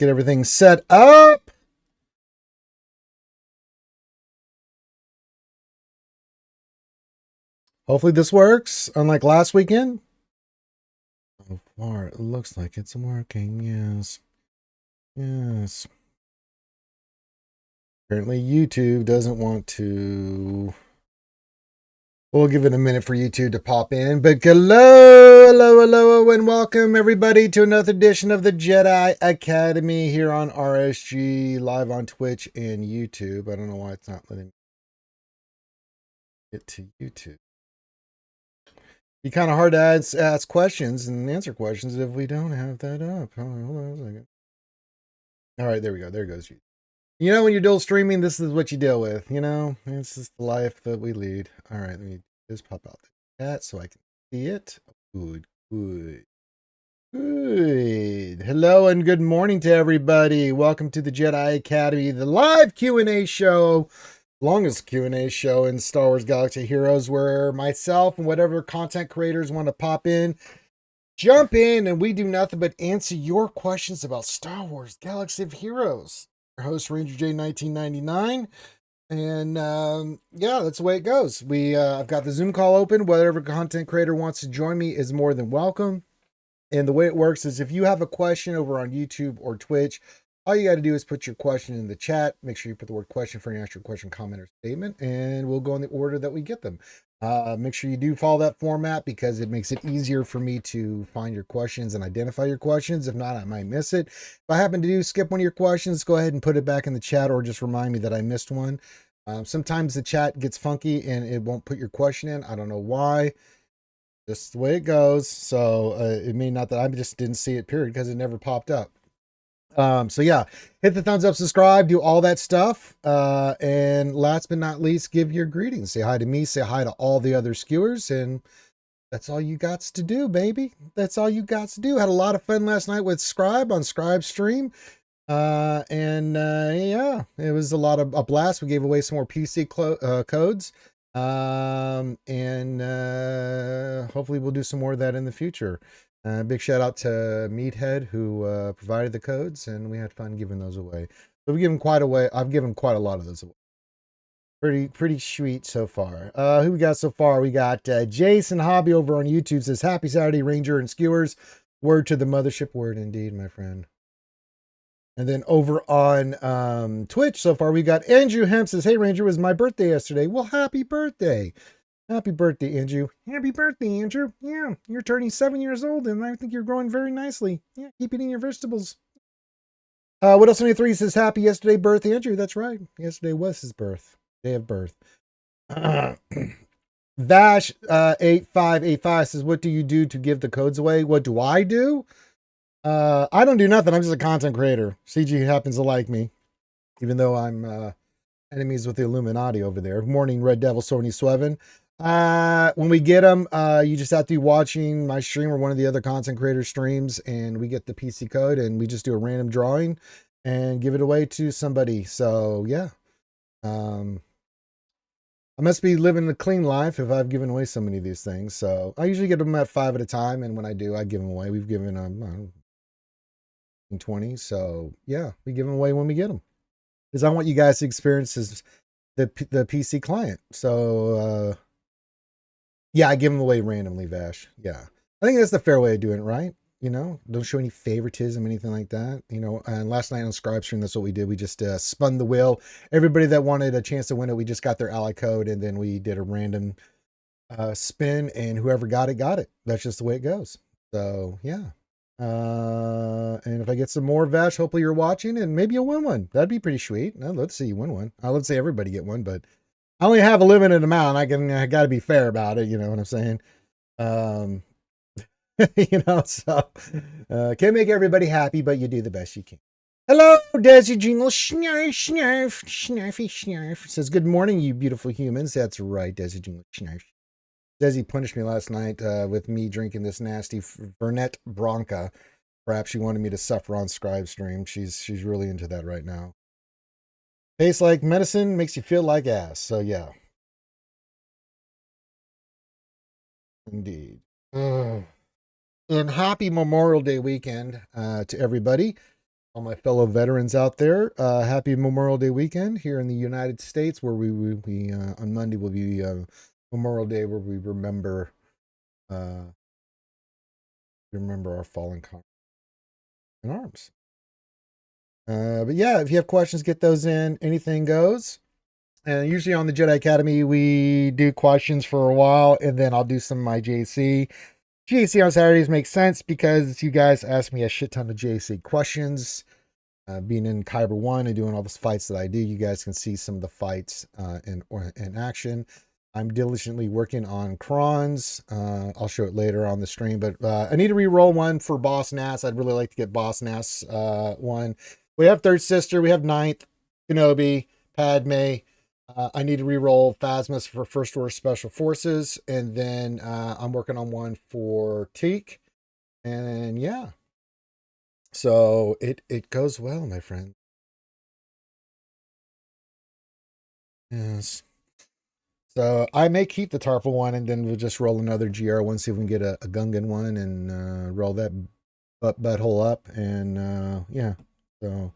Get everything set up. Hopefully this works, unlike last weekend. So far, it looks like it's working. Yes. Yes. Apparently YouTube doesn't want to. We'll give it a minute for YouTube to pop in. But hello, and welcome everybody to another edition of the Jedi Academy here on RSG, live on Twitch and YouTube. I don't know why it's not letting me get to YouTube. Be kind of hard to ask questions and answer questions if we don't have that up. Hold on a second. All right, there we go. There goes you. You know, when you're dual streaming, this is what you deal with. You know, it's just the life that we lead. All right, let me just pop out the chat so I can see it. Good. Hello and good morning to everybody. Welcome to the Jedi Academy, the live Q&A show. Longest Q&A show in Star Wars Galaxy Heroes, where myself and whatever content creators want to pop in, jump in, and we do nothing but answer your questions about Star Wars Galaxy of Heroes. Your host, Ranger J 1999, and yeah, that's the way it goes. I've got the Zoom call open. Whatever content creator wants to join me is more than welcome. And the way it works is if you have a question over on YouTube or Twitch, all you got to do is put your question in the chat. Make sure you put the word question for your answer, question, comment, or statement, and we'll go in the order that we get them. Make sure you do follow that format because it makes it easier for me to find your questions and identify your questions. If not, I might miss it. If I happen to skip one of your questions, go ahead and put it back in the chat or just remind me that I missed one. Sometimes the chat gets funky and it won't put your question in. I don't know why. Just the way it goes. So it may not that I just didn't see it, period, because it never popped up. So yeah, hit the thumbs up, subscribe, do all that stuff. And last but not least, give your greetings. Say hi to me, say hi to all the other skewers, and that's all you got to do, baby. That's all you got to do. Had a lot of fun last night with Scribe on Scribe stream. Yeah, it was a blast. We gave away some more PC codes. Hopefully we'll do some more of that in the future. Big shout out to Meathead who provided the codes, and we had fun giving those away. So we give them quite away. I've given quite a lot of those away. Pretty sweet so far. Who we got so far? We got Jason Hobby over on YouTube says, "Happy Saturday, Ranger and Skewers." Word to the mothership. Word indeed, my friend. And then over on Twitch so far, we got Andrew Hemp says, "Hey, Ranger, it was my birthday yesterday." Well, happy birthday. Happy birthday, Andrew. Happy birthday, Andrew. Yeah, you're turning 7 years old, and I think you're growing very nicely. Yeah, keep eating your vegetables. What else? 73 says, "Happy yesterday birth, Andrew." That's right. Yesterday was his birth. Day of birth. Vash 8585 says, "What do you do to give the codes away?" What do I do? I don't do nothing. I'm just a content creator. CG happens to like me, even though I'm enemies with the Illuminati over there. Morning, Red Devil 77. When we get them, you just have to be watching my stream or one of the other content creators' streams, and we get the PC code, and we just do a random drawing and give it away to somebody. So yeah, I must be living a clean life if I've given away so many of these things. So I usually get them at 5 at a time, and when I do, I give them away. We've given them 20. So yeah, we give them away when we get them because I want you guys to experience the PC client. So yeah, I give them away randomly, Vash. Yeah, I think that's the fair way of doing it, right? You know, don't show any favoritism, anything like that. You know, and last night on Scribe Stream, that's what we did. We just spun the wheel. Everybody that wanted a chance to win it, we just got their ally code, and then we did a random spin, and whoever got it. That's just the way it goes. So yeah. And if I get some more, Vash, hopefully you're watching, and maybe you'll win one. That'd be pretty sweet. I'd love to see you win one. I'd love to see everybody get one, but I only have a limited amount. I got to be fair about it. You know what I'm saying? You know, so can't make everybody happy, but you do the best you can. Hello, Desi Jingle. Snarf. Says, "Good morning, you beautiful humans." That's right, Desi Jingle. Snarf. Desi punished me last night with me drinking this nasty Fernet Branca. Perhaps she wanted me to suffer on Scribe stream. She's really into that right now. Tastes like medicine, makes you feel like ass. So yeah. Indeed. And happy Memorial Day weekend to everybody. All my fellow veterans out there, happy Memorial Day weekend here in the United States, where we on Monday will be Memorial Day, where we uh, remember our fallen comrades in arms. But yeah, if you have questions, get those in. Anything goes. And usually on the Jedi Academy, we do questions for a while, and then I'll do some of my JC. JC on Saturdays makes sense because you guys ask me a shit ton of JC questions. Being in Kyber 1 and doing all the fights that I do, you guys can see some of the fights in action. I'm diligently working on Crons. I'll show it later on the stream, but I need to re-roll one for Boss Nass. I'd really like to get Boss Nass one. We have Third Sister. We have Ninth, Kenobi, Padme. I need to re-roll Phasmas for First Order Special Forces, and then I'm working on one for Teak. And yeah. So it goes well, my friend. Yes. So I may keep the Tarple one, and then we'll just roll another GR one, see if we can get a Gungan one, and roll that butthole up, and yeah. So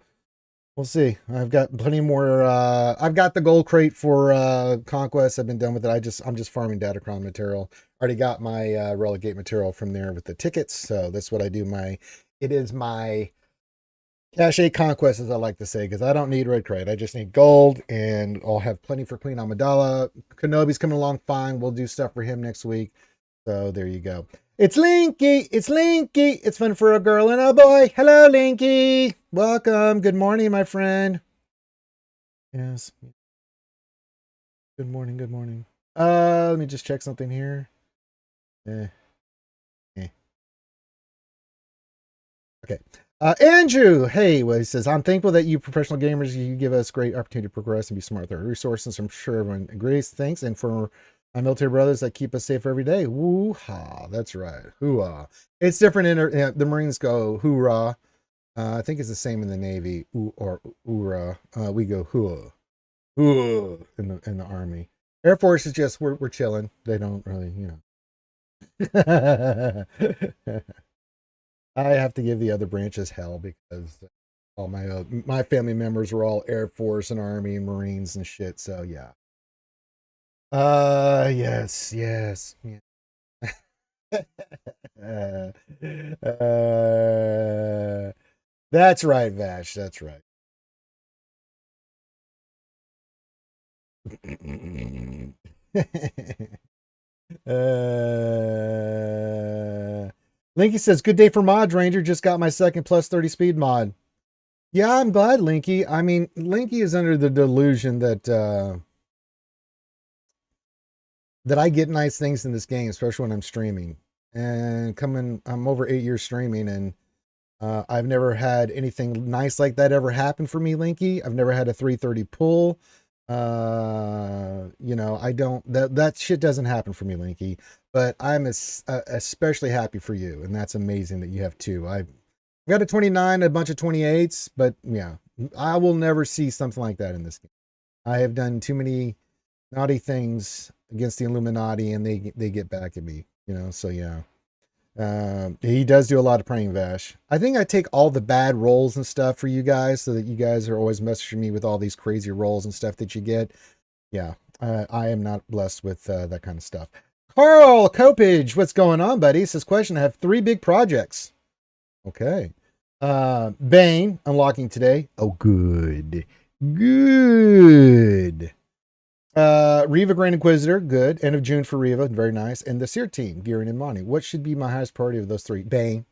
we'll see. I've got plenty more. I've got the gold crate for Conquest. I've been done with it. I'm just farming Datacron material. Already got my relegate material from there with the tickets. So that's what I do. It is my Cache conquest, as I like to say, because I don't need red crate. I just need gold, and I'll have plenty for Queen Amidala. Kenobi's coming along fine. We'll do stuff for him next week. So there you go. It's Linky. It's Linky. It's fun for a girl and a boy. Hello, Linky. Welcome. Good morning, my friend. Yes. Good morning. Good morning. Let me just check something here. Eh. Okay. Andrew, hey, well, he says, I'm thankful that you professional gamers, you give us great opportunity to progress and be smart with our resources. I'm sure everyone agrees. Thanks. And for my military brothers that keep us safe every day. Woo-ha. That's right. Hoo-ah. It's different in the Marines go hoorah. I think it's the same in the Navy. Or oorah. We go hoo in the Army. Air Force is just we're chilling. They don't really, I have to give the other branches hell because all my family members were all Air Force and Army and Marines and shit. So yeah. Yes. Yeah. That's right, Vash. That's right. Linky says, good day for mod ranger. Just got my second plus 30 speed mod. Yeah, I'm glad, Linky. I mean, Linky is under the delusion that that I get nice things in this game, especially when I'm streaming. And I'm over 8 years streaming, and I've never had anything nice like that ever happen for me, Linky. I've never had a 330 pull. I don't, that shit doesn't happen for me, Linky. But I'm especially happy for you, and that's amazing that you have two. I've got a 29, a bunch of 28s, but yeah, I will never see something like that in this game. I have done too many naughty things against the Illuminati, and they get back at me, so yeah. He does do a lot of praying, Vash. I think I take all the bad rolls and stuff for you guys so that you guys are always messaging me with all these crazy rolls and stuff that you get. Yeah, I am not blessed with that kind of stuff. Carl Copage, what's going on, buddy? Says question, I have 3 big projects. Okay. Bane, unlocking today. Oh, good. Good. Riva Grand Inquisitor, good. End of June for Riva, very nice. And the Seer team, Gearing and Monty. What should be my highest priority of those 3? Bane.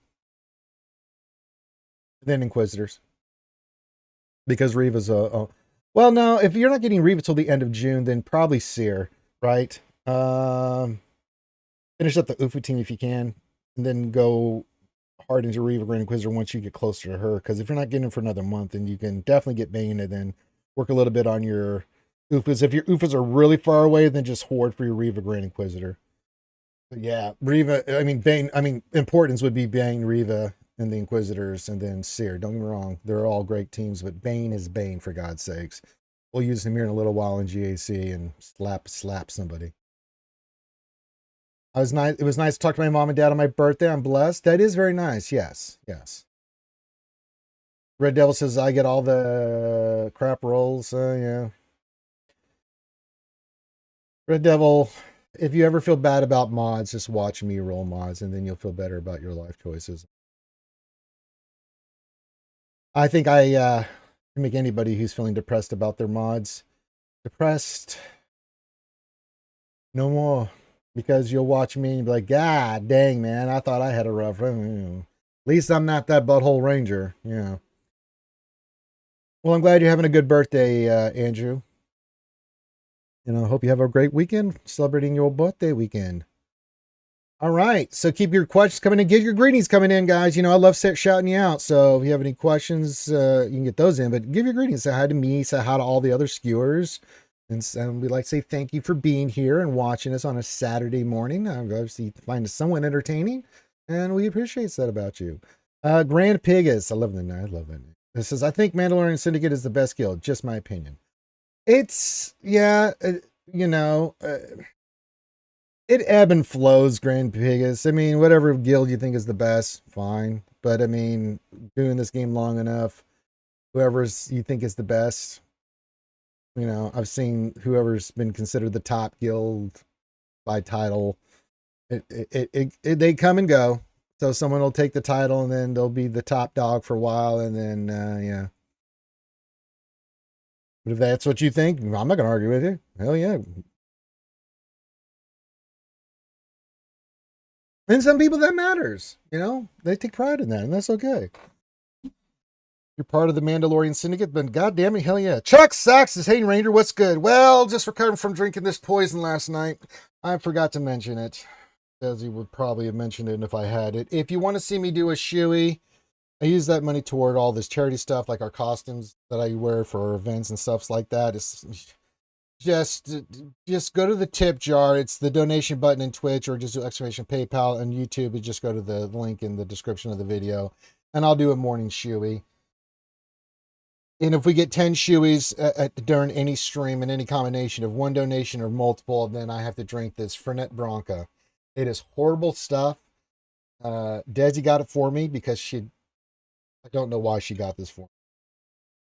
Then Inquisitors. Because Riva's well, no, if you're not getting Riva till the end of June, then probably Seer, right? Finish up the Ufu team if you can, and then go hard into Riva Grand Inquisitor once you get closer to her. Because if you're not getting for another month, then you can definitely get Bane and then work a little bit on your Ufas. If your Ufas are really far away, then just hoard for your Riva Grand Inquisitor. But yeah, Riva, Bane, importance would be Bane, Riva, and the Inquisitors, and then Seer. Don't get me wrong, they're all great teams, but Bane is Bane, for God's sakes. We'll use him here in a little while in GAC and slap somebody. It was nice to talk to my mom and dad on my birthday. I'm blessed. That is very nice. Yes. Red Devil says I get all the crap rolls. Yeah. Red Devil, if you ever feel bad about mods, just watch me roll mods, and then you'll feel better about your life choices. I think I can make anybody who's feeling depressed about their mods depressed no more, because you'll watch me and be like, God dang, man, I thought I had a rough. At least I'm not that butthole ranger. Yeah. Well, I'm glad you're having a good birthday, Andrew. And I hope you have a great weekend celebrating your birthday weekend. All right. So keep your questions coming in. Get your greetings coming in, guys. I love shouting you out. So if you have any questions, you can get those in. But give your greetings. Say hi to me. Say hi to all the other skewers. And we'd like to say thank you for being here and watching us on a Saturday morning. I obviously find it somewhat entertaining. And we appreciate that about you. Grand Pigus. I love the name. I love that name. This says, I think Mandalorian Syndicate is the best guild. Just my opinion. It's, yeah, it ebb and flows, Grand Pigus. I mean, whatever guild you think is the best, fine. But I mean, doing this game long enough, whoever's you think is the best, I've seen whoever's been considered the top guild by title. They come and go. So someone will take the title and then they'll be the top dog for a while, and then yeah. But if that's what you think, I'm not gonna argue with you. Hell yeah. And some people that matters, they take pride in that, and that's okay. You're part of the Mandalorian Syndicate, but goddamn it, hell yeah. Chuck Sachs is, hey Ranger, what's good? Well, just recovering from drinking this poison last night. I forgot to mention it, as he would probably have mentioned it if I had it. If you want to see me do a shoey, I use that money toward all this charity stuff, like our costumes that I wear for events and stuff like that. It's just go to the tip jar. It's the donation button in Twitch, or just do exclamation PayPal and YouTube, and just go to the link in the description of the video, and I'll do a morning shoey. And if we get 10 shoeys during any stream, in any combination of one donation or multiple, then I have to drink this Fernet Branca. It is horrible stuff. Desi got it for me because I don't know why she got this for me.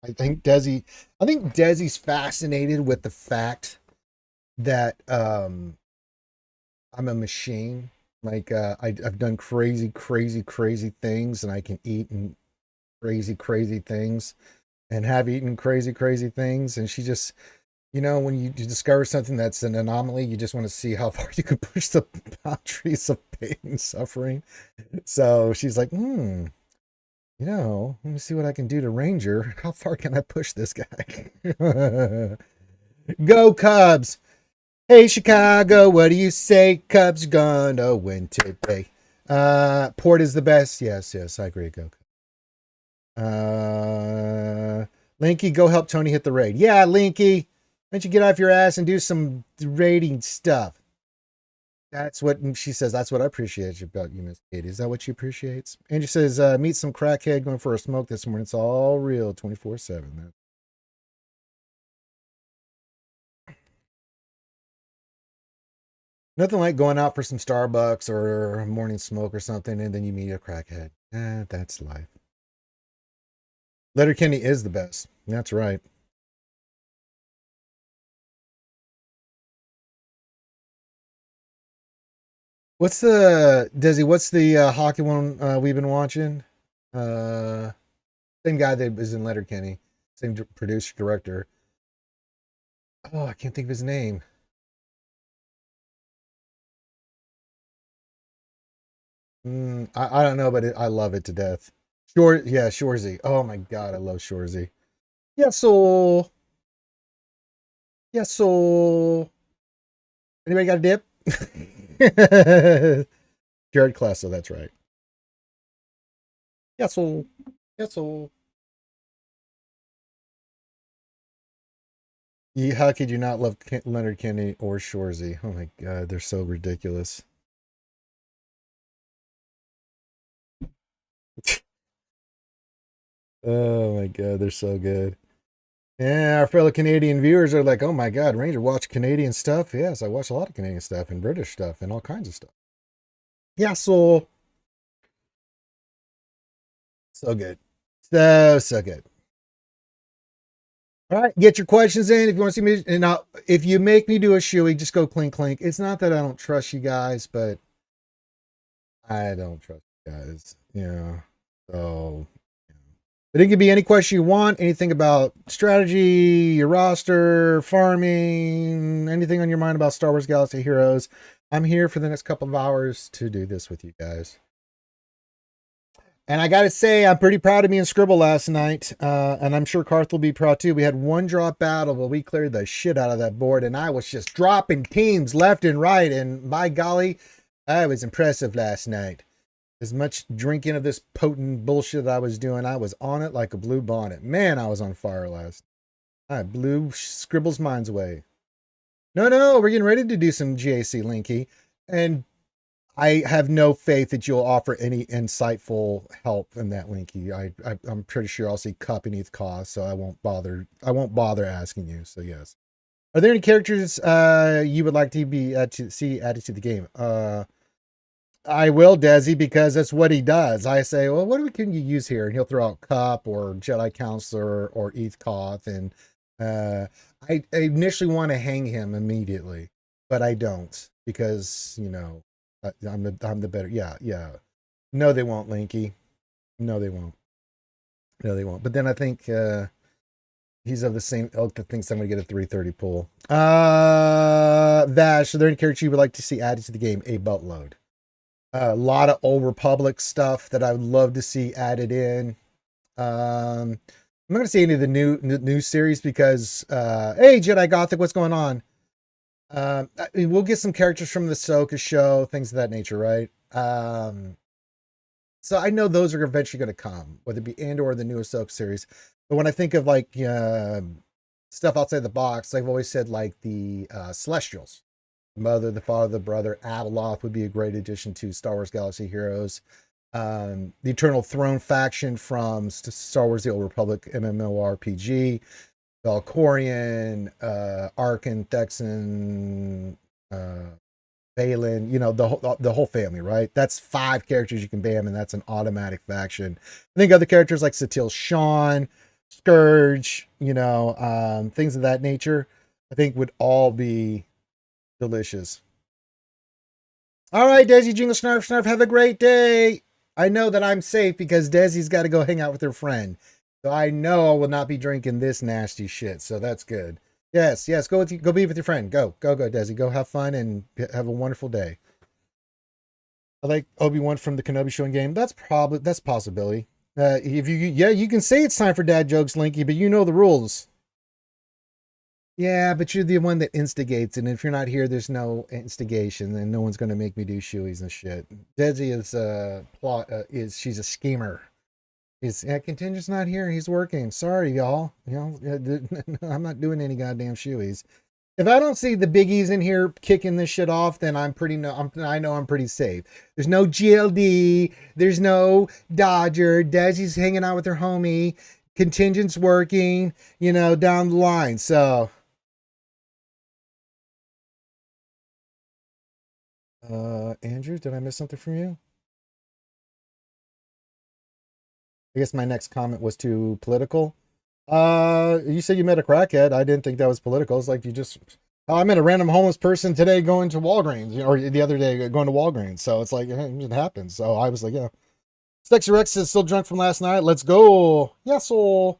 I think Desi's fascinated with the fact that I'm a machine. Like I've done crazy things, and I can eat and crazy things, and have eaten crazy things. And she just, when you discover something that's an anomaly, you just want to see how far you can push the boundaries of pain and suffering. So she's like, let me see what I can do to Ranger. How far can I push this guy? Go Cubs! Hey Chicago, what do you say? Cubs gonna win today. Port is the best. Yes, I agree. Go. Linky, go help Tony hit the raid. Yeah, Linky, why don't you get off your ass and do some raiding stuff? That's what she says. That's what I appreciate about you, Miss Katie. Is that what she appreciates? Andrew says, meet some crackhead going for a smoke this morning. It's all real 24/7. Nothing like going out for some Starbucks or a morning smoke or something, and then you meet a crackhead. That's life. Letterkenny is the best. That's right. What's the Desi? What's the hockey one we've been watching? Same guy that was in Letterkenny, same producer director. Oh, I can't think of his name. I don't know, but I love it to death. Shorzy. Oh my god, I love Shorzy. So anybody got a dip? Jared Klesso, that's right. So how could you not love Leonard Kenny or Shorzy? Oh my god, they're so ridiculous. Oh my god, they're so good. Yeah, our fellow Canadian viewers are like, oh my god, Ranger, watch Canadian stuff? Yes, I watch a lot of Canadian stuff and British stuff and all kinds of stuff. So good. So good. All right, get your questions in if you want to see me. And if you make me do a shoey, just go clink clink. It's not that I don't trust you guys, but I don't trust you guys. Yeah. So, yeah. But it can be any question you want, anything about strategy, your roster, farming, anything on your mind about Star Wars Galaxy Heroes. I'm here for the next couple of hours to do this with you guys. And I got to say, I'm pretty proud of me and Scribble last night. And I'm sure Karth will be proud too. We had one drop battle, but we cleared the shit out of that board. And I was just dropping teams left and right. And by golly, I was impressive last night. As much drinking of this potent bullshit that I was doing, I was on it like a blue bonnet. Man, I was on fire last night. I blew Scribble's minds away. No, we're getting ready to do some GAC Linky. And I have no faith that you'll offer any insightful help in that, Linky. I'm pretty sure I'll see cut beneath cost, so I won't bother asking you. So yes. Are there any characters you would like to be to see added to the game? I will, Desi, because that's what he does. I say, well, can you use here? And he'll throw out Cup or Jedi Counselor or Eth Koth. And I initially want to hang him immediately, but I don't because, I'm the better. Yeah. No, they won't, Linky. No, they won't. No, they won't. But then I think he's of the same ilk that thinks I'm going to get a 330 pull. Vash, are there any characters you would like to see added to the game? A boatload. A lot of Old Republic stuff that I would love to see added in. I'm not going to see any of the new series because, hey, Jedi Gothic, what's going on? We'll get some characters from the Ahsoka show, things of that nature, right? So I know those are eventually going to come, whether it be Andor or the new Ahsoka series. But when I think of like stuff outside the box, I've always said like the Celestials. Mother, the Father, the Brother, Abeloth would be a great addition to Star Wars Galaxy Heroes. The Eternal Throne faction from Star Wars The Old Republic MMORPG. Valkorian, Arkan, Thexan, Balin, the whole family, right? That's 5 characters you can bam, and that's an automatic faction. I think other characters like Satil Shawn, Scourge, things of that nature, I think would all be delicious. All right, Desi Jingle Snarf Snarf, have a great day. I know that I'm safe because Desi's got to go hang out with her friend. So I know I will not be drinking this nasty shit. So that's good. Yes, go be with your friend. Go, Desi. Go have fun and have a wonderful day. I like Obi-Wan from the Kenobi show and game. That's possibility. If you can say it's time for dad jokes, Linky, but you know the rules. Yeah, but you're the one that instigates, and if you're not here, there's no instigation, and no one's going to make me do shoeies and shit. Desi she's a schemer. Contingent's not here. He's working. Sorry, y'all. I'm not doing any goddamn shoeies. If I don't see the biggies in here kicking this shit off, then I know I'm pretty safe. There's no GLD. There's no Dodger. Desi's hanging out with her homie. Contingent's working, down the line. So, Andrew, did I miss something from you? I guess my next comment was too political. You said you met a crackhead. I didn't think that was political. It's like I met a random homeless person today going to Walgreens, or the other day going to Walgreens. So it's like, it happens. So I was like, yeah. Stexy Rex is still drunk from last night. Let's go. Yes, but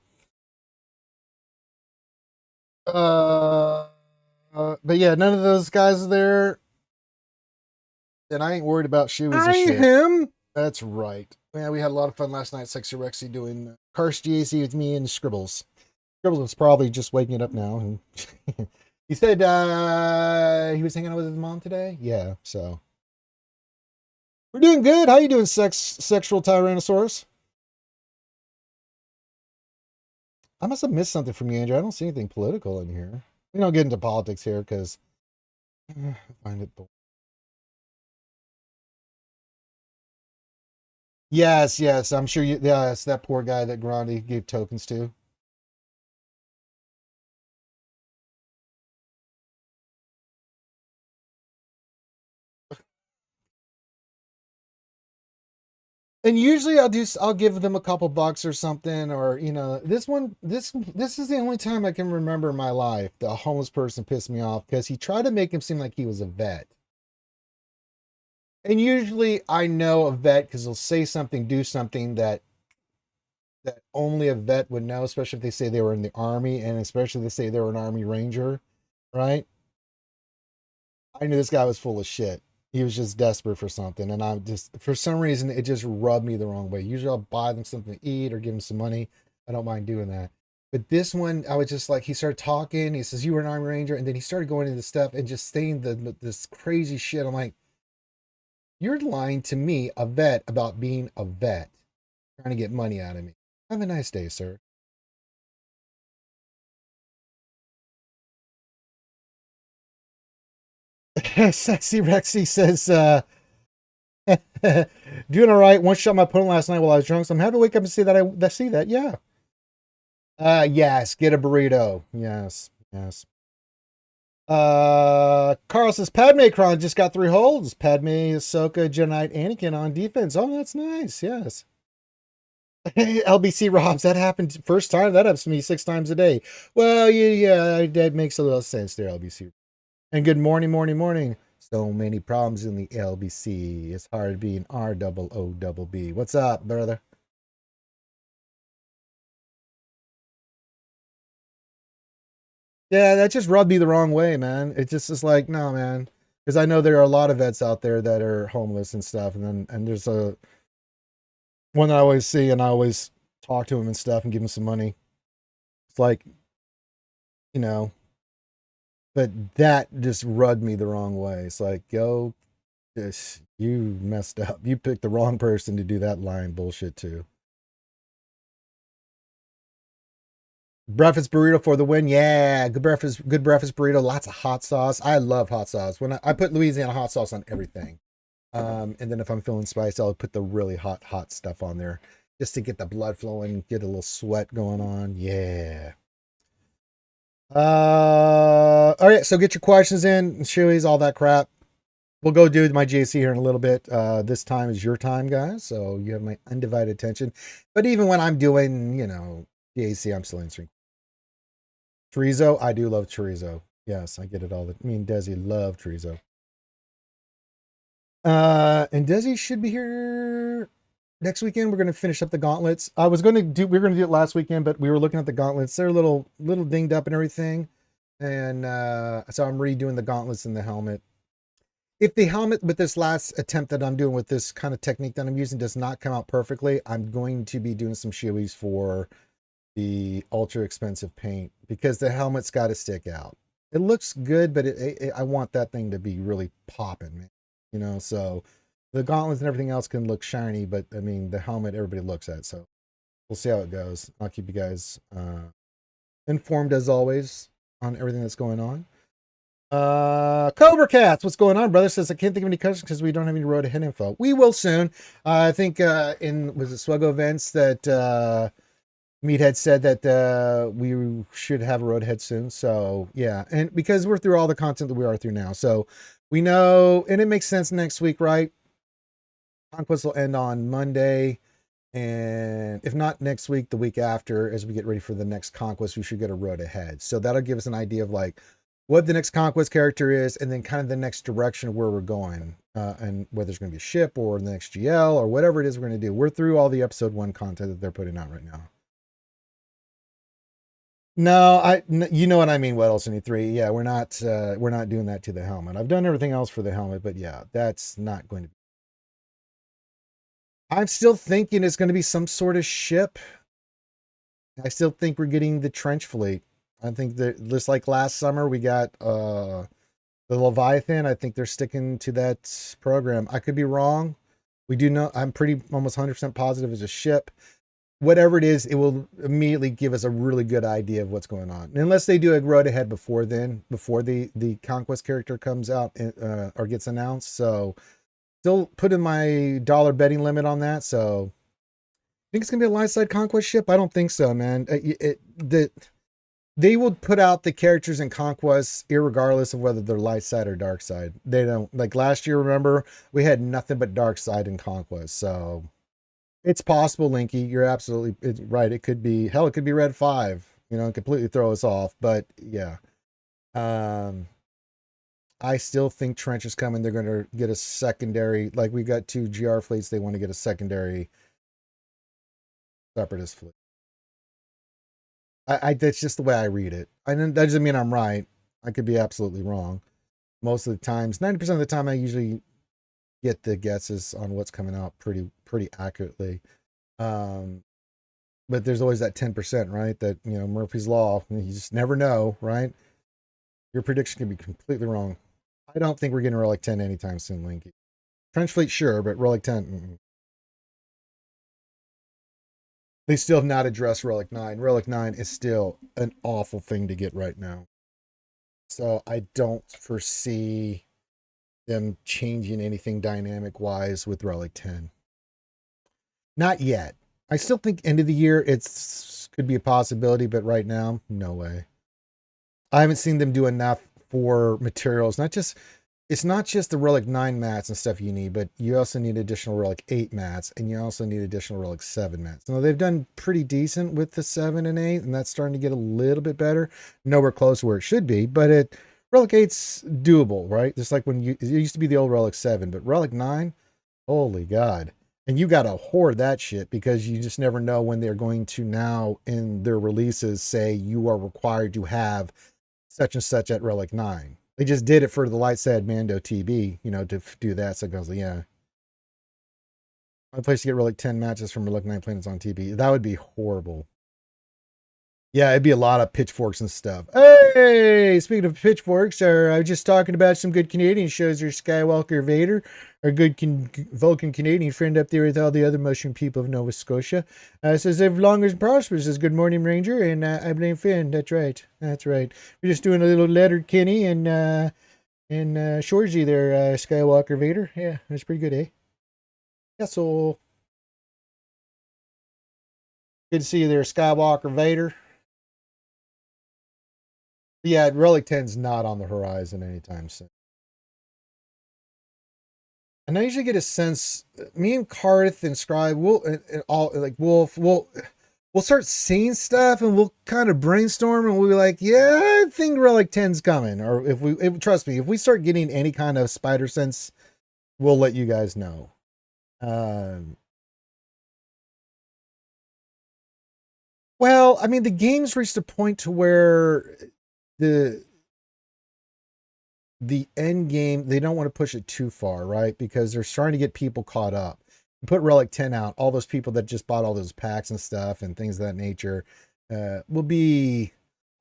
yeah, none of those guys are there. And I ain't worried about shoes and shit. Him. That's right. Yeah, we had a lot of fun last night, Sexy Rexy, doing Karst GAC with me and Scribbles. Scribbles is probably just waking it up now. He said he was hanging out with his mom today. Yeah, so we're doing good. How you doing, sexual Tyrannosaurus? I must have missed something from you, Andrew. I don't see anything political in here. We don't get into politics here because I find it boring. Yes. I'm sure you. Yeah, it's that poor guy that Grandi gave tokens to. And usually I'll give them a couple bucks or something, or this is the only time I can remember in my life the homeless person pissed me off because he tried to make him seem like he was a vet. And usually I know a vet because he'll say something, do something that only a vet would know, especially if they say they were in the army, and especially if they say they were an army ranger, right? I knew this guy was full of shit. He was just desperate for something, and I just, for some reason, it just rubbed me the wrong way. Usually, I'll buy them something to eat or give them some money. I don't mind doing that. But this one, I was just like, he started talking. He says, "You were an Army Ranger," and then he started going into stuff and just saying this crazy shit. I'm like, "You're lying to me, a vet, about being a vet, trying to get money out of me." Have a nice day, sir. Sexy Rexy says, doing all right. One shot my pudding last night while I was drunk, so I'm happy to wake up and see that I see that. Yeah. Yes, get a burrito. Yes, yes. Carl says Padme Kron just got 3 holds. Padme, Ahsoka, Jedi, Anakin on defense. Oh, that's nice. Yes. LBC Robs, that happened first time. That happens to me 6 times a day. Well, yeah, that makes a little sense there, LBC. And good morning, morning, morning. So many problems in the LBC. It's hard being R double O double B. What's up, brother? Yeah, that just rubbed me the wrong way, man. It just is like, no, man. Because I know there are a lot of vets out there that are homeless and stuff, and there's a one that I always see, and I always talk to him and stuff and give him some money. It's like, you know, but that just rubbed me the wrong way. It's like, yo, this you messed up. You picked the wrong person to do that line bullshit too. Breakfast burrito for the win. Yeah, good breakfast burrito. Lots of hot sauce. I love hot sauce. When I put Louisiana hot sauce on everything. And then if I'm feeling spicy, I'll put the really hot stuff on there just to get the blood flowing, get a little sweat going on. Yeah. All right. So get your questions in, shoeies, all that crap. We'll go do my JC here in a little bit. This time is your time, guys. So you have my undivided attention. But even when I'm doing, JC, I'm still answering. Chorizo, I do love chorizo. Yes, I get it all. Me and Desi love chorizo. And Desi should be here next weekend. We're gonna finish up the gauntlets. We were gonna do it last weekend, but we were looking at the gauntlets. They're a little dinged up and everything. And so I'm redoing the gauntlets and the helmet. If the helmet with this last attempt that I'm doing with this kind of technique that I'm using does not come out perfectly, I'm going to be doing some shoeies for the ultra expensive paint because the helmet's got to stick out. It looks good, but I want that thing to be really popping, man. So the gauntlets and everything else can look shiny, but I mean the helmet everybody looks at. So we'll see how it goes. I'll keep you guys informed as always on everything that's going on. Cobra Cats, what's going on, brother? Says I can't think of any questions because we don't have any road ahead info. We will soon. I think was it SWGOH events that Meathead said that we should have a road ahead soon. So yeah, and because we're through all the content that we are through now, so we know, and it makes sense next week, right? Conquest will end on Monday, and if not next week, the week after, as we get ready for the next Conquest, we should get a road ahead. So that'll give us an idea of like what the next Conquest character is, and then kind of the next direction of where we're going, and whether it's going to be a ship or the next GL or whatever it is we're going to do. We're through all the episode 1 content that they're putting out right now. No, you know what I mean. What else? Any 3? Yeah, we're not doing that to the helmet. I've done everything else for the helmet, but yeah, that's not going to be. I'm still thinking it's going to be some sort of ship. I still think we're getting the trench fleet. I think that just like last summer, we got the Leviathan. I think they're sticking to that program. I could be wrong. We do know. I'm pretty almost 100% positive it's a ship. Whatever it is, it will immediately give us a really good idea of what's going on. Unless they do a road ahead before then, before the Conquest character comes out or gets announced. So still putting my dollar betting limit on that. So I think it's gonna be a light side Conquest ship. I don't think so, man. They will put out the characters in Conquest irregardless of whether they're light side or dark side. They don't, like last year, remember, we had nothing but dark side in Conquest. So It's possible, Linky. You're absolutely right. It could be hell. It could be red 5. You know, completely throw us off. But yeah, um, I still think Trench is coming. They're going to get a secondary. Like we got 2 GR fleets. They want to get a secondary separatist fleet. I that's just the way I read it. That doesn't mean I'm right. I could be absolutely wrong. Most of the times, 90% of the time, I usually get the guesses on what's coming out pretty accurately. Um, but there's always that 10%, right? That, you know, Murphy's Law, you just never know, right? Your prediction can be completely wrong. I don't think we're getting Relic 10 anytime soon, Linky. Trench Fleet, sure, but Relic 10, they still have not addressed Relic 9. Relic 9 is still an awful thing to get right now. So I don't foresee them changing anything dynamic wise with Relic 10. Not yet. I still think end of the year it's could be a possibility, but right now, no way. I haven't seen them do enough for materials. It's not just the Relic 9 mats and stuff you need, but you also need additional Relic 8 mats, and you also need additional Relic 7 mats. Now, they've done pretty decent with the 7 and 8, and that's starting to get a little bit better. Nowhere close to where it should be, but Relic 8's doable, right? Just like it used to be the old Relic 7, but Relic 9, holy God. And you got to hoard that shit because you just never know when they're going to now in their releases say you are required to have such and such at Relic 9. They just did it for the Light Side Mando TB, you know, to do that. So it goes, yeah. My place to get Relic 10 matches from Relic 9 planets on TB. That would be horrible. Yeah, it'd be a lot of pitchforks and stuff. Hey, speaking of pitchforks, I was just talking about some good Canadian shows. Your Skywalker Vader, our good Vulcan Canadian friend up there with all the other mushroom people of Nova Scotia. Says, live long and prosperous. Says, good morning, Ranger. And I blame Finn. That's right. That's right. We're just doing a little Leonard Kenny and Shorzy there, Skywalker Vader. Yeah, that's pretty good, eh? Yeah, so good to see you there, Skywalker Vader. Yeah, Relic 10's not on the horizon anytime soon. And I usually get a sense, me and Karth and Scribe, and all like Wolf, we'll start seeing stuff and we'll kind of brainstorm and we'll be like, yeah, I think Relic 10's coming. Or trust me, if we start getting any kind of spider sense, we'll let you guys know. Well, I mean, the game's reached a point to where the the end game, they don't want to push it too far, right? Because they're trying to get people caught up. You put Relic 10 out, all those people that just bought all those packs and stuff and things of that nature will be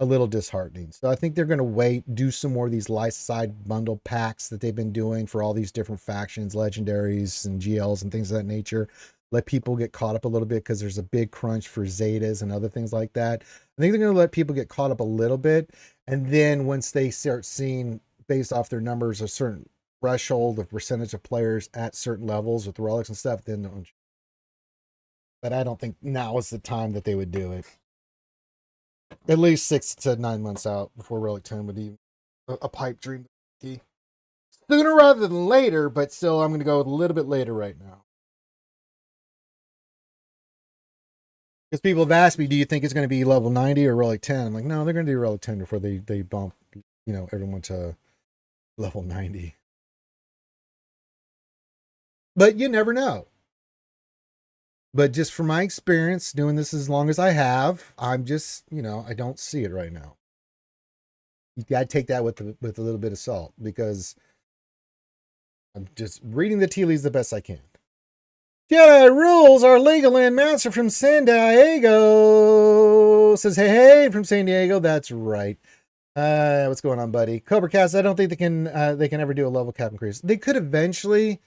a little disheartening. So I think they're going to wait, do some more of these light side bundle packs that they've been doing for all these different factions, legendaries and GLs and things of that nature. Let people get caught up a little bit because there's a big crunch for Zetas and other things like that. I think they're going to let people get caught up a little bit. And then once they start seeing based off their numbers, a certain threshold of percentage of players at certain levels with relics and stuff, then but I don't think now is the time that they would do it. At least 6 to 9 months out before Relic 10 would even a pipe dream. Sooner rather than later, but still, I'm going to go a little bit later right now. Because people have asked me, do you think it's going to be level 90 or Relic 10? I'm like, no, they're going to do Relic 10 before they bump, everyone to level 90. But you never know. But just from my experience doing this as long as I have, I'm just, I don't see it right now. You got to take that with a little bit of salt because I'm just reading the tea leaves the best I can. Jedi rules are Legoland Master from San Diego says, hey, from San Diego. That's right. What's going on, buddy? Cobra Cast, I don't think they can ever do a level cap increase. They could eventually.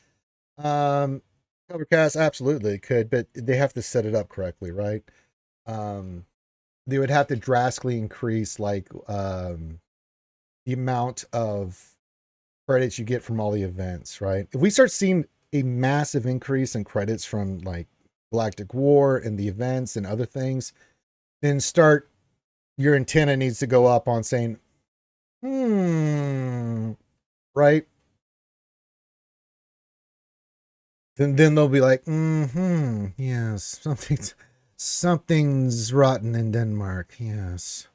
Cobra Cast absolutely could, but they have to set it up correctly, right? They would have to drastically increase the amount of credits you get from all the events, right? If we start seeing a massive increase in credits from like Galactic War and the events and other things, then your antenna needs to go up on saying, right? then they'll be like, yes, something's rotten in Denmark. Yes.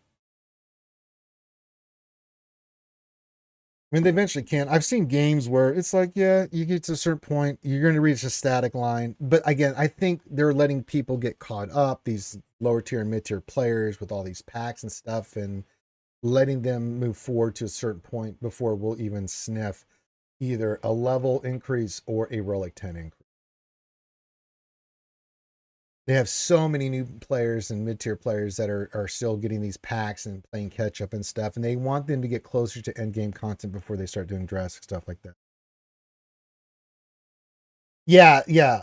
I mean, they eventually can. I've seen games where it's like, yeah, you get to a certain point, you're going to reach a static line. But again, I think they're letting people get caught up, these lower tier and mid tier players with all these packs and stuff, and letting them move forward to a certain point before we'll even sniff either a level increase or a relic 10 increase. They have so many new players and mid-tier players that are still getting these packs and playing catch up and stuff, and they want them to get closer to end game content before they start doing drastic stuff like that. Yeah, yeah,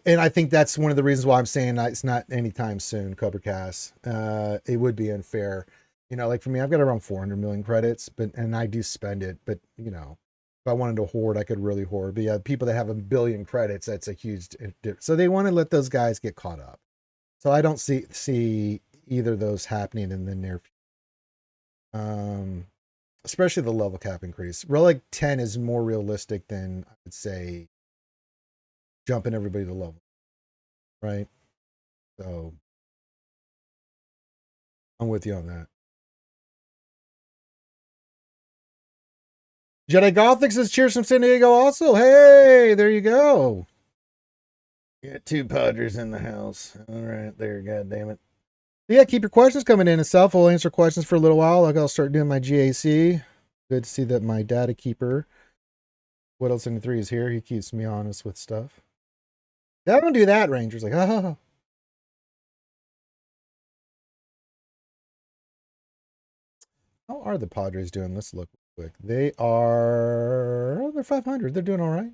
and I think that's one of the reasons why I'm saying it's not anytime soon. Cobra Cast, it would be unfair. Like for me, I've got around 400 million credits, and I do spend it. But if I wanted to hoard, I could really hoard. But yeah, people that have a billion credits, that's a huge. So they want to let those guys get caught up. So I don't see either of those happening in the near future. Especially the level cap increase. Relic 10 is more realistic than I would say jumping everybody to level, right? So I'm with you on that. Jedi Gothic says cheers from San Diego also. Hey, there you go. Got two Padres in the house. All right, there, god damn it. Yeah, keep your questions coming in and stuff. We'll answer questions for a little while. I'll start doing my GAC. Good to see that my data keeper, What Else in the 3 is here. He keeps me honest with stuff. I don't do that, Ranger's like, oh. How are the Padres doing? Let's look quick. They're 500. They're doing all right.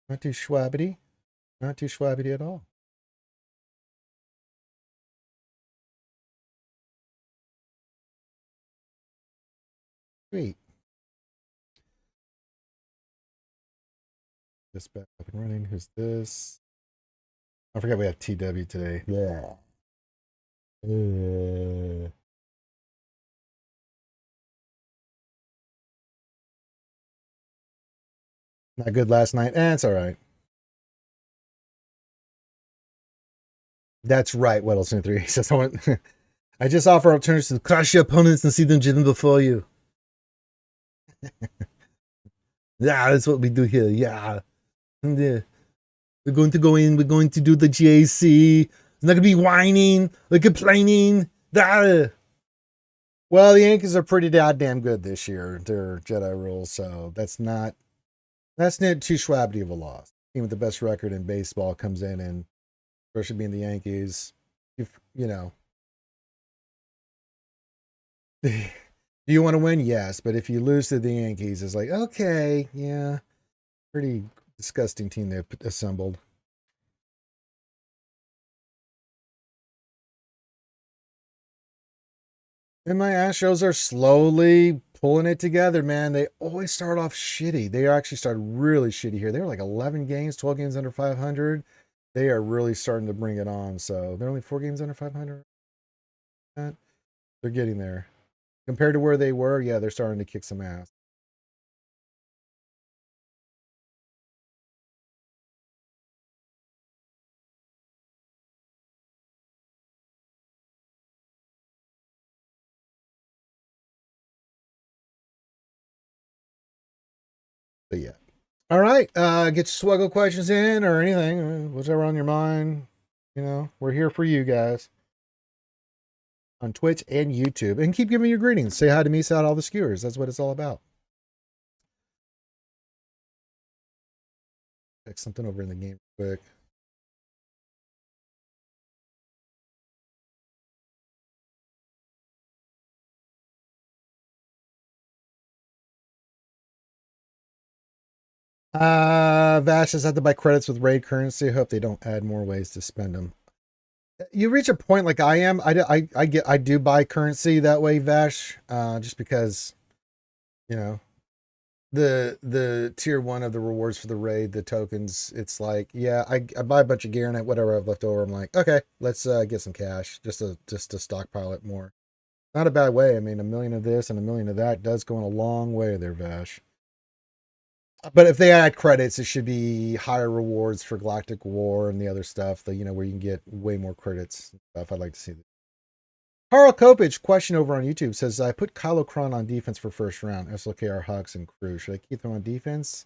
Not too schwabbity. Not too schwabbity at all. Sweet. This back up and running. Who's this? I forgot we have TW today. Yeah. Not good last night. It's all right. That's right. What else in 3? He says, I just offer alternatives to crush your opponents and see them driven before you. Yeah, that's what we do here. Yeah. We're going to go in. We're going to do the GAC. It's not going to be whining or complaining. Ah. Well, the Yankees are pretty goddamn good this year. They're Jedi rules, so that's not too schwabbity of a loss. Even with the best record in baseball comes in, and especially being the Yankees, you know. Do you want to win? Yes, but if you lose to the Yankees, it's like, okay, yeah, pretty disgusting team they assembled. And my Astros are slowly pulling it together, man. They always start off shitty. They actually started really shitty here. They were like 11 games, 12 games under 500. They are really starting to bring it on. So they're only 4 games under 500. They're getting there. Compared to where they were, yeah, they're starting to kick some ass. But yeah. All right. Get your SWGOH questions in or anything, whatever on your mind. We're here for you guys on Twitch and YouTube. And keep giving me your greetings. Say hi to me, say hi to all the skewers. That's what it's all about. Check something over in the game quick. Vash has had to buy credits with raid currency. I hope they don't add more ways to spend them. You reach a point like I am. I do buy currency that way, Vash. Just because, you know, the tier 1 of the rewards for the raid, the tokens. It's like, yeah, I buy a bunch of gear and whatever I've left over. I'm like, okay, let's get some cash just to stockpile it more. Not a bad way. I mean, 1 million of this and 1 million of that does go in a long way there, Vash. But if they add credits, it should be higher rewards for Galactic War and the other stuff. The where you can get way more credits and stuff. I'd like to see that. Carl Kopich, question over on YouTube, says I put Kylo Kron on defense for first round. SLKR, Hux, and Crew. Should I keep them on defense?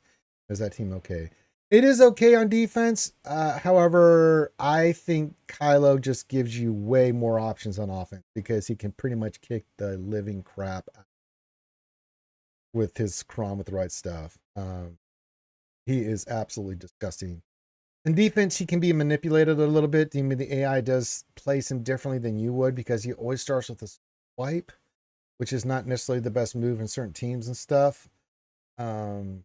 Is that team okay? It is okay on defense. However, I think Kylo just gives you way more options on offense because he can pretty much kick the living crap out with his Kron with the right stuff. He is absolutely disgusting. In defense, he can be manipulated a little bit. I mean, the AI does place him differently than you would because he always starts with a swipe, which is not necessarily the best move in certain teams and stuff. Don't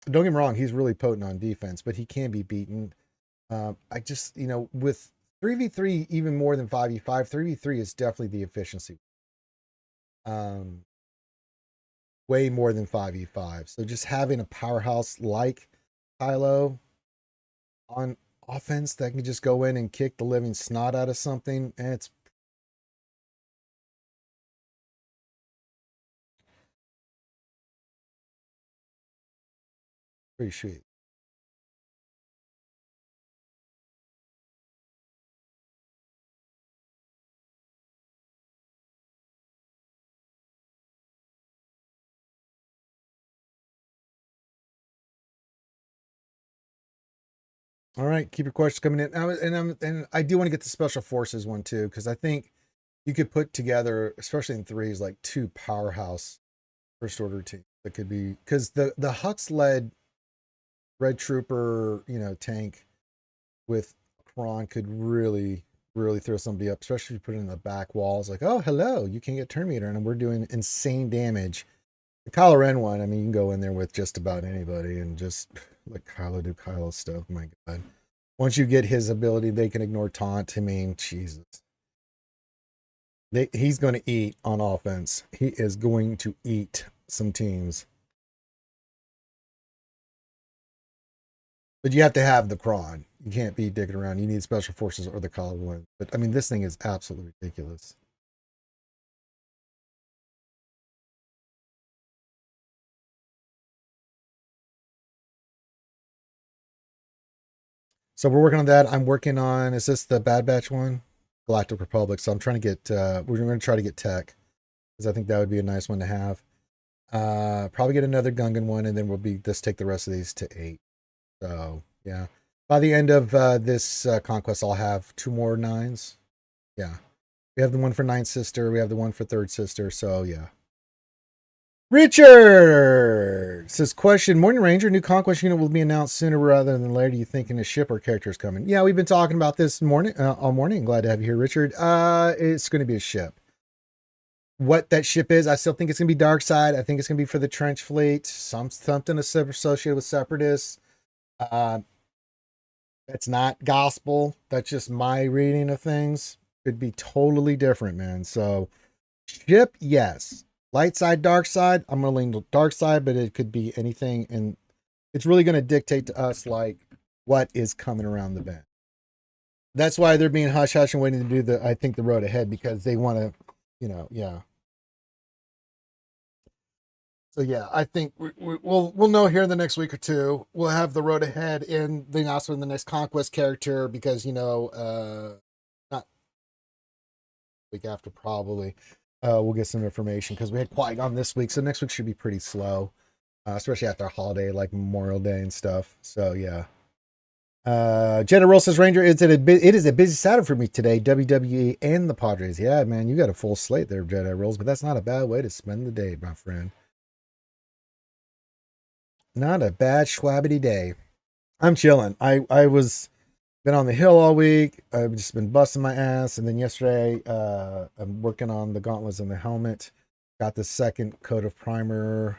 get me wrong, he's really potent on defense, but he can be beaten. I just, with 3v3, even more than 5v5, 3v3 is definitely the efficiency. Way more than 5v5. So just having a powerhouse like Kylo on offense that can just go in and kick the living snot out of something, and it's pretty sweet. All right, keep your questions coming in. And I do want to get the special forces one too, because I think you could put together, especially in threes, like two powerhouse first order teams that could be, because the Hux led Red Trooper, tank with Kron could really throw somebody up, especially if you put it in the back walls. Like, oh, hello, you can get turn meter, and we're doing insane damage. The Kylo Ren one, I mean, you can go in there with just about anybody and just let Kylo do Kylo stuff. My God. Once you get his ability, they can ignore taunt. I mean, Jesus. He's going to eat on offense. He is going to eat some teams. But you have to have the Kron. You can't be dicking around. You need special forces or the Kylo one. But I mean, this thing is absolutely ridiculous. So we're working on that. I'm working on, is this the Bad Batch one? Galactic Republic. So I'm trying to get, we're going to try to get tech because I think that would be a nice one to have. Probably get another Gungan one, and then we'll be just take the rest of these to 8. So yeah, by the end of this conquest, I'll have 2 more 9s. Yeah, we have the one for 9th sister. We have the one for 3rd sister. So yeah. Richard says, question, Morning Ranger, new conquest unit will be announced sooner rather than later. Do you think in a ship or characters coming? Yeah, we've been talking about this morning, all morning. Glad to have you here, Richard. It's going to be a ship. What that ship is, I still think it's going to be Dark Side. I think it's going to be for the Trench Fleet, something associated with Separatists. Uh, that's not gospel. That's just my reading of things. Could be totally different, man. So, ship, yes. Light side, dark side. I'm gonna lean to dark side, but it could be anything, and it's really gonna dictate to us like what is coming around the bend. That's why they're being hush hush and waiting to do I think the road ahead because they want to, yeah. So yeah, I think we'll know here in the next week or two. We'll have the road ahead and the announcement of the next conquest character because not week after probably. We'll get some information because we had Qui-Gon this week, so next week should be pretty slow, especially after a holiday like Memorial Day and stuff. So yeah. Jedi Roll says, Ranger, it is a busy Saturday for me today. WWE and the Padres. Yeah, man, you got a full slate there, Jedi Rolls, but that's not a bad way to spend the day, my friend. Not a bad schwabbity day. I'm chilling. I was been on the hill all week. I've just been busting my ass. And then yesterday, I'm working on the gauntlets and the helmet. Got the second coat of primer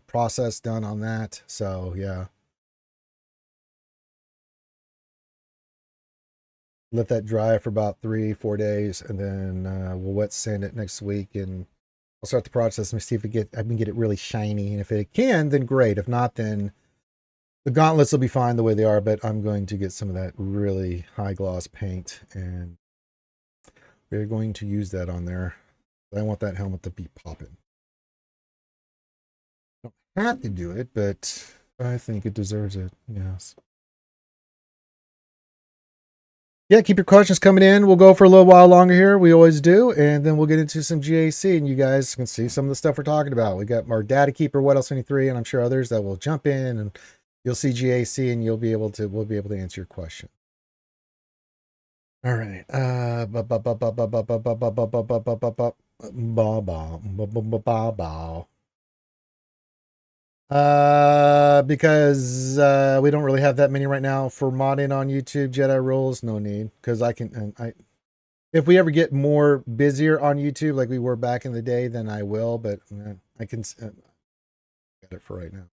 process done on that. So yeah. Let that dry for about 3-4 days, and then we'll wet sand it next week, and I'll start the process and see if I can get it really shiny. And if it can, then great. If not, then the gauntlets will be fine the way they are. But I'm going to get some of that really high gloss paint, and we're going to use that on there. I want that helmet to be popping. have to do it, but I think it deserves it. Yes. Yeah, keep your questions coming in. We'll go for a little while longer here. We always do. And then we'll get into some GAC, and you guys can see some of the stuff we're talking about. We got our Data Keeper, What Else 23, and I'm sure others that will jump in, and you'll see GAC, and we'll be able to answer your question. All right. Because we don't really have that many right now for modding on YouTube. Jedi rules, no need. Because if we ever get more busier on YouTube like we were back in the day, then I will. But I can get it for right now,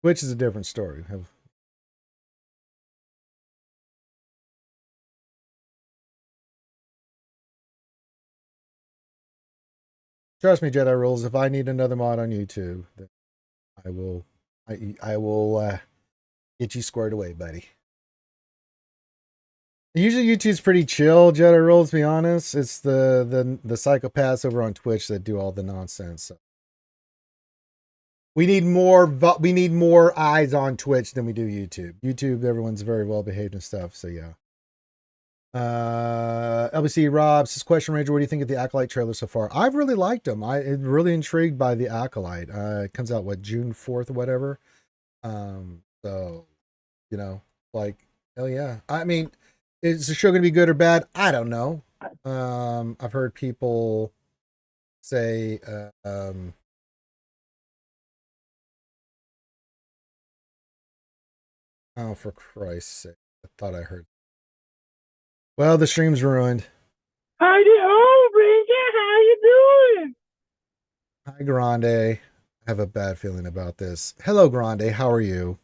which is a different story. Trust me, Jedi rules. If I need another mod on YouTube, then I will. I will get you squared away, buddy. Usually YouTube's pretty chill, Jedi rules. To be honest, it's the psychopaths over on Twitch that do all the nonsense. So. We need more eyes on Twitch than we do YouTube. YouTube, everyone's very well behaved and stuff. So yeah. LBC Rob says, question Ranger, what do you think of the Acolyte trailer so far? I've really liked them. I'm really intrigued by the Acolyte. It comes out June 4th or whatever. So like, hell yeah. I mean, is the show gonna be good or bad? I don't know. I've heard people say oh, for Christ's sake. I thought I heard. Well, the stream's ruined. Howdy ho, Ranger. How you doing? Hi, Grande. I have a bad feeling about this. Hello, Grande. How are you?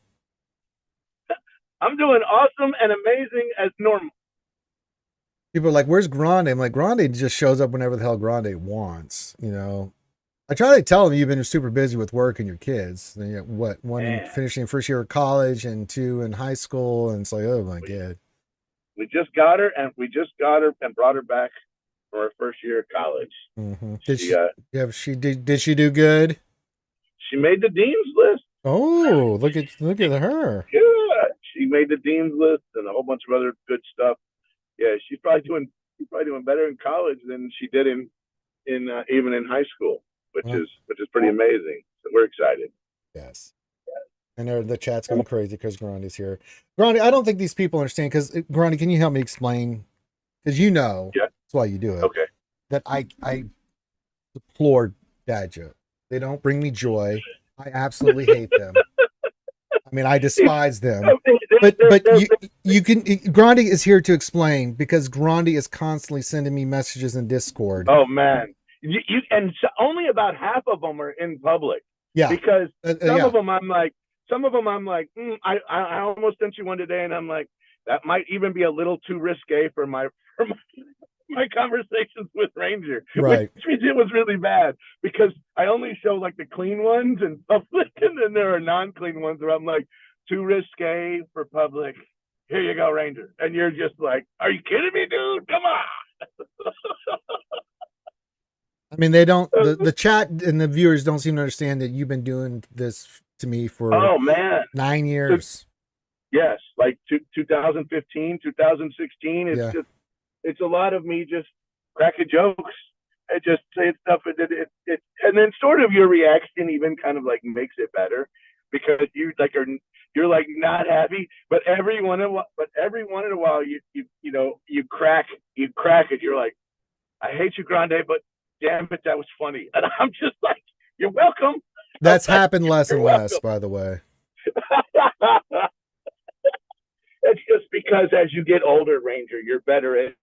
I'm doing awesome and amazing as normal. People are like, where's Grande? I'm like, Grande just shows up whenever the hell Grande wants, I try to tell them you've been super busy with work and your kids. Then you got one finishing first year of college and two in high school, and it's like, oh my god. We just got her and brought her back for her first year of college. Mm-hmm. Did she do good? She made the dean's list. Oh, look at her. Yeah, she made the dean's list and a whole bunch of other good stuff. Yeah, she's probably doing better in college than she did in even in high school, which is pretty amazing. So we're excited. Yes. And the chat's going crazy because Grande's here. Grande, I don't think these people understand. Because Grande, can you help me explain? Because that's why you do it. Okay. That I deplore dad jokes. They don't bring me joy. I absolutely hate them. I mean, I despise them. But you can. Grande is here to explain because Grande is constantly sending me messages in Discord. Oh man, you and only about half of them are in public. Yeah. Because some of them I'm like. I almost sent you one today, and I'm like, that might even be a little too risque for my conversations with Ranger. Right. Which means it was really bad because I only show like the clean ones in public, and then there are non-clean ones where I'm like, too risque for public. Here you go, Ranger. And you're just like, are you kidding me, dude? Come on. I mean, they don't. The chat and the viewers don't seem to understand that you've been doing this to me for 9 years. Yes, like 2015, 2016. It's a lot of me just cracking jokes. I just say stuff, and then sort of your reaction even kind of like makes it better because you're like not happy, but every one in a while you crack it. You're like, I hate you, Grande, but damn it, that was funny, and I'm just like, you're welcome. That's happened less and less, by the way. That's just because as you get older, Ranger, you're better at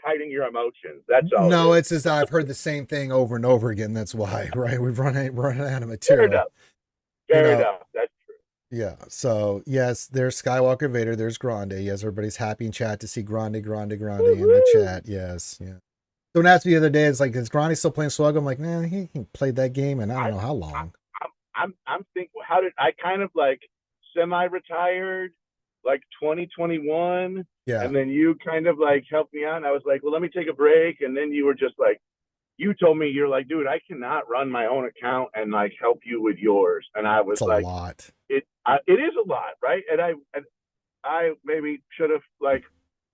hiding your emotions. That's all. No, it's just I've heard the same thing over and over again. That's why, right? We've run out of material. Fair enough. That's true. Yeah. So yes, there's Skywalker Vader. There's Grande. Yes, everybody's happy in chat to see Grande in the chat. Yes. Yeah. Someone asked me the other day, it's like, is Grande still playing Slug? I'm like, nah, he played that game and I don't know how long. I'm thinking, how did I kind of like semi-retired, like 2021? Yeah. And then you kind of like helped me out. And I was like, well, let me take a break. And then you were just like, you told me, you're like, dude, I cannot run my own account and like help you with yours. And I was It's a like, lot. it is a lot, right? And I maybe should have like,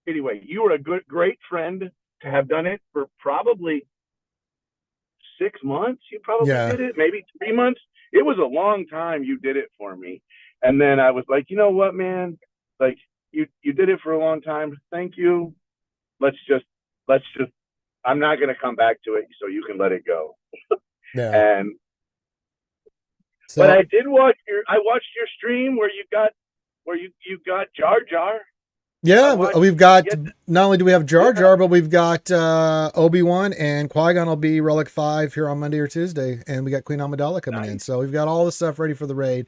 anyway, you were a great friend to have done it for probably 6 months. You probably Yeah. did it, maybe 3 months. It was a long time you did it for me. And then I was like, you know what, man? Like you did it for a long time. Thank you. Let's just let's just I'm not gonna come back to it, so you can let it go. Yeah. And but So I watched your stream where you got Jar Jar. yeah, we've got, Yeah, not only do we have Jar yeah, Jar, but we've got Obi-Wan, and Qui-Gon will be Relic 5 here on Monday or Tuesday, and we got Queen Amidala coming in. nice. So we've got all the stuff ready for the raid.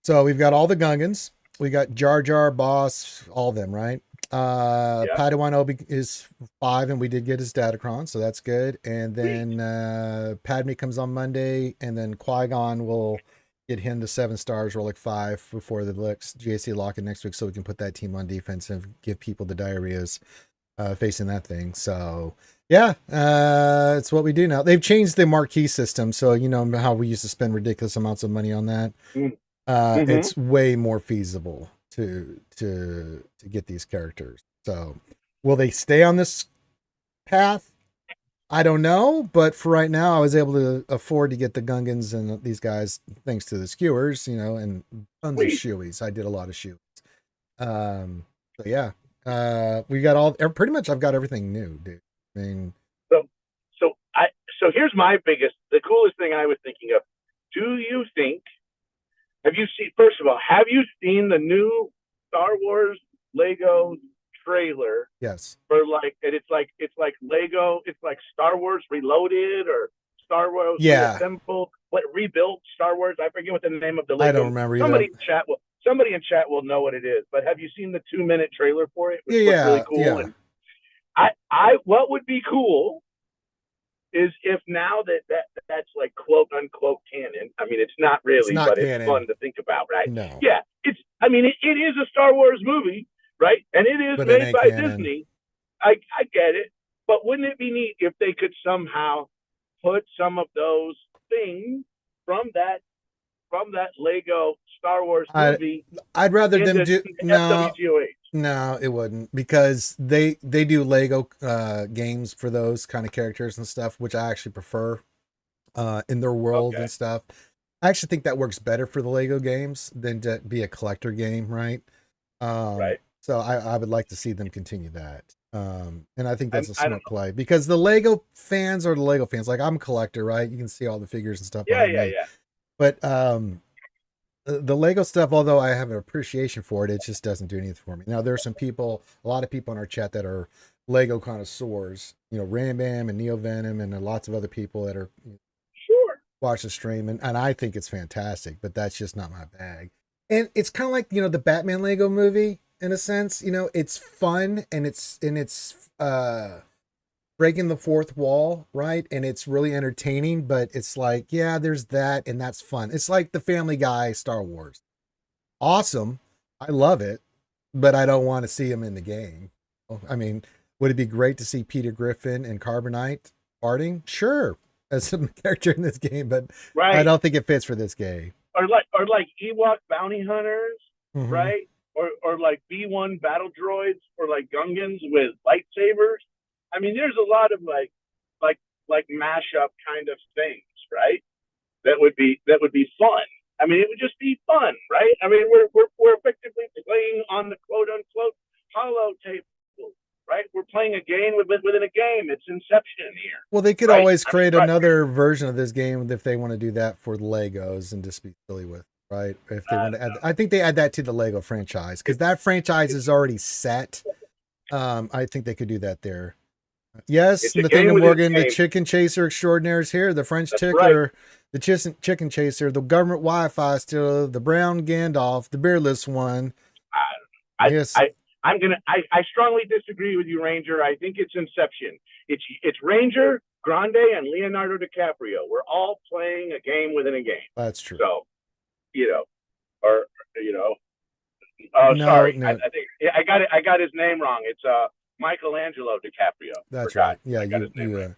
So we've got all the Gungans. We got Jar Jar, Boss, all of them, right? Yeah, Padawan Obi is 5, and we did get his Datacron, so that's good. And sweet. then Padme comes on Monday, and then Qui-Gon will get him to 7 stars, Relic 5 before the GAC lock-in next week, so we can put that team on defense and give people the diarrheas facing that thing. So yeah, it's what we do now. They've changed the marquee system, so you know how we used to spend ridiculous amounts of money on that. Mm-hmm. It's way more feasible to get these characters. So will they stay on this path? I don't know, but for right now, I was able to afford to get the Gungans and these guys thanks to the skewers, you know, and tons of Sweet. shoeys. I did a lot of shoeys. So yeah, we got all pretty much. I've got everything new, dude. I mean, So so I so here's the coolest thing I was thinking of. Do you think Have you seen? First of all, have you seen the new Star Wars Lego trailer yes, for it's like Lego, it's like Star Wars Reloaded or Star Wars yeah. Reassembled, rebuilt Star Wars. I forget what the name of the I don't Lego. remember either. Somebody in chat will know what it is. But have you seen the 2-minute trailer for it, which looks really Yeah, cool? yeah. And I what would be cool is if now that's like quote unquote canon. I mean, it's not It's really, not but it's canon. fun to think about, right? No. Yeah, it's. I mean, it is a Star Wars movie, right? And it is But it made ain't by canon. Disney. I get it, but wouldn't it be neat if they could somehow put some of those things from that Lego Star Wars movie I'd rather them into do SWGOH? no, it wouldn't, because they do Lego games for those kind of characters and stuff, which I actually prefer in their world Okay, and stuff. I actually think that works better for the Lego games than to be a collector game, right? right. So I would like to see them continue that. And I think that's a I don't smart play, because the Lego fans are the Lego fans. Like, I'm a collector, right? You can see all the figures and stuff know. Yeah, behind yeah, me. yeah. But the Lego stuff, although I have an appreciation for it, it just doesn't do anything for me. Now, there are a lot of people in our chat that are Lego connoisseurs, you know, Ram Bam and Neo Venom, and lots of other people that are Sure. watch the stream, and I think it's fantastic, but that's just not my bag. And it's kind of like, you know, the Batman Lego movie in a sense. You know, it's fun, and it's breaking the fourth wall, right? And it's really entertaining, but it's like, yeah, there's that, and that's fun. It's like the Family Guy Star Wars. Awesome. I love it, but I don't want to see him in the game. I mean, would it be great to see Peter Griffin and Carbonite farting? Sure, as some character in this game, but I Right. don't think it fits for this game. Or like Ewok bounty hunters, Mm-hmm. right? Or like B1 battle droids, or like Gungans with lightsabers. I mean, there's a lot of like mashup kind of things, right? That would be fun. I mean, it would just be fun, right? I mean, we're effectively playing on the quote unquote hollow table, right? We're playing a game within a game. It's Inception here. Well, they could Right? always I mean, create right. another version of this game if they want to do that for the Legos and just be silly with, right? If they want to add, I think they add that to the Lego franchise, because that franchise is already set. I think they could do that there. Yes, It's a game Nathaniel within a Morgan, the game. chicken chaser extraordinaire is here. The French That's tickler, the chicken chaser, the government Wi-Fi stealer, the brown Gandalf, the beardless one. Yes. I strongly disagree with you, Ranger. I think it's Inception. It's Ranger, Grande, and Leonardo DiCaprio. We're all playing a game within a game. That's true. So, or oh, No, sorry, no. I think I got it. I got his name wrong. It's Michelangelo DiCaprio. That's Forgot. right. Yeah, I got his name right.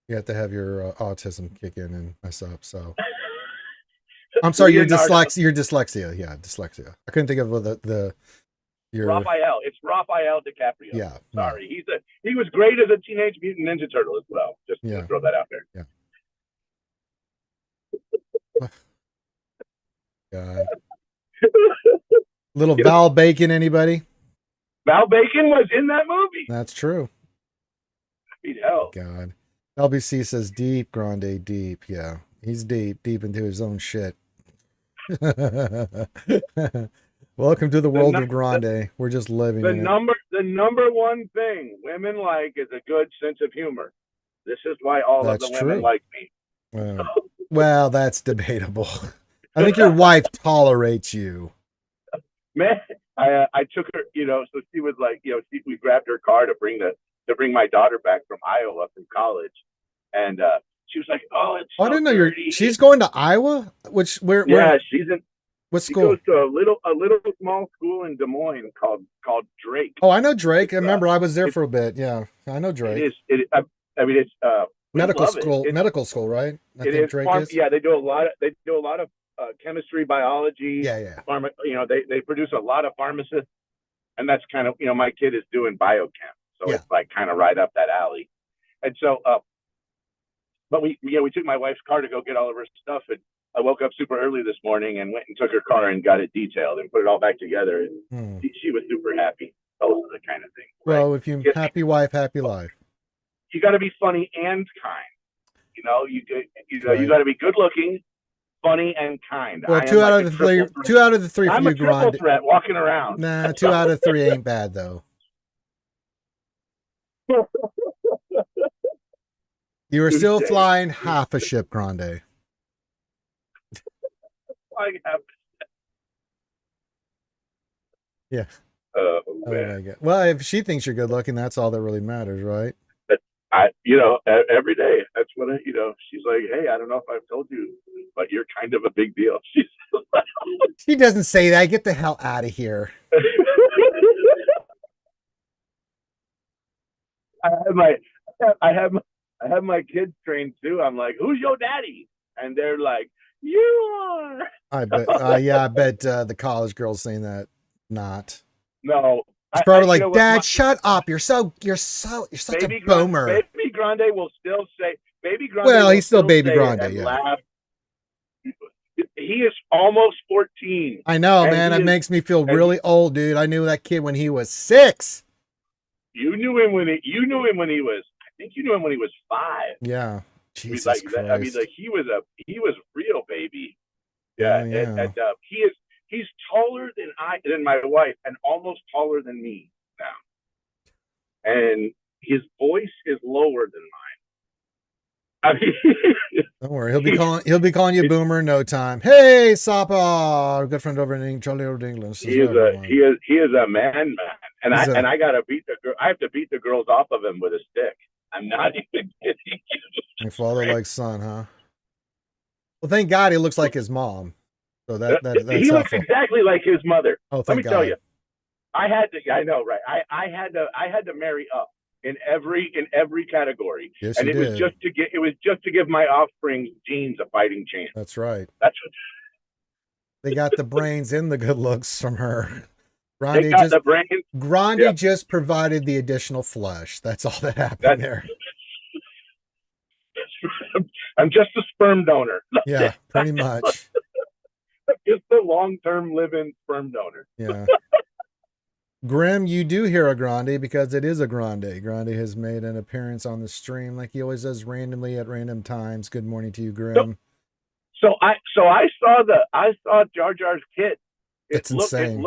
You have to have your autism kick in and mess up. So I'm sorry, your dyslexia. Yeah, dyslexia. I couldn't think of your Raphael. It's Raphael DiCaprio. Yeah. Sorry, he was great as a Teenage Mutant Ninja Turtle as well. Just to throw that out there. Yeah. God. Little Val Bacon, anybody? Val Bacon was in that movie. That's true. Hell. God. LBC says deep, Grande, deep. Yeah. He's deep into his own shit. Welcome to the world of Grande. We're just living in it. The number one thing women like is a good sense of humor. This is why all of the women like me. Well, that's debatable. I think your wife tolerates you. Man, I took her, so she was like, we grabbed her car to bring my daughter back from Iowa from college, and she was like, "Oh, it's so I didn't know she's going to Iowa. Where? She's in. What school? She goes to a little small school in Des Moines called Drake. Oh, I know Drake. I remember I was there for a bit. Yeah, I know Drake. It's medical school. Medical school, right? It is. Drake is. Yeah, they do a lot of chemistry, biology. Yeah. Pharma. They produce a lot of pharmacists, and that's kind of my kid is doing biochem, so it's like kind of right up that alley. And so, but we took my wife's car to go get all of her stuff, and I woke up super early this morning and went and took her car and got it detailed and put it all back together. And she was super happy. Those are the kind of things. Well, if you happy wife, happy life. You got to be funny and kind. You got to be good looking, funny, and kind. Well, two out of the three. I'm a triple threat walking around. Nah, 2 out of 3 ain't bad though. You were still flying half a ship, Grande. Yeah. Oh my God. Well, if she thinks you're good looking, that's all that really matters, right? Every day, that's what she's like, "Hey, I don't know if I've told you, but you're kind of a big deal." She doesn't say that. Get the hell out of here. I have my kids trained too. I'm like, "Who's your daddy?" And they're like, "You are." I bet. I bet the college girls saying that. Not. No. It's probably like, Dad, shut up. You're such a boomer. Baby Grande will still say, Baby Grande. Well, he's still Baby Grande, yeah. Laugh. He is almost 14. I know, man. It makes me feel really old, dude. I knew that kid when he was 6. You knew him when he was. I think you knew him when he was 5. Yeah. Jesus Christ. I mean, like he was real baby. Yeah. And he's taller than my wife and almost taller than me now. And his voice is lower than mine. I mean, don't worry, he'll be calling you boomer in no time. Hey, Sapa, our good friend over in Jolly Old England. He is a man, and I gotta beat the girl. I have to beat the girls off of him with a stick. I'm not even kidding you. Like father like son, huh? Well, thank God he looks like his mom. So that's he looks exactly like his mother. Oh, let me tell you, I know, right? I had to marry up in every category, yes, and it was just to give my offspring genes a fighting chance. That's right. That's what they got the brains and the good looks from her. Grande just provided the additional flesh. That's all that happened there. I'm just a sperm donor. Yeah, pretty much. Just a long-term living sperm donor. Yeah. Grim, you do hear a Grande because it is a Grande. Grande has made an appearance on the stream like he always does randomly at random times. Good morning to you, Grim. So I saw Jar Jar's kit. It's insane.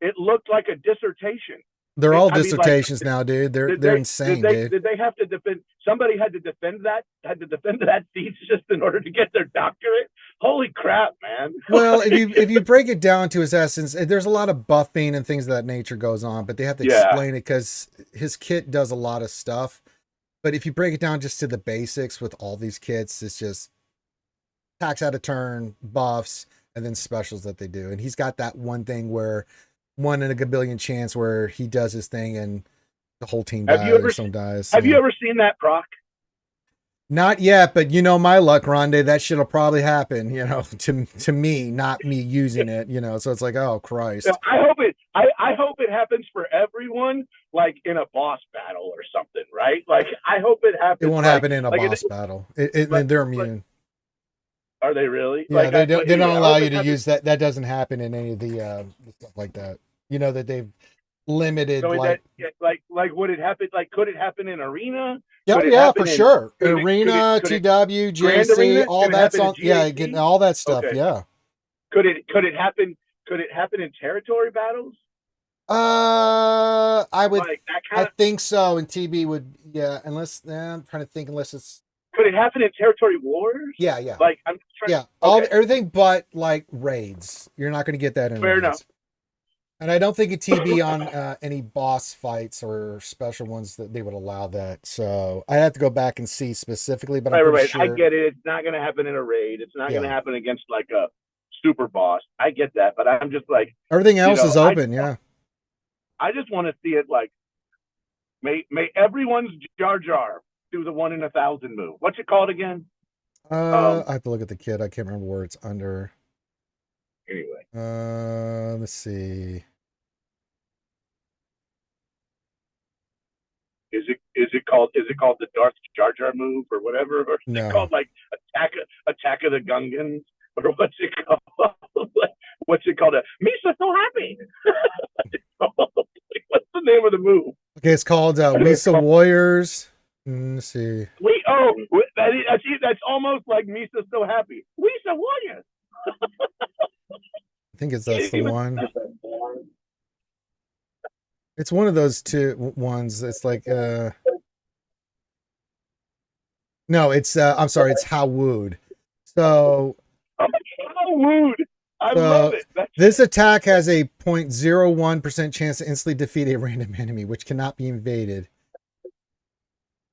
It looked like a dissertation. They're all dissertations now, dude. They're insane, dude. Did they have to defend? Somebody had to defend that thesis in order to get their doctorate. Holy crap, man! Well, if you break it down to its essence, there's a lot of buffing and things of that nature goes on, but they have to explain it because his kit does a lot of stuff. But if you break it down just to the basics with all these kits, it's just attacks out of turn, buffs, and then specials that they do. And he's got that one thing where 1 in a gabillion chance where he does his thing and the whole team dies or someone dies. Have you ever seen that proc? Not yet, but you know my luck, Rondé. That shit'll probably happen, you know, to me, not me using it, you know. So it's like, oh Christ. I hope it happens for everyone, like in a boss battle or something, right? Like I hope it It happens won't like happen in a like boss battle. They're immune. are they really? Yeah, But they don't anyway, I allow hope you it to happens. use that. That doesn't happen in any of the stuff like that. You know that they've limited So is that like. would it happen? Like could it happen in arena? Yeah, Could it yeah, for happen in sure. could it Arena, could it TW, Grand JC, Arena? all Can it that's happen in on. Yeah, getting GAC? all that stuff. Okay. Yeah. Could it happen? Could it happen in territory battles? I would. Like that I kind of. think so. And TB would. Yeah, unless I'm trying to think. Unless it's. Could it happen in territory wars? Yeah, yeah, Like I'm trying. yeah. All Okay, everything but like raids. You're not going to get that in fair enough. raids. And I don't think a TB on any boss fights or special ones that they would allow that. So I have to go back and see specifically, but I'm pretty Right. I sure. get it. It's not going to happen in a raid. It's not going to Yeah. happen against like a super boss. I get that, but I'm just like, Everything you else know, is open. Yeah. I just want to see it like may everyone's Jar Jar do the 1 in 1,000 move. What's it called again? I have to look at the kit. I can't remember where it's under. Anyway, Let's see. is it called the Darth Jar Jar move or whatever, or is it No. called like attack of the Gungans, or what's it called? What's it called? Misa so happy. What's the name of the move? Okay, it's called Wisa Warriors. Let's see. That's almost like Misa so happy. Misa Warriors. I think that's the one. It's one of those two ones. It's like no, it's I'm sorry, it's How Wooed. So Oh, Wood. I love it. This attack has a 0.01% chance to instantly defeat a random enemy, which cannot be invaded.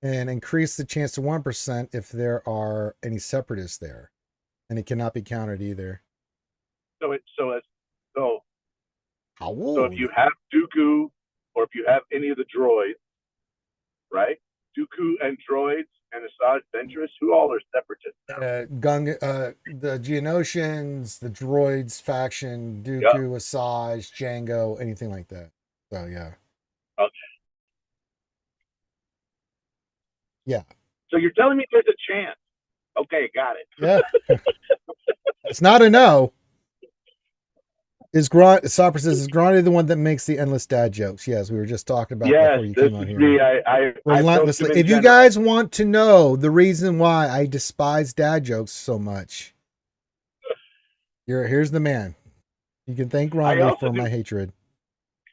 And increase the chance to 1% if there are any separatists there. And it cannot be countered either. So How Wooed. if you have Dooku, or if you have any of the droids, right? Dooku and droids and Asajj Ventress, who all are separatists now? The Geonosians, the droids faction, Dooku, Yep. Asajj, Django, anything like that. So yeah. Okay. Yeah. So you're telling me there's a chance? Okay, got it. Yeah. It's not a no. Sopper says, is Grande the one that makes the endless dad jokes? Yes, we were just talking about before you came on here. Me. Relentlessly. If you guys want to know the reason why I despise dad jokes so much, here's the man. You can thank Grande for my hatred.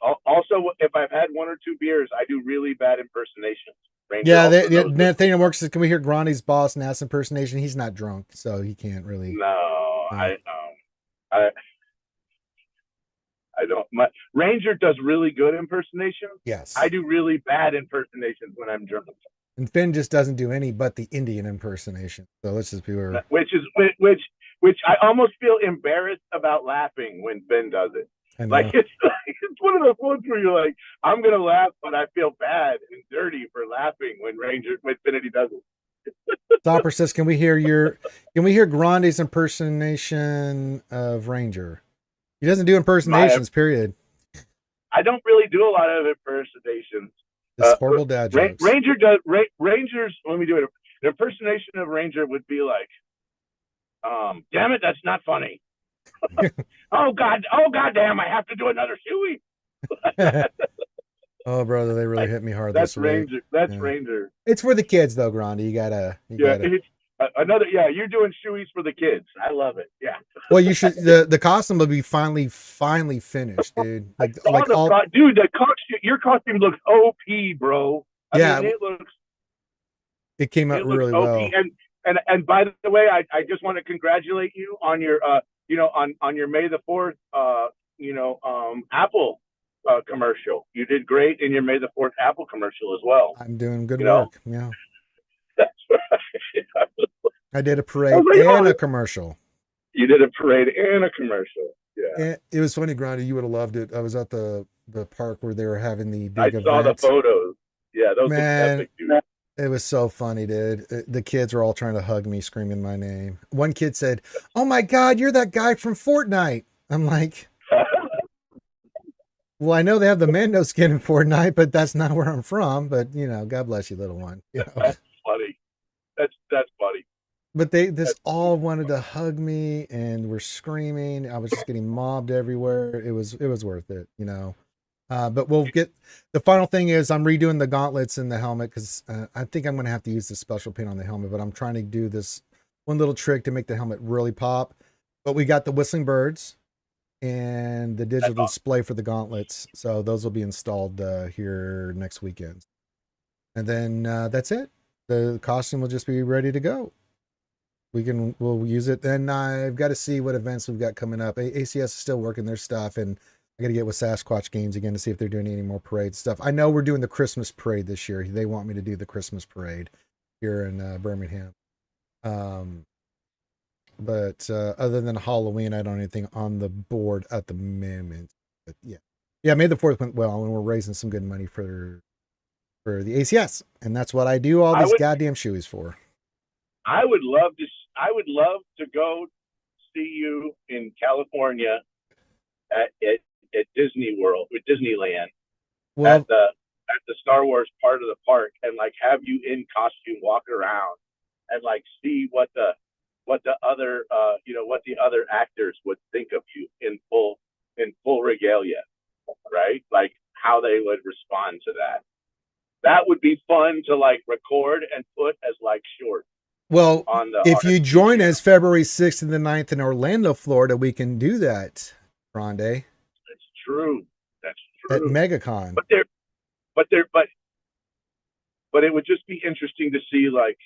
Also, if I've had 1 or 2 beers, I do really bad impersonations. Ranger Yeah, that thing that works is, can we hear Grande's boss and ass impersonation? He's not drunk, so he can't really. No, I don't. Ranger does really good impersonations. Yes. I do really bad impersonations when I'm drunk. And Finn just doesn't do any but the Indian impersonation. So let's just be real. Which I almost feel embarrassed about laughing when Finn does it. Like it's one of those ones where you're like, I'm gonna laugh, but I feel bad and dirty for laughing when Finity does it. Stopper says, can we hear Grande's impersonation of Ranger? He doesn't do impersonations, period. I don't really do a lot of impersonations. Just horrible dad jokes. Rangers, let me do it. An impersonation of Ranger would be like, damn it, that's not funny. Oh god damn, I have to do another shoey. Oh brother, they really hit me hard. That's Ranger. That's Ranger. It's for the kids though, Grande. You gotta. You're doing shoeys for the kids. I love it. Yeah. Well, you should. The costume will be finally finished, dude. Dude, your costume looks OP, bro. I mean, it came out really well. And by the way, I just want to congratulate you on your on your May the 4th Apple commercial. You did great in your May the 4th Apple commercial as well. I'm doing good work. Yeah. That's right. I did a parade and a commercial. You did a parade and a commercial. Yeah. And it was funny, Grande. You would have loved it. I was at the park where they were having the big event. I saw the photos. Yeah, those man. It was so funny, dude. The kids were all trying to hug me, screaming my name. One kid said, "Oh my God, you're that guy from Fortnite." I'm like, well, I know they have the Mando skin in Fortnite, but that's not where I'm from. But you know, God bless you, little one. You know. That's funny. That's funny. But they this That's all wanted to hug me and were screaming. I was just getting mobbed everywhere. It was worth it, you know. But we'll get the final thing is I'm redoing the gauntlets and the helmet because I think I'm going to have to use the special paint on the helmet. But I'm trying to do this one little trick to make the helmet really pop. But we got the whistling birds and the digital awesome. display for the gauntlets, so those will be installed here next weekend. And then that's it. The costume will just be ready to go. We'll use it. Then I've got to see what events we've got coming up. ACS is still working their stuff, and I got to get with SWGOH Games again to see if they're doing any more parade stuff. I know we're doing the Christmas parade this year. They want me to do the Christmas parade here in Birmingham. But other than Halloween, I don't have anything on the board at the moment. But yeah, May the 4th went well, and we're raising some good money for the ACS, and that's what I do all these goddamn shoeys for. I would love to go see you in California at Disney World, with Disneyland, well, at the Star Wars part of the park, and like have you in costume walk around and like see what the other what the other actors would think of you in full regalia, right? Like how they would respond to that. That would be fun to like record and put as like short. Well, if you join us February 6th and the 9th in Orlando, Florida, we can do that, Grande. That's true. That's true. At MegaCon. But it would just be interesting to see like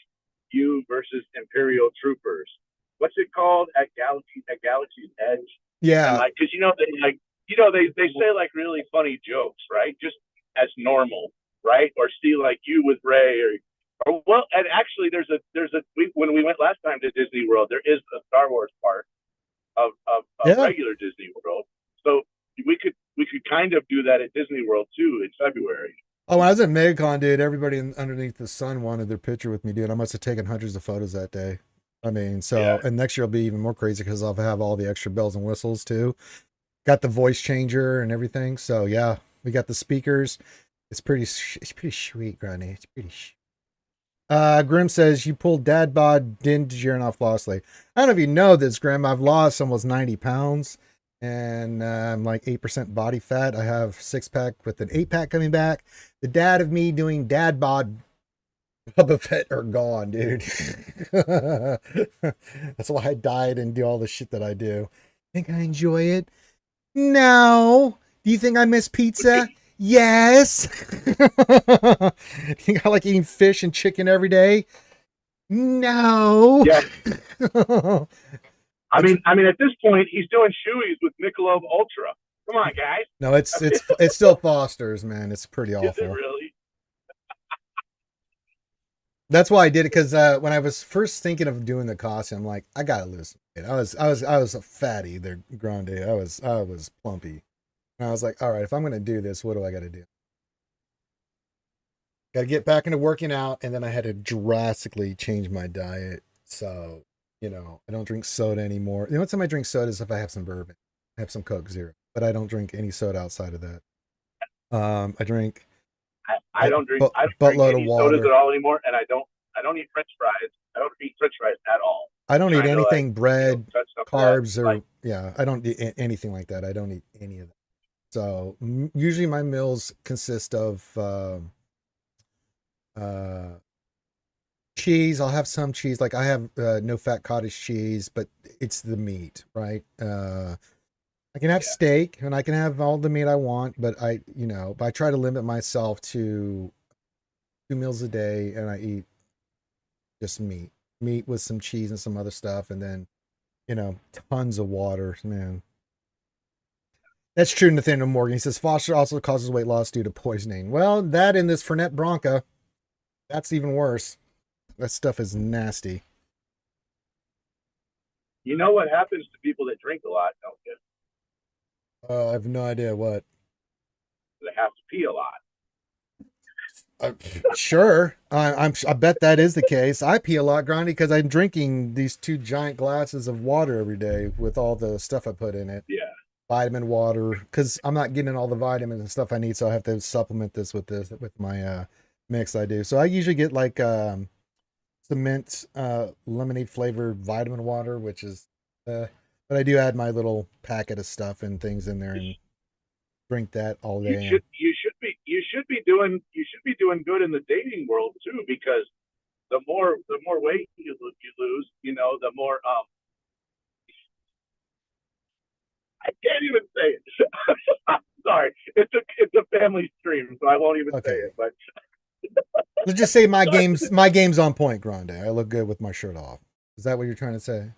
you versus Imperial troopers. What's it called at Galaxy's Edge? Yeah. And like, because they say like really funny jokes, right? Just as normal, right? Or see like you with Ray or well, and actually when we went last time to Disney World, there is a Star Wars part of regular Disney World, so we could kind of do that at Disney World too in February. Oh, when I was at MegaCon, dude, everybody underneath the sun wanted their picture with me, dude. I must have taken hundreds of photos that day. I mean, and next year will be even more crazy because I'll have all the extra bells and whistles too. Got the voice changer and everything. So yeah, we got the speakers. It's pretty sweet, Granny. It's pretty. Grim says you pulled dad bod Din off flawlessly. I don't know if you know this, Grim. I've lost almost 90 pounds and I'm like 8% body fat. I have 6-pack with an 8-pack coming back. The dad of me doing dad bod Bubba Fett are gone, dude. That's why I diet and do all the shit that I do. Think I enjoy it? No. Do you think I miss pizza? Yes. Think I like eating fish and chicken every day? No. Yeah. I mean, at this point, he's doing shoeies with Michelob Ultra. Come on, guys. No, it's still Foster's, man. It's pretty awful. Is it really? That's why I did it, because when I was first thinking of doing the costume, I'm like, I gotta lose weight. I was a fatty there, Grande. I was plumpy. And I was like, all right, if I'm gonna do this, what do I gotta do? Gotta get back into working out, and then I had to drastically change my diet. So, I don't drink soda anymore. The only time I drink soda is if I have some bourbon. I have some Coke Zero, but I don't drink any soda outside of that. I drink. I don't drink any sodas at all anymore, and I don't eat French fries. I don't eat French fries at all. I don't eat anything bread, carbs, or I don't eat anything like that. I don't eat any of that. So usually my meals consist of cheese. I'll have some cheese. Like I have no fat cottage cheese, but it's the meat, right? I can have steak and I can have all the meat I want, but I try to limit myself to 2 meals a day, and I eat just meat with some cheese and some other stuff, and then tons of water, man. That's true, Nathaniel Morgan. He says Foster also causes weight loss due to poisoning. Well, that in this Fernet Branca, that's even worse. That stuff is nasty. You know what happens to people that drink a lot, don't you? I have no idea what. They have to pee a lot. Sure. I bet that is the case. I pee a lot, Grandy, because I'm drinking these 2 giant glasses of water every day with all the stuff I put in it. Yeah. Vitamin water, because I'm not getting all the vitamins and stuff I need, so I have to supplement this with my mix I do. So I usually get like some mint lemonade flavored vitamin water, which is but I do add my little packet of stuff and things in there and drink that all You day. should you should be doing good in the dating world too, because the more weight you lose, the more I can't even say it. Sorry, it's a family stream, so I won't even say Okay. it. But Let's just say my game's on point, Grande. I look good with my shirt off. Is that what you're trying to say?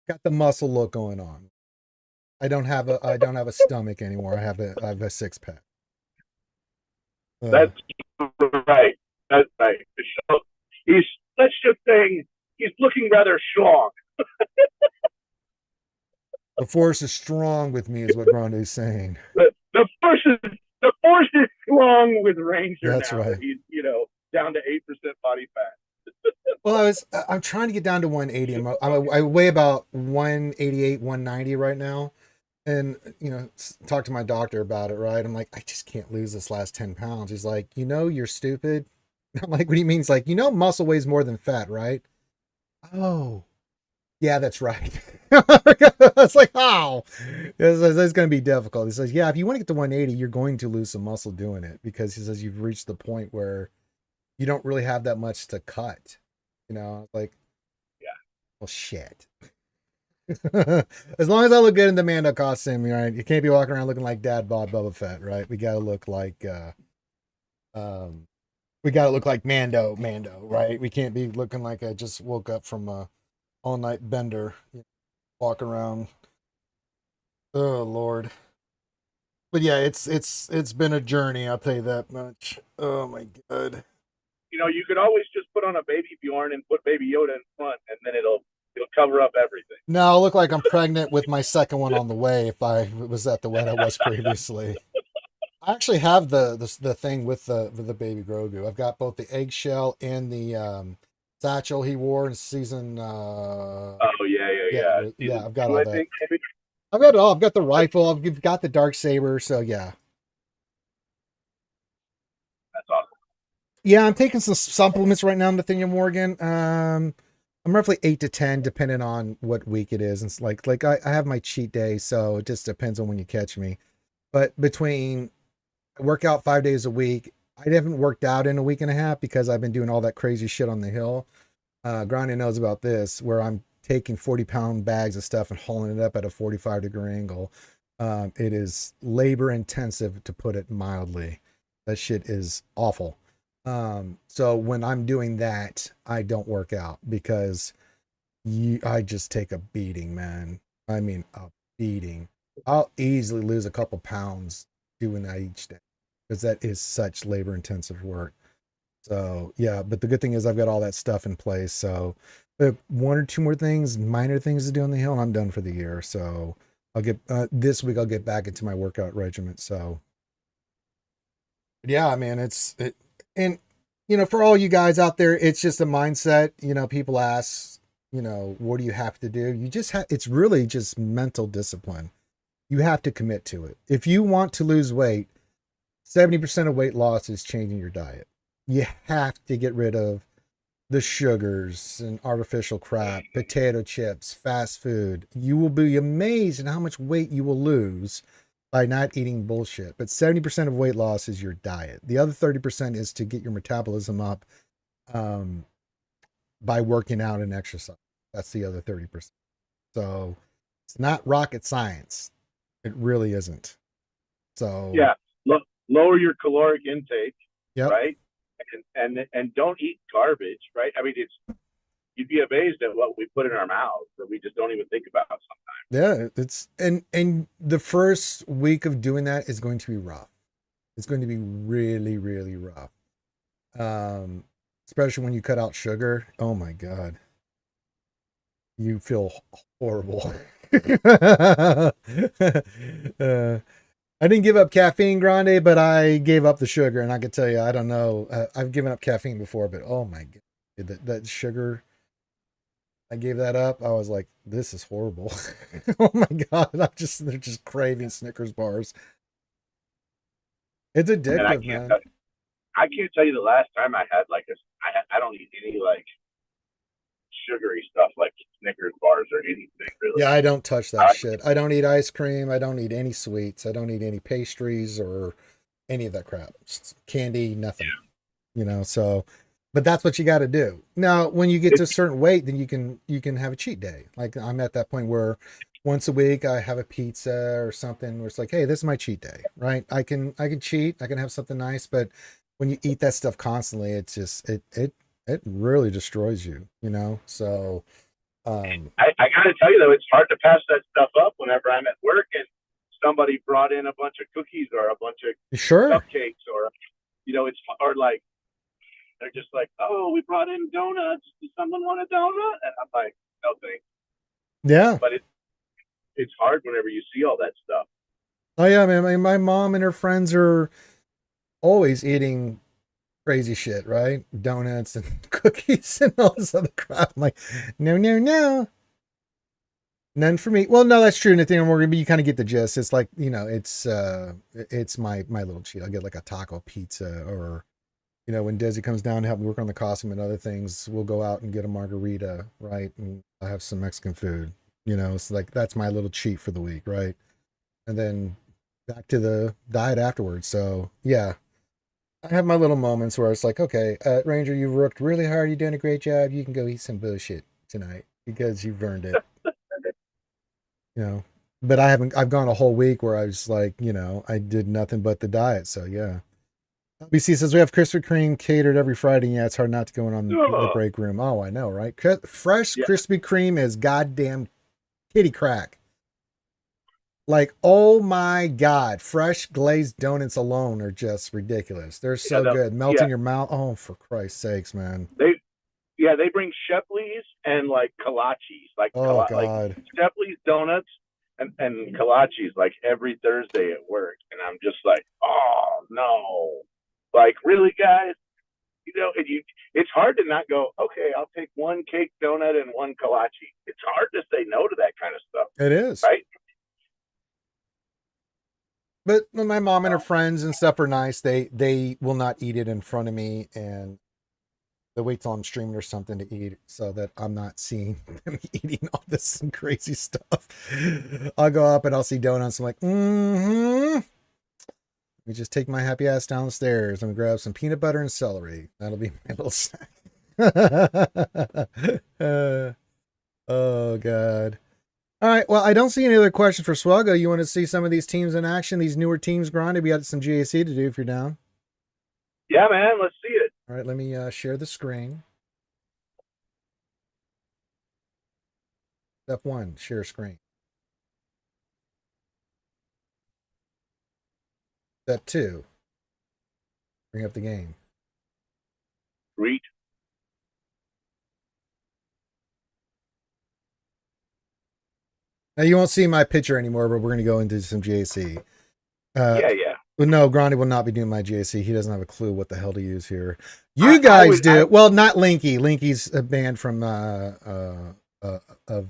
Got the muscle look going on. I don't have a stomach anymore. I have a 6 pack. that's right. That's right. So he's let's just say he's looking rather strong. The force is strong with me, is what Grande's saying. The force is strong with Ranger That's now that right. he's down to 8% body fat. Well, I'm trying to get down to 180. I weigh about 188, 190 right now, and talk to my doctor about it. Right? I'm like, I just can't lose this last 10 pounds. He's like, you're stupid. I'm like, what do you mean? He's like, muscle weighs more than fat, right? Oh, yeah, that's right. It's like, oh, it's going to be difficult. He says, yeah, if you want to get to 180, you're going to lose some muscle doing it, because he says you've reached the point where you don't really have that much to cut. Like, Yeah. well, shit. As long as I look good in the Mando costume, right? You can't be walking around looking like Dad Bod Bubba Fett, right? We got to look like, um, Mando, right? We can't be looking like I just woke up from a all night bender, walk around. Oh Lord. But yeah, it's been a journey, I'll tell you that much. Oh my God. You could always just put on a baby Bjorn and put Baby Yoda in front, and then it'll cover up everything. No, I look like I'm pregnant with my second one on the way if I was at the weight I was previously. I actually have the thing with the baby Grogu. I've got both the eggshell and the satchel he wore in season Oh yeah, yeah, yeah. yeah, Season I've got two, all I that. think. Maybe. I've got it all. I've got the rifle, I've got the dark saber, so yeah. That's awesome. Yeah, I'm taking some supplements right now, Nathaniel Morgan. I'm roughly 8 to 10, depending on what week it is. And it's like I have my cheat day, so it just depends on when you catch me. But between I work out 5 days a week, I haven't worked out in a week and a half because I've been doing all that crazy shit on the hill. Grania knows about this, where I'm taking 40-pound bags of stuff and hauling it up at a 45-degree angle. It is labor intensive, to put it mildly. That shit is awful. So when I'm doing that, I don't work out because I just take a beating, man. I mean, a beating. I'll easily lose a couple pounds doing that each day because that is such labor intensive work. So yeah, but the good thing is I've got all that stuff in place. So one or two more things, minor things to do on the hill, and I'm done for the year. So I'll get this week. I'll get back into my workout regimen. So yeah, man, and for all you guys out there, it's just a mindset. People ask, what do you have to do? You just have. It's really just mental discipline. You have to commit to it. If you want to lose weight, 70% of weight loss is changing your diet. You have to get rid of the sugars and artificial crap, potato chips, fast food. You will be amazed at how much weight you will lose by not eating bullshit. But 70% of weight loss is your diet. The other 30% is to get your metabolism up um, by working out and exercise. That's the other 30%. So it's not rocket science. It really isn't. So Yeah, lower your caloric intake, yep. right? And don't eat garbage, right? I mean, you'd be amazed at what we put in our mouths that we just don't even think about sometimes. Yeah, it's and the first week of doing that is going to be rough. It's going to be really, really rough. Um, Especially when you cut out sugar. Oh my God. You feel horrible. uh, I didn't give up caffeine, Grande, but I gave up the sugar. And I can tell you, I don't know. I've given up caffeine before, but oh my God, that sugar, I gave that up. I was like, this is horrible. Oh my God. They're just craving Snickers bars. It's And addictive, man. I can't tell you the last time I had like I don't eat any like sugary stuff like Snickers bars or anything really. Yeah, I don't touch that shit. I don't eat ice cream. I don't eat any sweets. I don't eat any pastries or any of that crap. Candy, nothing. You know, so but that's what you got to do. Now, when you get to a certain weight, then you can have a cheat day. Like I'm at that point where once a week I have a pizza or something where it's like, hey, this is my cheat day, right? I can cheat. I can have something nice, but when you eat that stuff constantly, it's just it really destroys you, you know? So I gotta tell you though, it's hard to pass that stuff up whenever I'm at work and somebody brought in a bunch of cookies or a bunch of cupcakes or it's or like they're just like, oh, we brought in donuts. Does someone want a donut? And I'm like, no thanks. Yeah. But it's hard whenever you see all that stuff. Oh yeah, man. My mom and her friends are always eating crazy shit, right? Donuts and cookies and all this other crap. I'm like, no, no, no. None for me. Well, no, that's true. Nothing more, but you kind of get the gist. It's like, it's my little cheat. I'll get like a taco pizza or, when Desi comes down to help me work on the costume and other things, we'll go out and get a margarita, right? And I have some Mexican food, it's like, that's my little cheat for the week, right? And then back to the diet afterwards. So yeah, I have my little moments where it's like, okay, Ranger, you've worked really hard. You're doing a great job. You can go eat some bullshit tonight because you've earned it. But I've gone a whole week where I was like, I did nothing but the diet. So yeah. BC says we have Krispy Kreme catered every Friday. Yeah, it's hard not to go in on the break room. Oh, I know, right? Fresh Krispy Kreme is goddamn kitty crack. Like, oh my God, fresh glazed donuts alone are just ridiculous. They're so good. Melt in your mouth. Oh, for Christ's sakes, man. They bring Shepley's and like kolaches, like God. Like Shepley's donuts and kolaches like every Thursday at work, and I'm just like, oh no, like really, guys, it's hard to not go. Okay, I'll take one cake donut and one kolache. It's hard to say no to that kind of stuff. It is, right? But my mom and her friends and stuff are nice. They will not eat it in front of me, and they wait till I'm streaming or something to eat so that I'm not seeing them eating all this crazy stuff. I'll go up and I'll see donuts. I'm like, Let me just take my happy ass downstairs and grab some peanut butter and celery. That'll be my little snack. Oh, God. All right. Well, I don't see any other questions for SWGOH. You want to see some of these teams in action, these newer teams grinding? We got some GAC to do if you're down. Yeah, man. Let's see it. All right. Let me share the screen. Step 1, share screen. Step 2, bring up the game. Read. Now, you won't see my picture anymore, but we're going to go into some GAC. Yeah. Well, no, Grandi will not be doing my GAC. He doesn't have a clue what the hell to use here. You guys do. Well, not Linky. Linky's banned from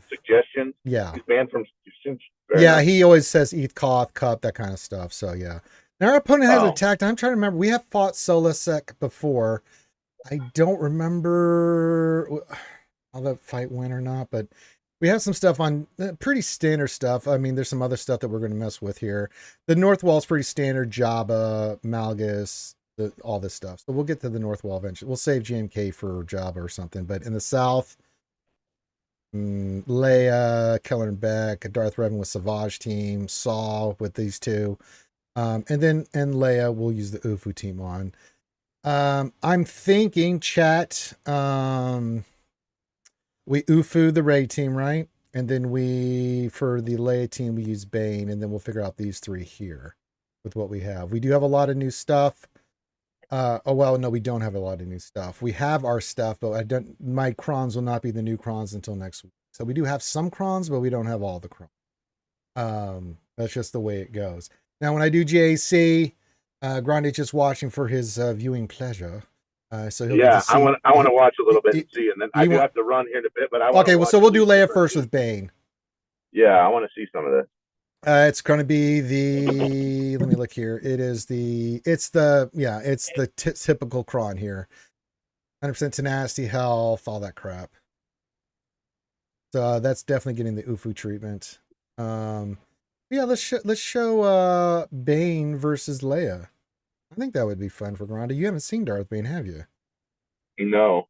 suggestions. Yeah. He's banned from suggestions. Yeah, he always says eat, cough, cup, that kind of stuff. So, yeah. Now, our opponent has attacked. I'm trying to remember. We have fought Solasek before. I don't remember how that fight went or not, but we have some stuff on pretty standard stuff. I mean, there's some other stuff that we're going to mess with here. The North Wall is pretty standard. Jabba, Malgus, all this stuff. So we'll get to the North Wall eventually. We'll save GMK for Jabba or something. But in the South, Leia, Keller and Beck, Darth Revan with Savage team, Saw with these two. And Leia, we'll use the Ufu team on. I'm thinking, chat, we Ufu the Ray team, right? And then for the Leia team, we use Bane, and then we'll figure out these three here with what we have. We do have a lot of new stuff. No, we don't have a lot of new stuff. We have our stuff, but my crons will not be the new crons until next week. So we do have some crons, but we don't have all the crons. That's just the way it goes. Now, when I do JAC, Grande's just watching for his viewing pleasure. So he'll get to see. I want to watch a little bit and see, and then I do want, have to run here in a bit, but I want to okay, well, watch. so we'll do Leia first with Bane. Yeah, I want to see some of this. It's going to be the. Let me look here. It's the typical cron here. 100% tenacity, health, all that crap. So that's definitely getting the UFU treatment. Yeah, let's show Bane versus Leia. I think that would be fun for Grande. You haven't seen Darth Bane, have you? No.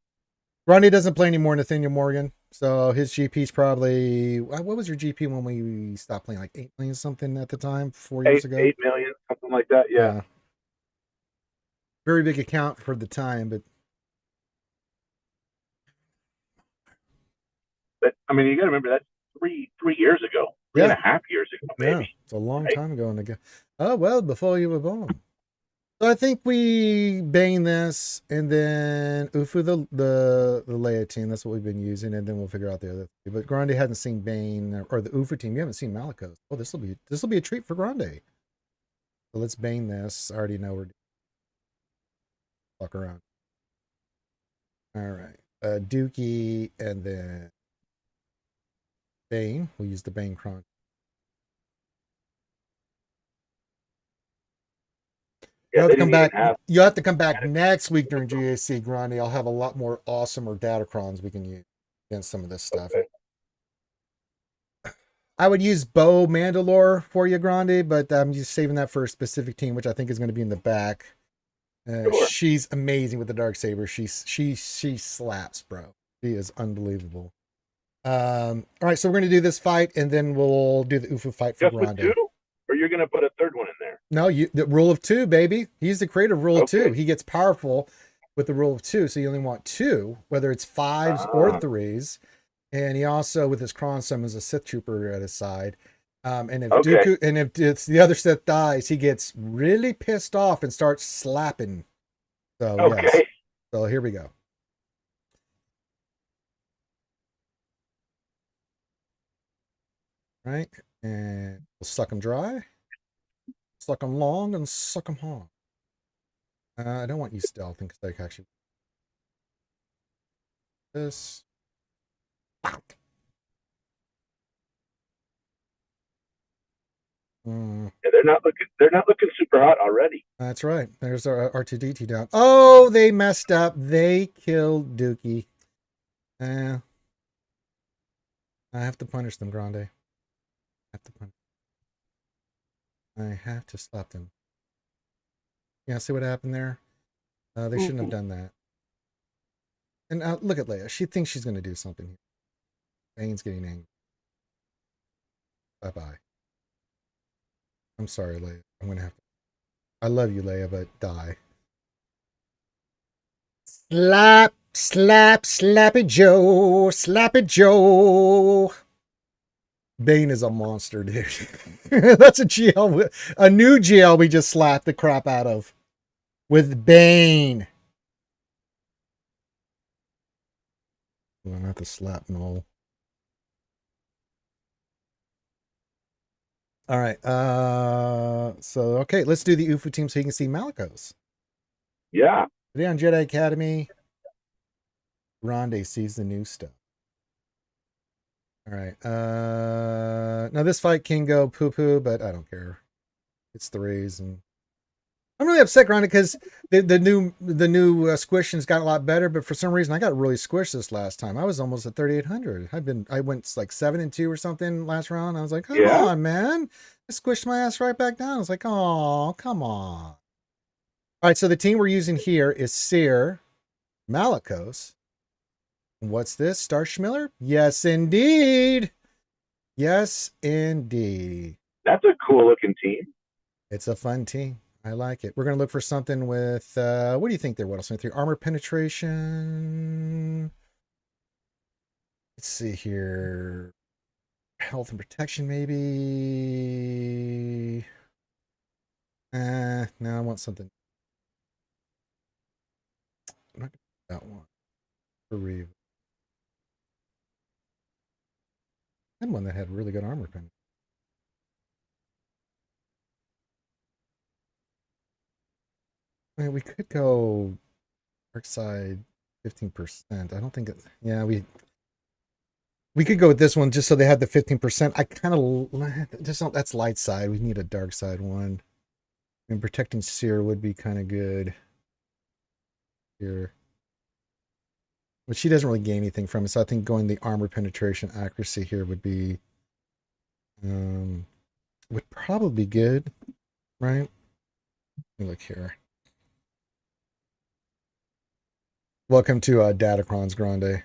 Grande doesn't play anymore, Nathaniel Morgan. So his GP's probably, what was your GP when we stopped playing? Like 8 million something at the time, 4 years ago? 8 million, something like that, yeah. Very big account for the time, but I mean, you got to remember that's 3 years ago, 3.5 years ago, maybe. Yeah, it's a long time ago. Oh, well, before you were born. So I think we Bane this and then Ufu the Leia team. That's what we've been using, and then we'll figure out the other three. But Grande hasn't seen Bane or the Ufu team. You haven't seen Malicos. Oh, this will be a treat for Grande. So let's Bane this. I already know we're fuck around. All right, Dookie and then Bane. We'll use the Bane cron. Yeah, you have to come back. have... You have to come back next week during GAC Grande. I'll have a lot more awesome or datacrons we can use against some of this stuff. Okay. I would use Bo Mandalore for you, Grande, but I'm just saving that for a specific team, which I think is going to be in the back. Sure. She's amazing with the Darksaber. She slaps, bro. She is unbelievable. All right, so we're going to do this fight, and then we'll do the Ufu fight for Grande. Just with 2? Or you're going to put a third one in there? No, the rule of 2, baby. He's the creator of rule of 2. He gets powerful with the rule of 2, so you only want 2, whether it's 5s or 3s. And he also, with his cron summons a Sith Trooper at his side. And if Dooku, and if it's the other Sith dies, he gets really pissed off and starts slapping. So yes. So here we go. Right, and we'll suck him dry, suck him long, and suck him hard. I don't want you stealthing because I actually this. Yeah, they're not looking super hot already. That's right. There's our R2D2 down. Oh, they messed up. They killed Dookie. I have to punish them, Grande. I have to slap them. Yeah, see what happened there? They shouldn't have done that. And look at Leia. She thinks she's going to do something here. Bane's getting angry. Bye-bye. I'm sorry, Leia. I'm going to have to. I love you, Leia, but die. Slap, slap, slappy Joe. Slappy Joe. Bane is a monster, dude. That's a GL. A new GL we just slapped the crap out of. With Bane. Well, not the slap, no. All right. So okay, let's do the UFU team so you can see Malicos. Yeah. Today on Jedi Academy, Grande sees the new stuff. All right. Now this fight can go poo-poo, but I don't care. It's 3s, and I'm really upset, Grande, because the new squishing's got a lot better, but for some reason I got really squished this last time. I was almost at 3,800. I went like 7-2 or something last round. I was like, come on, man. I squished my ass right back down. I was like, oh, come on. All right, so the team we're using here is Seer, Malicos. What's this? Star Schmiller? Yes, indeed. Yes, indeed. That's a cool looking team. It's a fun team. I like it. We're going to look for something with, what do you think there, What else? Armor penetration. Let's see here. Health and protection, maybe. No, I want something. I'm not going to do that one. For Reeve. I had one that had really good armor penetration. I mean, we could go dark side 15%. I don't think it, yeah, we could go with this one just so they had the 15%. I kind of just don't, that's light side. We need a dark side one. And protecting Seer would be kind of good here. But she doesn't really gain anything from it, so I think going the armor penetration accuracy here would be would probably be good, right? Let me look here. Welcome to Datacrons Grande.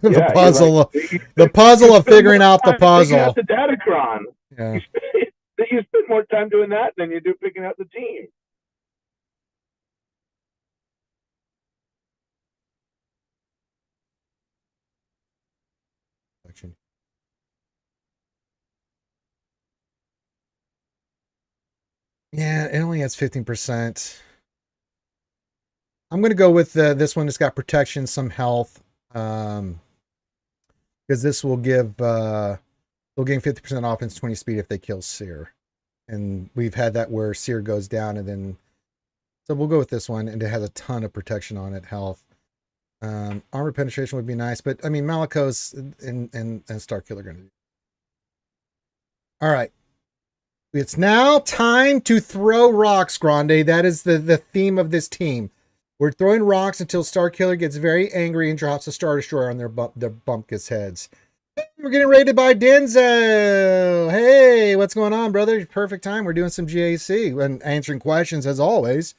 The puzzle, like, the puzzle of figuring out the puzzle. Out the Datacron. Yeah. You spend more time doing that than you do picking out the team. Yeah, it only has 15%. I'm going to go with this one that's got protection, some health, because this will give they'll gain 50% offense, 20 speed if they kill Seer. And we've had that where Seer goes down and then, so we'll go with this one, and it has a ton of protection on it, health. Armor penetration would be nice, but I mean, Malicos and Starkiller are going to do. All right. It's now time to throw rocks, Grande. That is the theme of this team. We're throwing rocks until Starkiller gets very angry and drops a Star Destroyer on their bumpkus heads. We're getting raided by Denzo. Hey, what's going on, brother? Perfect time. We're doing some GAC and answering questions as always.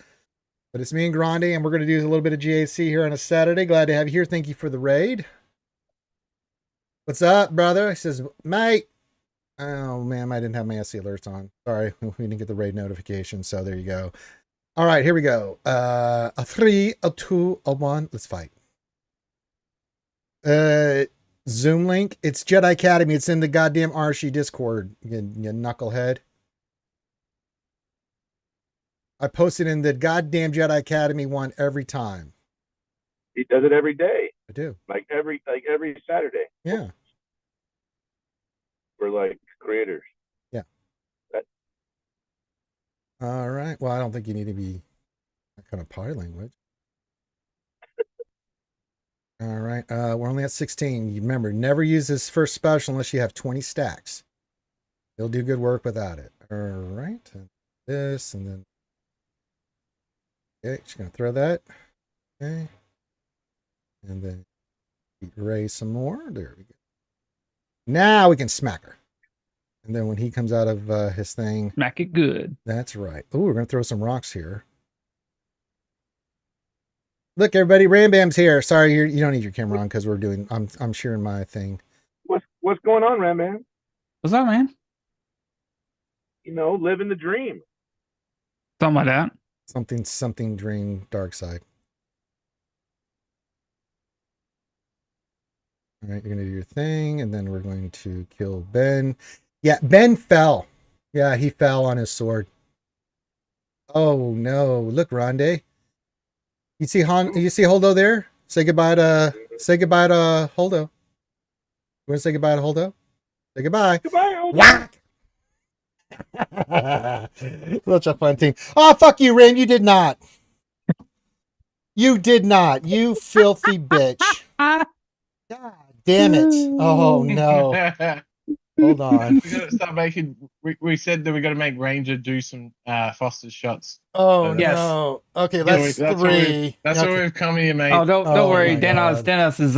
But it's me and Grande, and we're going to do a little bit of GAC here on a Saturday. Glad to have you here. Thank you for the raid. What's up, brother? He says, mate. Oh, man, I didn't have my SC alerts on. Sorry, we didn't get the raid notification, so there you go. All right, here we go. A 3, a 2, a 1. Let's fight. Zoom link. It's Jedi Academy. It's in the goddamn Archie Discord, you knucklehead. I post it in the goddamn Jedi Academy one every time. He does it every day. I do. Like every Saturday. Yeah. We're like creators. Yeah. All right. Well, I don't think you need to be that kind of potty language. All right. We're only at 16. You remember, never use this first special unless you have 20 stacks. You'll do good work without it. All right. And this and then. Okay, just gonna throw that. Okay. And then erase some more. There we go. Now we can smack her. And then when he comes out of his thing. Smack it good. That's right. Oh, we're gonna throw some rocks here. Look, everybody, Ram Bam's here. Sorry, you don't need your camera on because we're doing. I'm sharing my thing. What's going on, Ram Bam? What's up, man? You know, living the dream. Something like that. Something dream dark side. All right, you're gonna do your thing, and then we're going to kill Ben. Yeah, Ben fell. Yeah, he fell on his sword. Oh no! Look, Ronde. You see Holdo there? Say goodbye to Holdo. You want to say goodbye to Holdo? Say goodbye. Goodbye, Holdo. Whack! Such a fun team. Oh, fuck you, Ren. You did not. You did not. You filthy bitch. God damn it. Oh, no. Hold on. We gotta start making. We said that we got to make Ranger do some Foster's shots. Oh no. Okay, that's 3. That's what we've come here, mate. Oh, don't worry. Dennis is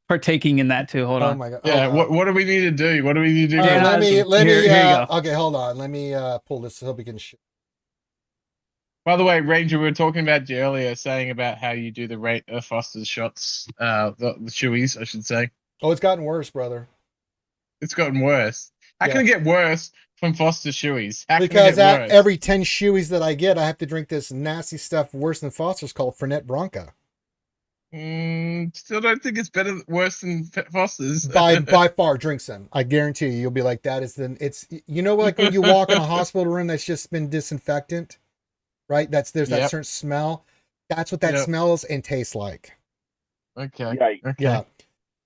partaking in that too. Hold on. Oh my god. Yeah. What do we need to do? What do we need to do? Let me. Here you go. Okay, hold on. Let me pull this so we can. By the way, Ranger, we were talking about you earlier, saying about how you do the Foster's shots, the shoeies, I should say. Oh, it's gotten worse, brother. It's gotten worse. How can it get worse from Foster's shoeies? Because at every 10 shoeies that I get, I have to drink this nasty stuff worse than Foster's called Fernet Branca. Still don't think it's worse than Foster's. By far, drink some. I guarantee you, you'll be like, that is it's you know, like when you walk in a hospital room that's just been disinfectant, right? There's that certain smell. That's what that smells and tastes like. Okay. Yikes. Okay. Yeah.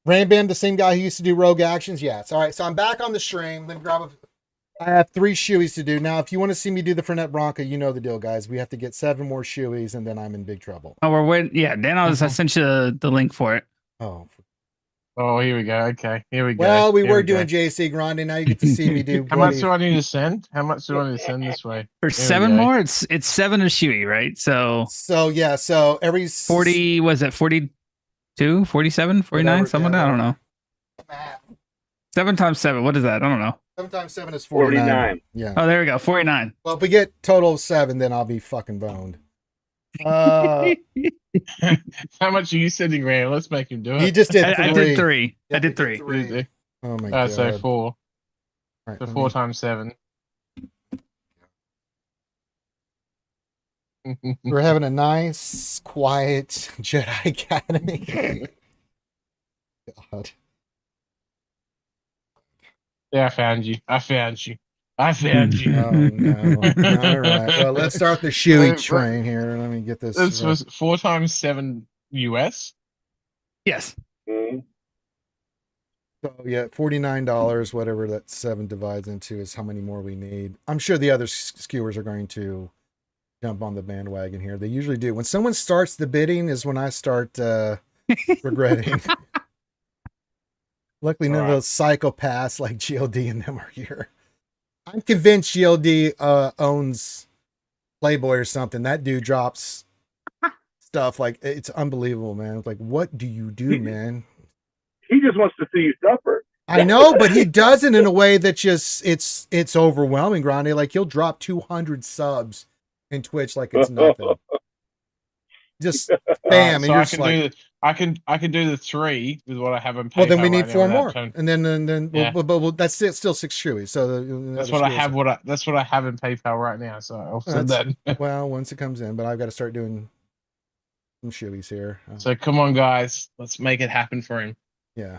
Rambam, the same guy who used to do Rogue Actions. Yes. All right. So I'm back on the stream. Let me grab I have 3 shoeys to do. Now, if you want to see me do the Fernet Branca, you know the deal, guys. We have to get 7 more shoeys, and then I'm in big trouble. Oh, we're waiting. Yeah, Danos, I sent you the link for it. Oh. Oh, here we go. Okay, here we go. Well, we Here were go. doing JC Grande. Now you get to see me do. How much do I need to send? How much do I need to send this way? For Here we 7 go. more, it's 7 a shoey, right? So yeah, so every 40, was it 42, 47, 49, Whatever, something? yeah, I don't know. 7 times 7, what is that? I don't know. 7 times 7 is 49. Yeah. Oh, there we go. 49. Well, if we get total of 7, then I'll be fucking boned. How much are you sending, Ray? Let's make him do it. He just did 3. I did 3. Yeah, I did 3. Oh my god. So 4. Right, So 4 times 7. We're having a nice, quiet Jedi Academy. God. Yeah, I found you. I found you. I found you. Oh no. All right. Well, let's start the shoey train here. Let me get this. This was 4 times 7 US. Yes. Mm-hmm. So yeah, $49, whatever that 7 divides into is how many more we need. I'm sure the other skewers are going to jump on the bandwagon here. They usually do. When someone starts the bidding is when I start regretting. Luckily, none of those psychopaths like GLD and them are here. I'm convinced GLD owns Playboy or something. That dude drops stuff like it's unbelievable, man. Like, what do you do, man? He just wants to see you suffer. I know, but he does it in a way that just it's overwhelming, Grande. Like he'll drop 200 subs in Twitch like it's nothing. Just bam, so and you're I just can like, do I can do the 3 with what I have in PayPal. well, then we need right 4 now more, without and then Yeah. but that's still 6 shoeys. So that's what I have. That's what I have in PayPal right now. So I'll send that. Well, once it comes in, but I've got to start doing some shoeys here. So come on, guys, let's make it happen for him. Yeah.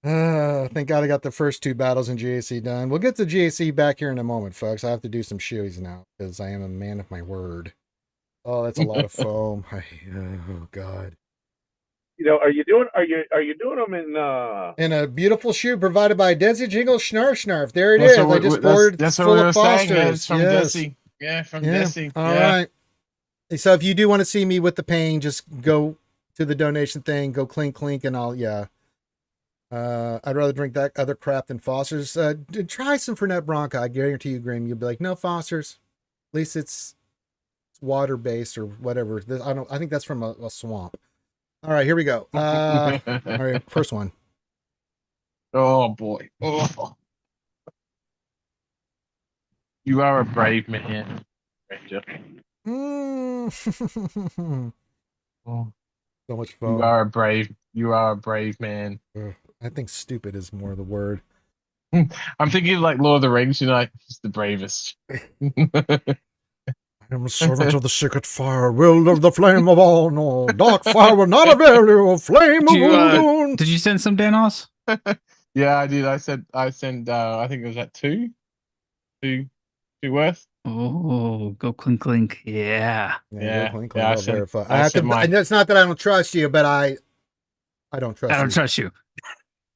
Thank God I got the first 2 battles in GAC done. We'll get to GAC back here in a moment, folks. I have to do some shoeys now because I am a man of my word. Oh, that's a lot of foam. Oh God. You know, are you doing them in a beautiful shoe provided by Desi Jingle Snarf Snarf? There it is. I just poured that's full what we of were saying. Fosters. Yeah, it's from Yes. Desi. Yeah, from Yeah. Desi. All yeah. right. So if you do want to see me with the pain, just go to the donation thing, go clink, and I'll, I'd rather drink that other crap than Foster's. Try some Fernet Branca. I guarantee you, Grim, you'll be like, no, Foster's. At least it's water based or whatever. I think that's from a swamp. All right, here we go. All right, first one. Oh boy. Oh. You are a brave man, Ranger. So much fun. You are a brave man. I think stupid is more the word. I'm thinking like Lord of the Rings, you know, like he's the bravest. I am a servant of the secret fire, will of the flame of all. No, dark fire will not avail you, a flame of Uldoon. Did you send some Danos? Yeah, I did. I sent I think it was at 2 worth. Oh, go clink. Yeah. Yeah. Clink, Yeah, I'll verify. I have to, it's not that I don't trust you, but I don't trust you. I don't trust you.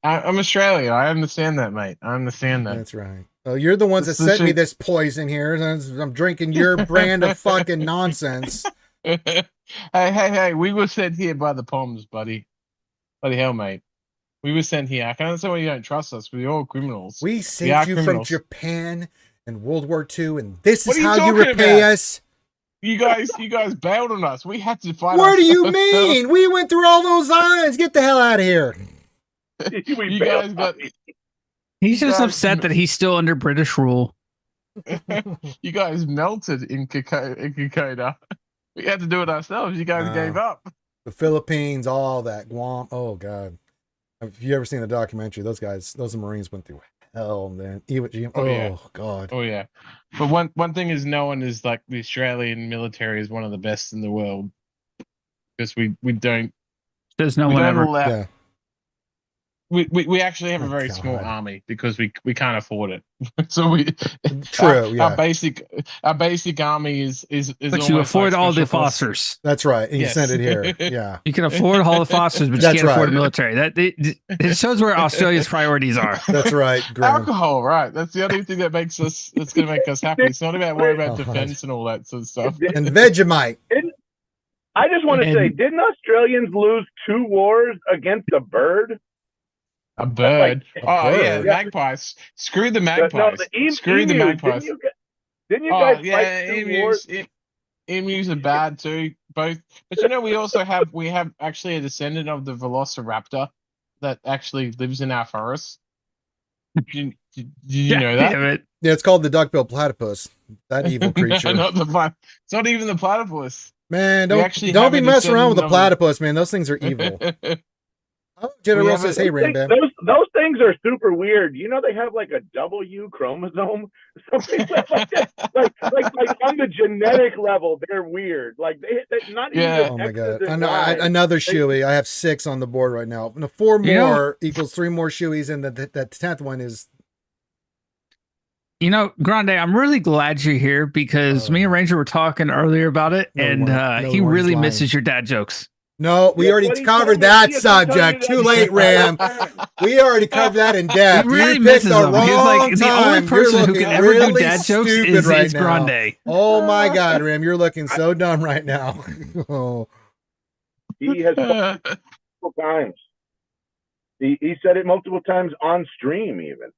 I'm Australian. I understand that, mate. I understand that. That's right. Oh, you're the ones that sent me this poison here. I'm drinking your brand of fucking nonsense. Hey, we were sent here by the Poms, buddy. Bloody hell, mate. We were sent here. I can understand why you don't trust us. We're all criminals. We saved you from Japan and World War II, and this is how you repay about? us. You guys bailed on us. We had to fight. What do you mean? We went through all those islands. Get the hell out of here. You guys got. He's just upset that he's still under British rule. You guys melted in Kokoda. We had to do it ourselves. You guys gave up. The Philippines, all that, Guam. Oh God, have you ever seen the documentary? Those Marines went through hell, man. God. Oh yeah. But one thing is known is like the Australian military is one of the best in the world because we don't. There's no one ever. Yeah. we actually have a very small God. army because we can't afford it. So we True, our basic army is But you almost afford like all the special forces. Fosters. That's right. And you Yes. send it here. Yeah. You can afford all the Fosters, but you That's can't afford right. the military. It shows where Australia's priorities are. That's right, Graham. Alcohol, right? That's the only thing that's going to make us happy. It's not about worrying about God. defense and all that sort of stuff. And Vegemite. I just want to And- say, didn't Australians lose 2 wars against a bird? A bird. A Oh yeah, bird? magpies. Screw the magpies. No, the Screw the emus. magpies. Didn't you Oh guys yeah, fight 2 wars? emus are bad too. Both, but we also have actually a descendant of the Velociraptor that actually lives in our forests. Did you know that? Damn it. Yeah, it's called the duck-billed platypus. That evil creature. Not it's not even the platypus. Man, We don't actually be have a messing around with the descendant of platypus, man. Those things are evil. Oh, Jedi We Roll have says, a- "Hey, Rambam." Those things are super weird. You know they have like a W chromosome, something like that. Like on the genetic level, they're weird. Like they not Yeah. even. Oh my X's god! and Y's. Another shoey. I have 6 on the board right now. And 4 You know- more equals 3 more shoeys, and that 10th one is. You know, Grande, I'm really glad you're here because me and Ranger were talking earlier about it, No, we and weren't. No, he we weren't. He's really lying. misses your dad jokes. No, we Yeah, already what he covered told me, that he has been telling subject. me Too that late, the Ram. entire time. We already covered that in depth. He really You picked misses the them. wrong He's like the only time. person You're who looking can ever do really dad jokes stupid is right now. Grande. Oh my god, Ram, you're looking so dumb right now. Oh. He has multiple times. He said it multiple times on stream, even.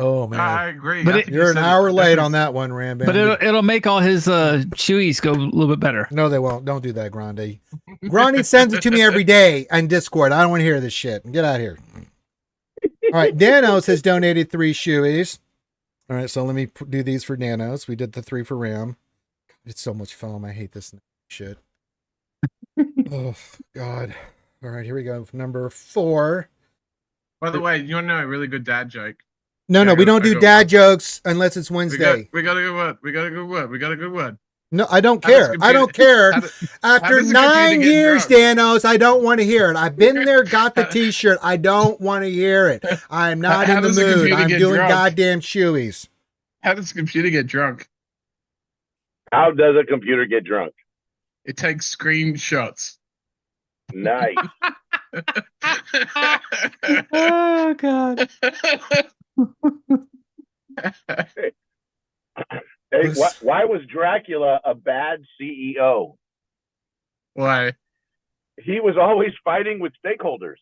Oh man, I agree. But I it- think you you're an said hour it. late on that one, Ram. But it'll make all his chewies go a little bit better. No, they won't. Don't do that, Grande. Grande sends it to me every day on Discord. I don't want to hear this shit. Get out of here. All right, Danos has donated 3 shoeys. All right, so let me do these for Danos. We did the 3 for Ram. It's so much foam. I hate this shit. Oh God. All right, here we go. Number 4. By the way, you want to know a really good dad joke? No, Yeah, we don't I do got dad one. jokes unless it's Wednesday. We got a good word. We got a good word. We got a good word. No, I don't How does care. I don't care. How do- After does a computer 9 get years, drunk? Danos, I don't want to hear it. I've been there, got the T-shirt. I don't want to hear it. I'm not How in the does a mood. computer I'm get doing drunk? goddamn shoeys. How does the computer get drunk? How does a computer get drunk? It takes screenshots. Nice. Oh God. Hey, why was Dracula a bad CEO? Why? He was always fighting with stakeholders.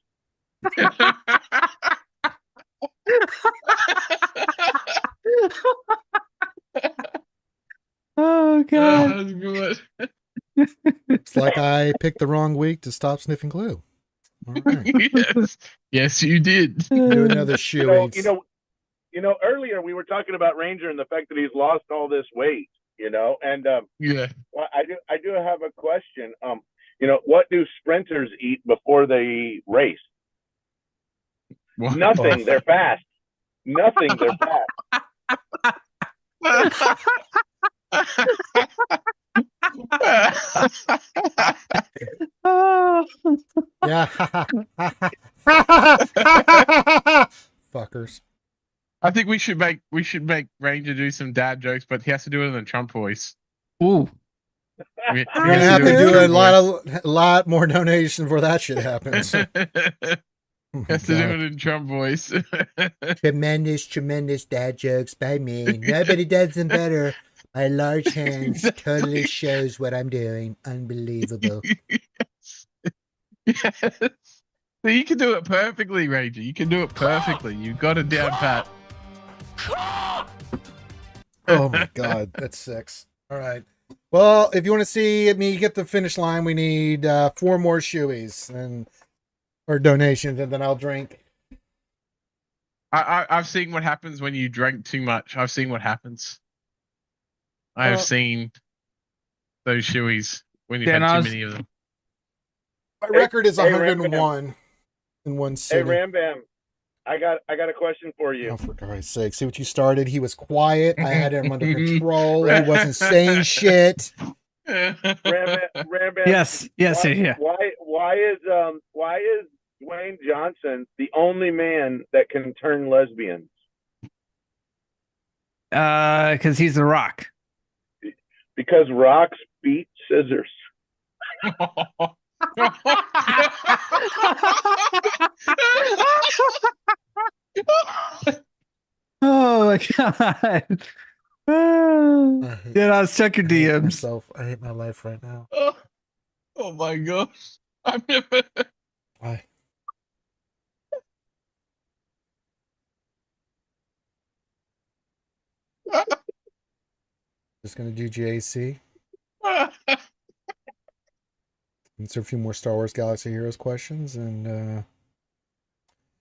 Oh God. That's good. It's like I picked the wrong week to stop sniffing glue. All right. Yes, you did. Do another shoey. You know, earlier we were talking about Ranger and the fact that he's lost all this weight. And Yeah. well, I do have a question. What do sprinters eat before they race? What? Nothing. They're fast. Nothing. They're fast. Oh. Yeah. Fuckers. I think we should make Ranger do some dad jokes, but he has to do it in a Trump voice. Ooh. You're gonna have to do a lot more donation before that shit happens. Oh my Has to do God. it in Trump voice. Tremendous dad jokes by me. Nobody does them better. My large hands totally shows what I'm doing. Unbelievable. Yes. So you can do it perfectly, Ranger. You can do it perfectly. You've got it down pat. Oh my God, that's 6. All right. Well, if you want to see me get the finish line, we need 4 more shoeys or donations, and then I'll drink. I've seen what happens when you drink too much. I've seen what happens. I have seen those shoeys when you've had too many of them. My record is Hey, 101 in one Hey, sitting. Rambam, I got a question for you. Oh, for Christ's sake. See what you started? He was quiet. I had him under control. He wasn't saying shit. Rambam, Yes. why is Dwayne Johnson the only man that can turn lesbian? Because he's The Rock. Because rocks beat scissors. Oh my god. Yeah, I'll check your I hate DMs. myself. I hate my life right now. Oh my gosh. I've never. Why? Just gonna do JAC. Answer a few more Star Wars Galaxy Heroes questions and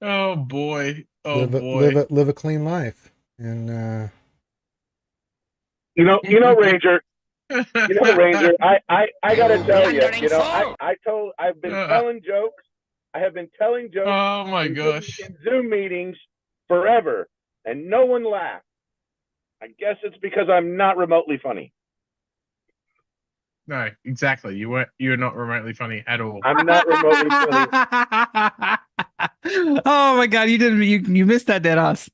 Oh boy. Oh live boy. a clean life. And You know, Ranger. Ranger. I gotta tell you. I've been telling jokes. I have been telling jokes. Oh my gosh. In Zoom meetings forever, and no one laughed. I guess it's because I'm not remotely funny. No, exactly. You're not remotely funny at all. I'm not remotely funny. Oh my god, you missed that, Deadass.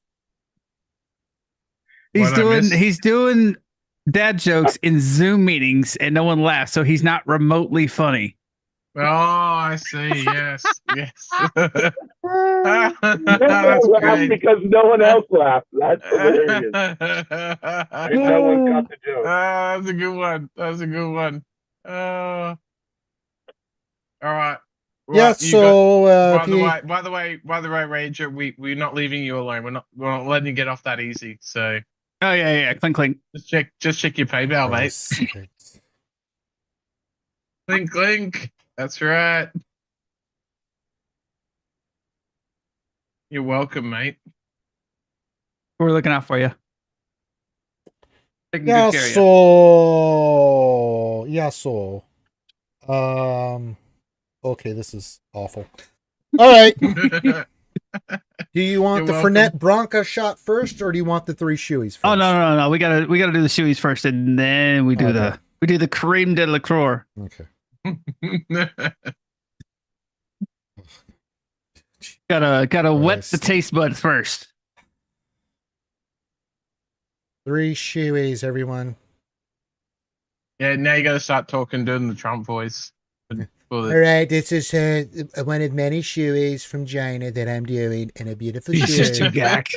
What He's doing dad jokes in Zoom meetings and no one laughs, so he's not remotely funny. Oh, I see. Yes. Yes. That's great. because no one else laughed. That's hilarious. And no one got the joke. That's a good one. That's a good one. All right. Well, yeah, so by the way, Ranger, we're not leaving you alone. We're not letting you get off that easy. So. Oh yeah. Clink clink. Just check your PayPal, mate. Clink clink. That's right. You're welcome, mate. We're looking out for you. Yeah, so. Okay, this is awful. All right. Do you want the Fernet Bronca shot first, or do you want the 3 shoeys first? Oh no. We gotta do the shoeys first, and then we do the creme de la croix. Okay. Gotta wet the taste buds first. 3 shoeys, everyone. Yeah, now you gotta start doing the Trump voice. All right, this is one of many shoeys from China that I'm doing, and a beautiful shoe. It's just too gack.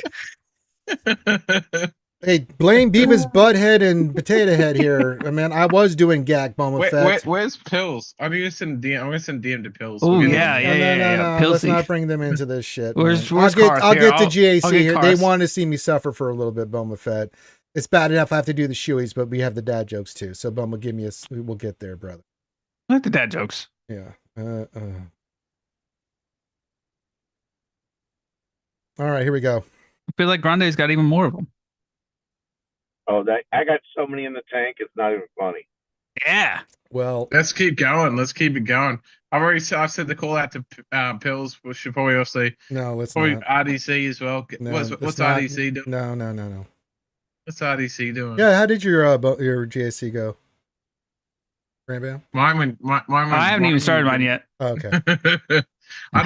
Hey, blame Beavis Butthead and Potato Head here. I mean, I was doing Gak Boba Fett. Where's Pills? I'm gonna send DM to Pills. Oh yeah. No. Let's not bring them into this shit. Where's I'll get to GAC here. Cars. They want to see me suffer for a little bit, Boba Fett. It's bad enough I have to do the shoeys, but we have the dad jokes too. So Boba, give me we'll get there, brother. I like the dad jokes. Yeah. All right, here we go. I feel like Grande's got even more of them. Oh, I got so many in the tank. It's not even funny. Yeah. Well, let's keep going. Let's keep it going. I've said the call out to Pills. We should probably also let's probably not. RDC as well. No, what's RDC doing? No. What's RDC doing? Yeah, how did your GAC go? Rambam? Mine I haven't even started mine yet. Oh, okay. I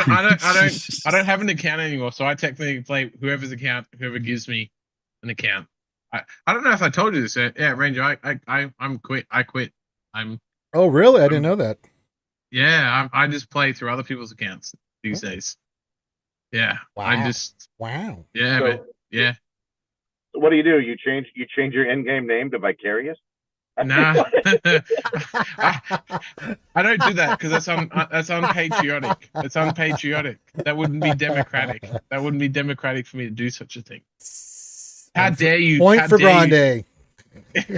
don't have an account anymore, so I technically play whoever gives me an account. I don't know if I told you this. Yeah, Ranger, I'm quit. I quit. Oh, really? I didn't know that. Yeah, I just play through other people's accounts these days. Yeah. Wow. Wow. Yeah, so, yeah. So what do? You change your in-game name to Vicarious? Nah. I don't do that because that's unpatriotic. It's unpatriotic. That wouldn't be democratic. That wouldn't be democratic for me to do such a thing. How dare you? Point for Grande.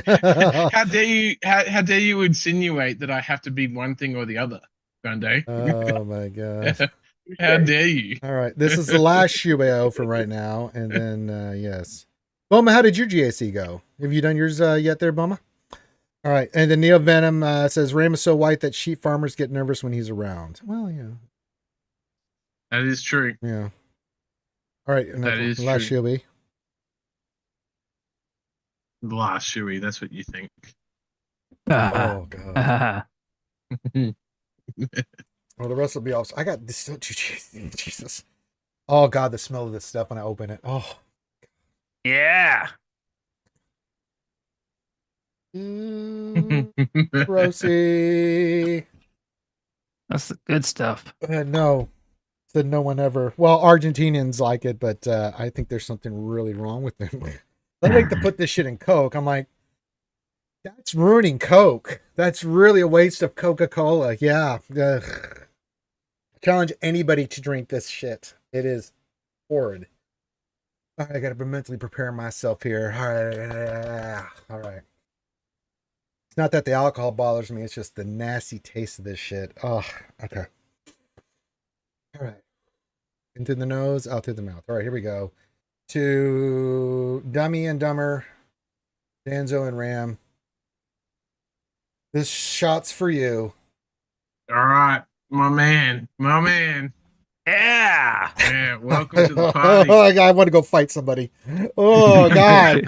How dare you insinuate that I have to be one thing or the other, Grande? Oh my god. How dare you? All right. This is the last shoe I owe for right now. And then yes. Boma, how did your GAC go? Have you done yours yet there, Boma? All right. And then Neo Venom says Ram is so white that sheep farmers get nervous when he's around. Well, yeah. That is true. Yeah. All right. That is last true. shoey. The last shoey, that's what you think. Oh god. Well, the rest will be off. I got this. Jesus. Oh God, the smell of this stuff when I open it. Oh. Yeah. Grossy. That's the good stuff. No. Said no one ever. Well, Argentinians like it, but I think there's something really wrong with them. They like to put this shit in Coke. I'm like, that's ruining Coke. That's really a waste of Coca-Cola. Yeah. Ugh. Challenge anybody to drink this shit. It is horrid. All right, I gotta mentally prepare myself here. All right. It's not that the alcohol bothers me. It's just the nasty taste of this shit. Oh, okay. All right. Into the nose, out through the mouth. All right, here we go. To Dummy and Dumber, Danzo and Ram. This shot's for you. All right, my man. Yeah. Yeah, welcome to the party. I want to go fight somebody. Oh God.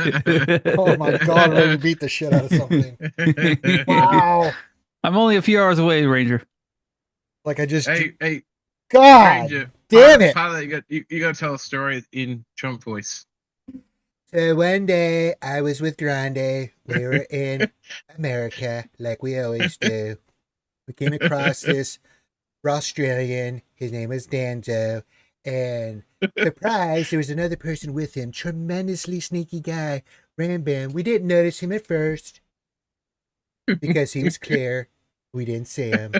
Oh my God, I'm ready to beat the shit out of something. Wow. I'm only a few hours away, Ranger. Like I just Hey, God Ranger, damn it. Part of that, you got to tell a story in Trump voice. So one day I was with Grande. We were in America like we always do. We came across this Australian. His name was Danzo. And surprise, there was another person with him. Tremendously sneaky guy. Ram Bam. We didn't notice him at first because he was clear. We didn't see him.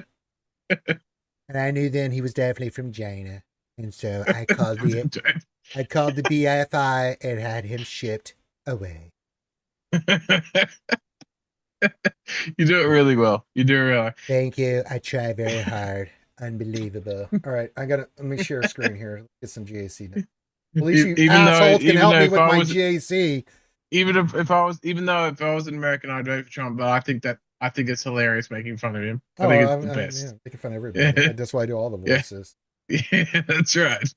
And I knew then he was definitely from China. And so I called the BFI and had him shipped away. You do it really well. You do it really well. Thank you. I try very hard. Unbelievable. All right, let me share a screen here. Get some GAC now. At least you assholes can help me with my GAC. Even if I was an American, I'd vote for Trump. But I think it's hilarious making fun of him. I think it's the best. Yeah, making fun of everybody. Yeah. That's why I do all the voices. Yeah, that's right.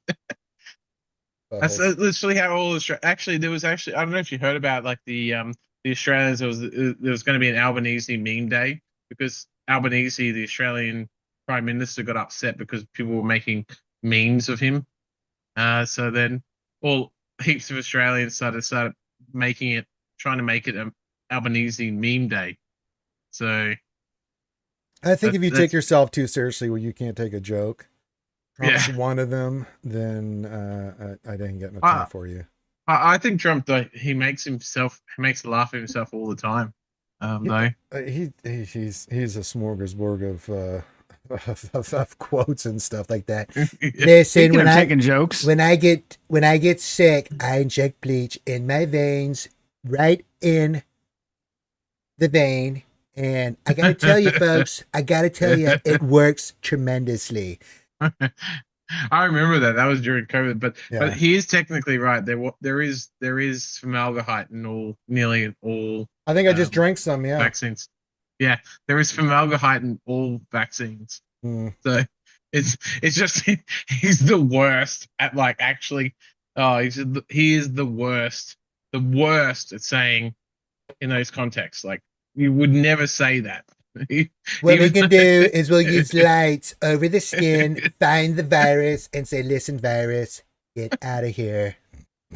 That's literally how all actually there was I don't know if you heard about like the Australians. There was going to be an Albanese meme day because Albanese, the Australian Prime Minister, got upset because people were making memes of him. So then heaps of Australians started trying to make it an Albanese meme day. So I think if you take yourself too seriously, well, you can't take a joke. Trump's one of them, then I didn't get no time for you. I think Trump, though, he makes a laugh at himself all the time. Though he's a smorgasbord of quotes and stuff like that. Listen, when taking jokes, when I get sick, I inject bleach in my veins, right in the vein, and I gotta tell you, folks, it works tremendously. I remember that was during COVID, but he is technically right. There is formaldehyde in nearly all. I think I just drank some. Yeah, vaccines. Yeah, there is formaldehyde in all vaccines. So it's just he's the worst at like actually. He is the worst at saying in those contexts. Like you would never say that. What we can do is we'll use lights over the skin, find the virus, and say, "Listen, virus, get out of here.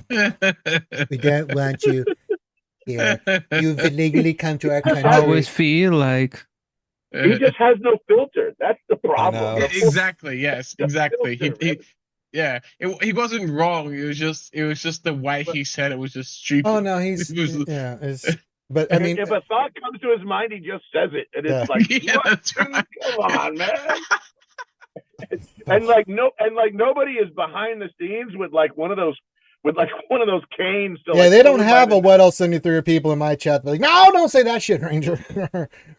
We don't want you here. You've illegally come to our country." I always feel like he just has no filter. That's the problem. Exactly. Yes. Exactly. He wasn't wrong. It was just the way he said it was just stupid. Oh no, But I mean, if a thought comes to his mind, he just says it, and it's like, that's right. Come on, man. and nobody is behind the scenes with one of those canes. They don't have a what else 73 people in my chat. They're like, no, don't say that shit, Ranger,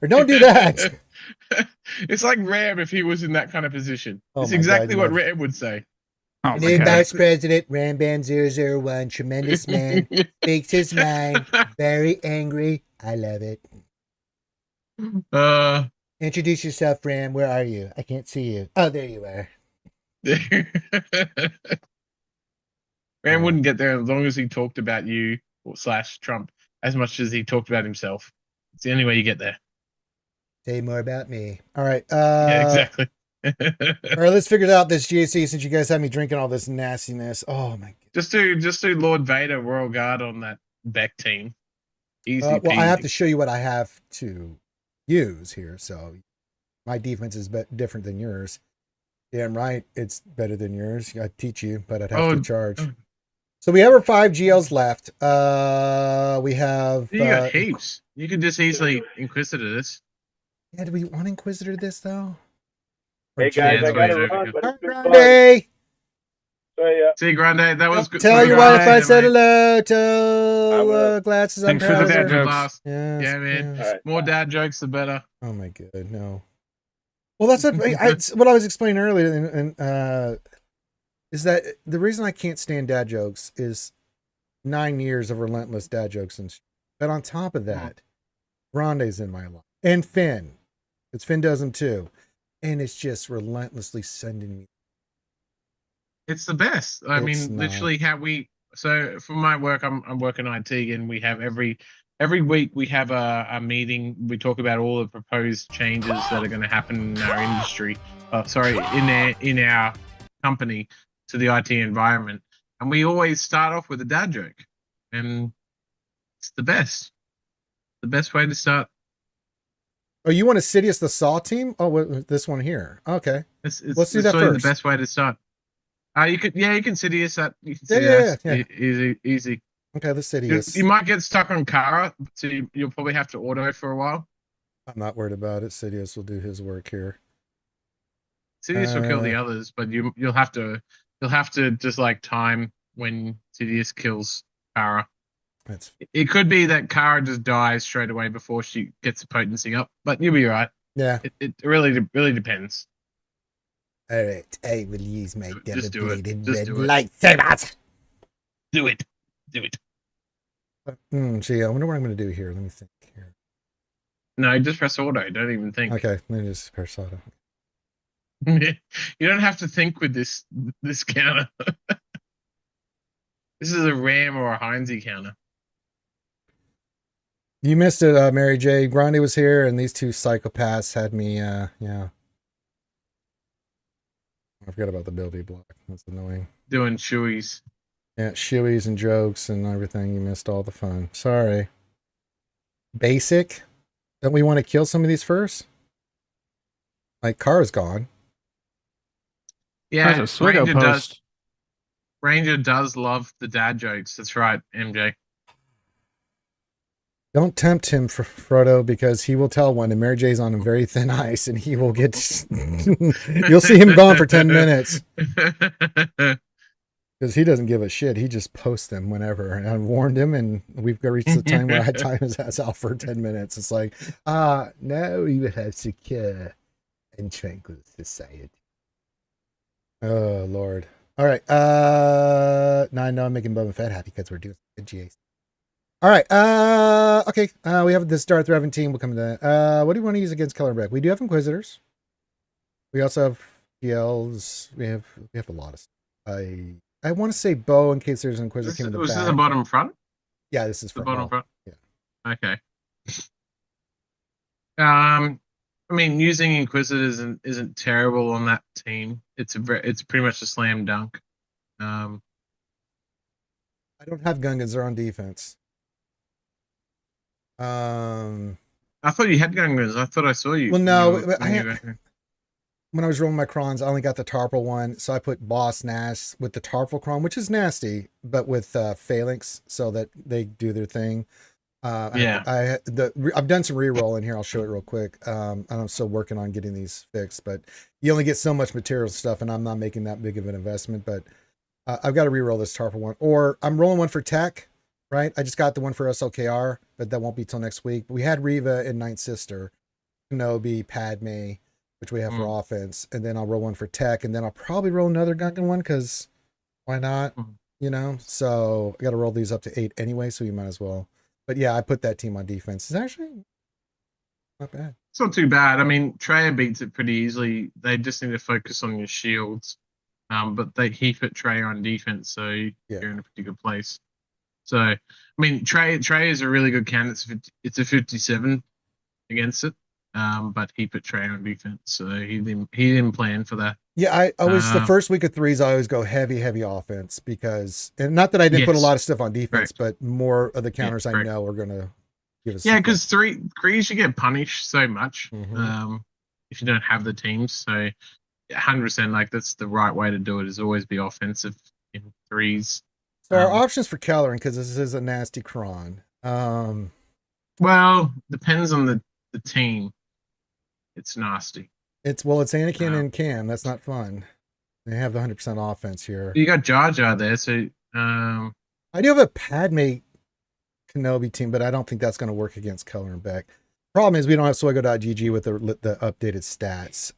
or don't do that. It's like Ram if he was in that kind of position. It's exactly what Ram would say. Oh, new Vice President Ramban 001, tremendous man, speaks his mind, very angry. I love it. Introduce yourself, Ram. Where are you? I can't see you. Oh, there you are. Ram wouldn't get there as long as he talked about you / Trump as much as he talked about himself. It's the only way you get there. Say more about me. All right. Yeah, exactly. All right, let's figure out this GAC since you guys have me drinking all this nastiness. Oh my god. Just do Lord Vader Royal Guard on that Beck team. Easy Well, peasy. I have to show you what I have to use here. So my defense is different than yours. Damn right, it's better than yours. I teach you, but I'd have to charge. So we have our 5 GLs left. We have. You got heaps. You could just easily Inquisitor this. Yeah, do we want Inquisitor this though? Hey guys, Yeah, I gotta that's run, but it's been fun. Grande. So, yeah. See, Grande, that was good. Tell your wife I said hello. I'm Tell glasses. I'm Thanks for the proud dad of her. jokes. Yes, Yeah, man. yes. All right. More dad jokes, the better. Oh my god, no. Well, that's what I was explaining earlier, and is that the reason I can't stand dad jokes is 9 years of relentless dad jokes and but on top of that, Grande's in my life and Finn, because Finn does them too, and it's just relentlessly sending me. It's the best. I mean, literally, how we. So for my work, I'm working IT, and we have every week we have a meeting. We talk about all the proposed changes that are going to happen in our industry. Sorry, in our company to the IT environment, and we always start off with a dad joke, and it's the best. The best way to start. Oh, you want a Sidious the Saw team? Oh, this one here. Okay, let's do that first. The best way to start. You can Sidious that. You can Yeah. Easy. Okay, the Sidious. You might get stuck on Kara, so you'll probably have to auto for a while. I'm not worried about it. Sidious will do his work here. Sidious will kill the others, but you'll have to just like time when Sidious kills Kara. It could be that Kara just dies straight away before she gets the potency up, but you'll be right. Yeah. It really depends. All right, I will use my double-bladed red lightsabers. Do it. Gee, I wonder what I'm going to do here. Let me think here. No, just press auto. Don't even think. Okay, let me just press auto. You don't have to think with this counter. This is a Ram or a Heinze counter. You missed it, Mary J. Grande was here, and these two psychopaths had me, yeah. I forgot about the ability block. That's annoying. Doing shoeies. Yeah, shoeies and jokes and everything. You missed all the fun. Sorry. Basic? Don't we want to kill some of these first? Like, Kara's gone. Yeah, a SWGOH post. Ranger does love the dad jokes. That's right, MJ. Don't tempt him, Frodo, because he will tell one, and Mary J's on a very thin ice, and he will get... You'll see him gone for 10 minutes. Because he doesn't give a shit. He just posts them whenever. And I warned him, and we've reached the time where I time his ass out for 10 minutes. It's like, now you have secure and tranquil society. Oh, Lord. All right. Now I know I'm making Boba Fett happy because we're doing good GAs. All right. Okay. We have this Darth Revan team. We'll come to that. What do you want to use against Color Break? We do have Inquisitors. We also have GLs. We have a lot of stuff. I want to say Bo in case there's an Inquisitor team in the back. Was this the bottom front? Yeah, this is the bottom front. Yeah. Okay. I mean, using Inquisitors isn't terrible on that team. It's pretty much a slam dunk. I don't have Gungans. They're on defense. I thought you had Gungans. I thought I saw you. Well, no, when I was rolling my crons, I only got the Tarple one, so I put Boss Nash with the Tarple cron, which is nasty, but with Phalanx, so that they do their thing. Yeah, I've done some re-roll in here. I'll show it real quick. And I'm still working on getting these fixed, but you only get so much material stuff, and I'm not making that big of an investment. But I've got to re-roll this Tarple one, or I'm rolling one for tech. Right, I just got the one for SLKR, but that won't be till next week. But we had Reva and Ninth Sister, Kenobi, Padme, which we have for offense, and then I'll roll one for tech, and then I'll probably roll another Gungan one because why not? You know, so I got to roll these up to 8 anyway, so you might as well. But yeah, I put that team on defense. It's actually not bad. It's not too bad. I mean, Treya beats it pretty easily. They just need to focus on your shields, but he put Treya on defense, so you're in a pretty good place. So, I mean, Trey is a really good candidate. It's a 57 against it. but he put Trey on defense, so he didn't plan for that. Yeah, I always the first week of threes, I always go heavy offense because, and not that I didn't put a lot of stuff on defense, but more of the counters I know are gonna give us. Yeah, because threes you get punished so much if you don't have the teams. So 100%, like that's the right way to do it. Is always be offensive in threes. So our options for Caloran, because this is a nasty cron. Well, depends on the team. It's nasty. It's Anakin and Cam. That's not fun. They have the 100% offense here. You got Jar Jar there, so I do have a Padme Kenobi team, but I don't think that's going to work against Color and Beck. Problem is we don't have SWGOH.GG with the updated stats.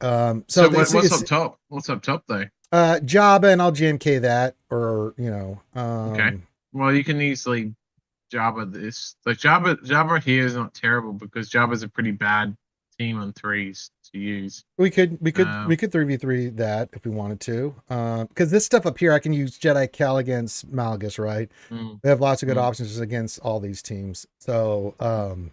So what's up top? What's up top though? Jabba, and I'll JMK that, or okay. Well, you can easily Jabba this. Like Jabba here is not terrible because Jabba's a pretty bad team on threes to use. We could 3v3 that if we wanted to. Because this stuff up here, I can use Jedi Cal against Malgus, right? They have lots of good options against all these teams. So I'm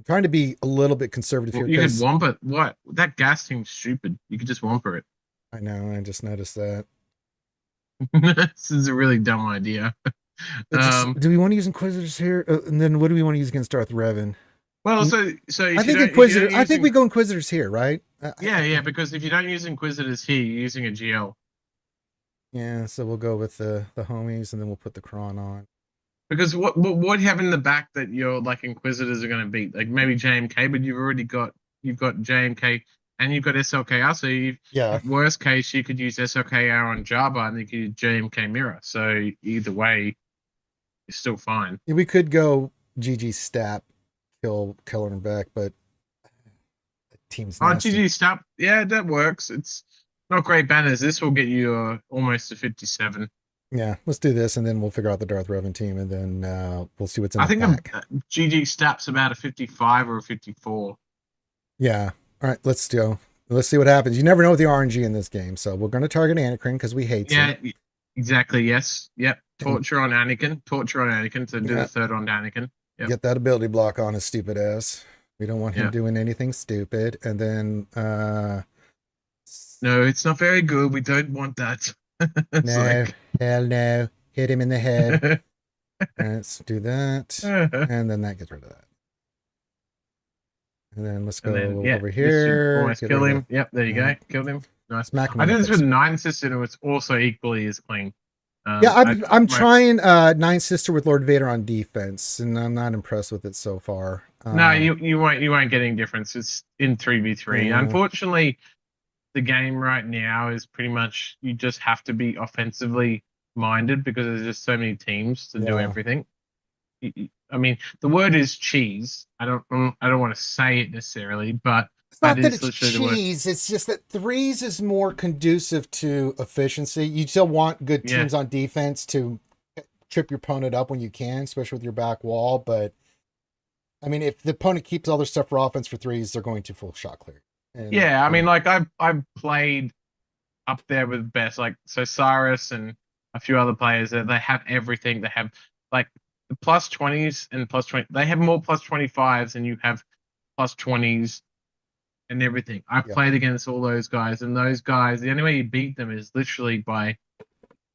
trying to be a little bit conservative here. You could Wampa. What? That gas team's stupid. You could just Wampa it. I know. I just noticed that. This is a really dumb idea. Do we want to use Inquisitors here? And then what do we want to use against Darth Revan? Well, so I think Inquisitors. I think we go Inquisitors here, right? Yeah, because if you don't use Inquisitors here, you're using a GL. Yeah, so we'll go with the homies, and then we'll put the Kron on. Because what do you have in the back that your like Inquisitors are going to beat? Like maybe JMK, but you've got JMK and you've got SLKR. So worst case, you could use SLKR on Jabba, and you could use JMK Mirror. So either way, you're still fine. Yeah, we could go GG Stap, kill Keller and Beck, but the team's nasty. GG Stap, yeah, that works. It's not great banners. This will get you almost a 57. Yeah, let's do this, and then we'll figure out the Darth Revan team, and then we'll see what's in the back. I think GG Stap's about a 55 or a 54. Yeah. All right, let's go. Let's see what happens. You never know with the RNG in this game, so we're going to target Anakin because we hate him. Yeah, exactly. Yes. Yep. Torture on Anakin to do the third on Anakin. Yep. Get that ability block on his stupid ass. We don't want him doing anything stupid. And then no, it's not very good. We don't want that. No, hell no. Hit him in the head. Let's do that. And then that gets rid of that. And then let's go over here. Almost kill him. Yep, there you go. Killed him. Nice. Smack him. I did this with 9 Sister, and it was also equally as clean. I'm trying 9 Sister with Lord Vader on defense, and I'm not impressed with it so far. No, you won't get any difference. It's in 3v3. Yeah. Unfortunately, the game right now is pretty much you just have to be offensively minded because there's just so many teams to do everything. I mean, the word is cheese. I don't want to say it necessarily, but it's not that it's cheese. It's just that threes is more conducive to efficiency. You still want good teams on defense to trip your opponent up when you can, especially with your back wall. But I mean, if the opponent keeps all their stuff for offense for threes, they're going to full shot clear. And, I mean, like I've played up there with best, like so Cyrus and a few other players that they have everything. They have like the plus 20s and plus 20. They have more plus 25s and you have plus 20s and everything. I've played against all those guys, and those guys, the only way you beat them is literally by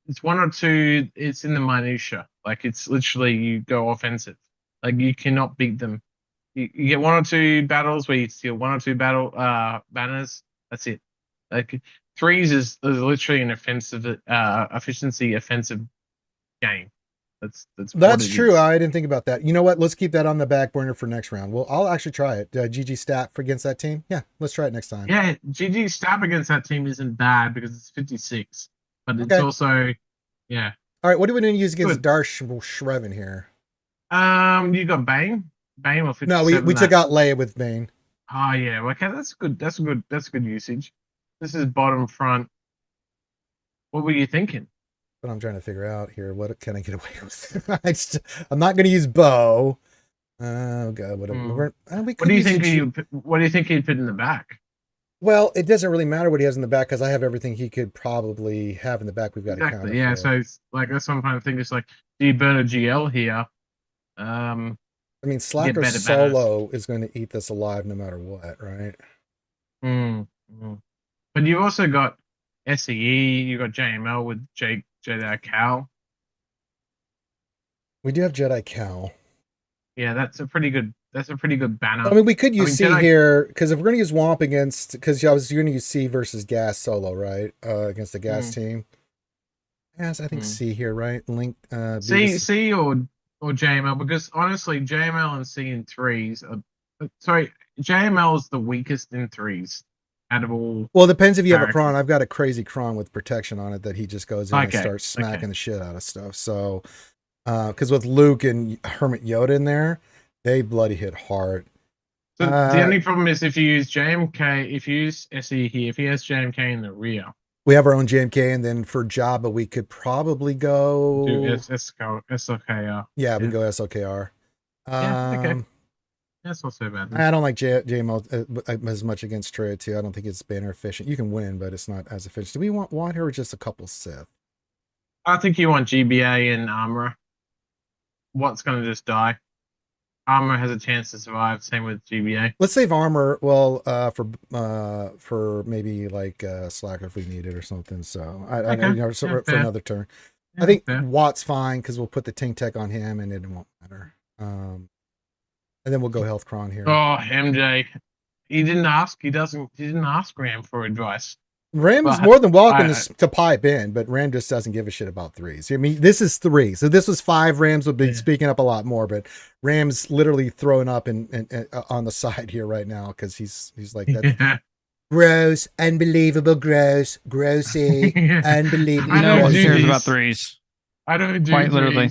it's 1 or 2. It's in the minutia. Like it's literally you go offensive. Like you cannot beat them. You get 1 or 2 battles where you steal 1 or 2 battle banners. That's it. Like threes is literally an offensive efficiency offensive game. That's true. I didn't think about that. You know what? Let's keep that on the back burner for next round. Well, I'll actually try it. GG Stat for against that team. Yeah, let's try it next time. Yeah, GG Stat against that team isn't bad because it's 56, but it's also All right, what do we need to use against Darth Shreven here? You got Bane. Bane or 57. No, we took out Leia with Bane. Oh yeah, okay, that's good. That's good usage. This is bottom front. What were you thinking? But I'm trying to figure out here. What can I get away with? I'm not going to use bow. Oh god, what do you think he'd put in the back? Well, it doesn't really matter what he has in the back because I have everything he could probably have in the back. We've got to count. Yeah, so it's like that's sometimes I think it's like, do you burn a GL here? I mean, Slacker better solo is going to eat this alive no matter what, right? But you've also got SEE, you got JML with Jedi Cal. We do have Jedi Cal. Yeah, that's a pretty good banner. I mean, we could use C Jedi... here because if we're going to use Womp against, because I was going to use C versus Gas solo, right? Against the Gas team. Yes, I think C here, right? Link C or JML, because honestly, JML and C in threes are JML is the weakest in threes out of all. Well, it depends if you have a Kron. I've got a crazy Kron with protection on it that he just goes in and starts smacking the shit out of stuff. So, because with Luke and Hermit Yoda in there, they bloody hit hard. So the only problem is if you use JMK, if you use SE here, if he has JMK in the rear. We have our own JMK, and then for Jabba, we could probably go... do SLKR. Yeah, we can go SLKR. Okay. That's not so bad. I don't like JML as much against Traya 2. I don't think it's banner efficient. You can win, but it's not as efficient. Do we want her or just a couple Sith? I think you want GBA and Armorer. What's going to just die? Armor has a chance to survive. Same with GBA. Let's save Armor. Well, for maybe like Slacker if we need it or something. So for another turn. Yeah, I think Watt's fine because we'll put the Ting Tech on him and it won't matter. And then we'll go Health Kron here. Oh, MJ, he didn't ask. He didn't ask Ram for advice. Ram is more than welcome to pipe in, but Ram just doesn't give a shit about threes. I mean, this is 3. So this was 5. Rams would be speaking up a lot more, but Ram's literally throwing up and on the side here right now because he's like that. Gross, unbelievable, gross, grossy, unbelievable. No one cares about threes. I don't do quite literally.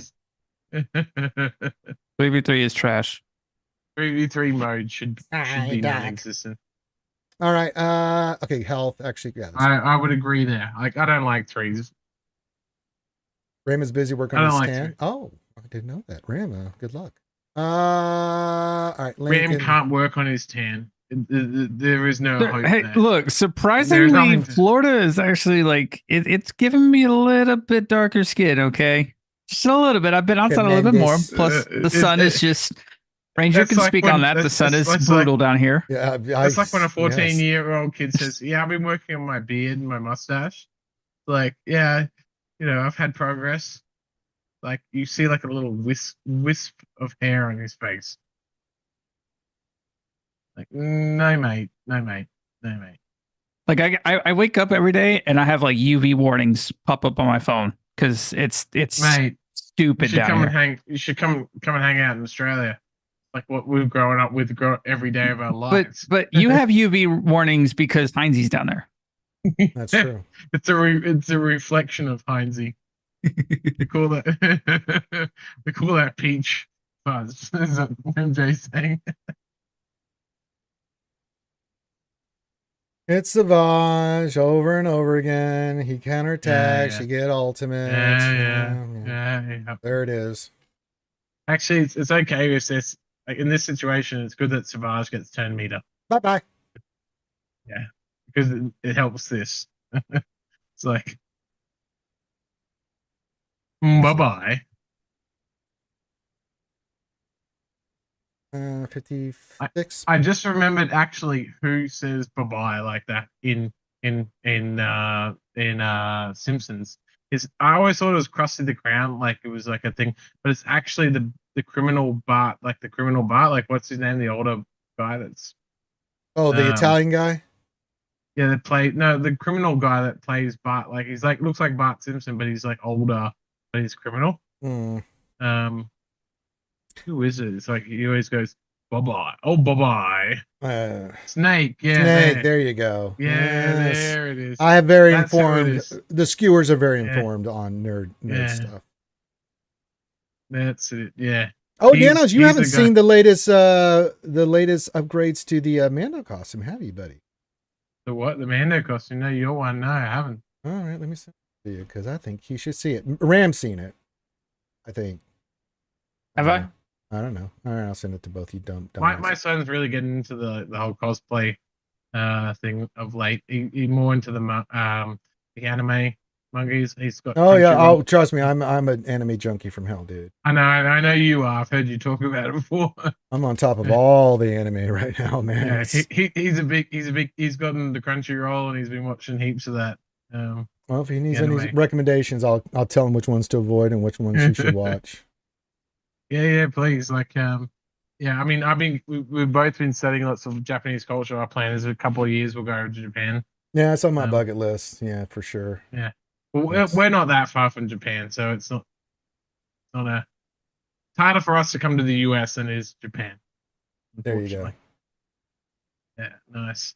3v3 is trash. 3v3 mode should be non-existent. All right. Okay. Health. Actually, yeah. I would agree there. Like, I don't like threes. Ram is busy working on his stand. Oh, I didn't know that. Ram, good luck. All right. Ram can't work on his tan. There is no hope. Hey, there. Look, surprisingly, Florida is actually like it's giving me a little bit darker skin. Okay, just a little bit. I've been outside a little bit more. Plus, the sun is just. Ranger can speak on that. The sun is brutal down here. Yeah, it's like when a 14-year-old kid says, "Yeah, I've been working on my beard and my mustache." Like, yeah, I've had progress. Like, you see, like a little wisp of hair on his face. Like, no, mate. Like, I wake up every day and I have like UV warnings pop up on my phone because it's mate, stupid down here. You should come and hang out in Australia. Like what we've grown up with every day of our lives. But you have UV warnings because Heinzie's down there. That's true. It's a reflection of Heinzie. We call that peach fuzz. Is what MJ's saying. It's Savage over and over again. He counterattacks. You get ultimate. Yeah. There it is. Actually, it's okay if this. Like in this situation, it's good that Savage gets 10 meter. Bye. Yeah, because it helps this. It's like, bye. 56. I just remembered actually who says bye like that in Simpsons. I always thought it was Krusty the Clown, like it was like a thing, but it's actually the criminal Bart, like what's his name, the older guy that's the Italian guy. Yeah, the criminal guy that plays Bart, like he's like looks like Bart Simpson, but he's like older, but he's criminal. Who is it? It's like he always goes bye. Oh, bye. Snake. Yeah, Snake. There you go. Yeah, yes. There it is. I have very informed. The skewers are very informed on nerd stuff. That's it. Yeah. Oh, Danos, you haven't seen the latest upgrades to the Mando costume, have you, buddy? The what? The Mando costume? No, your one. No, I haven't. All right, let me send it to you because I think you should see it. Ram's seen it, I think. Have I? I don't know. All right, I'll send it to both you. Don't. My son's really getting into the whole cosplay thing of late. He more into the anime Monkeys. He's got. Oh yeah. Crunchyroll. Oh, trust me, I'm an anime junkie from hell, dude. I know you are. I've heard you talk about it before. I'm on top of all the anime right now, man. Yeah, he's gotten the Crunchyroll and he's been watching heaps of that. Well, if he needs any recommendations, I'll tell him which ones to avoid and which ones he should watch. Yeah, please. Like, yeah, I mean, we've both been studying lots of Japanese culture. Our plan is a couple of years we'll go to Japan. Yeah, it's on my bucket list. Yeah, for sure. Yeah, well, we're not that far from Japan, so it's not it's harder for us to come to the US than it is Japan. There you go. Yeah, nice.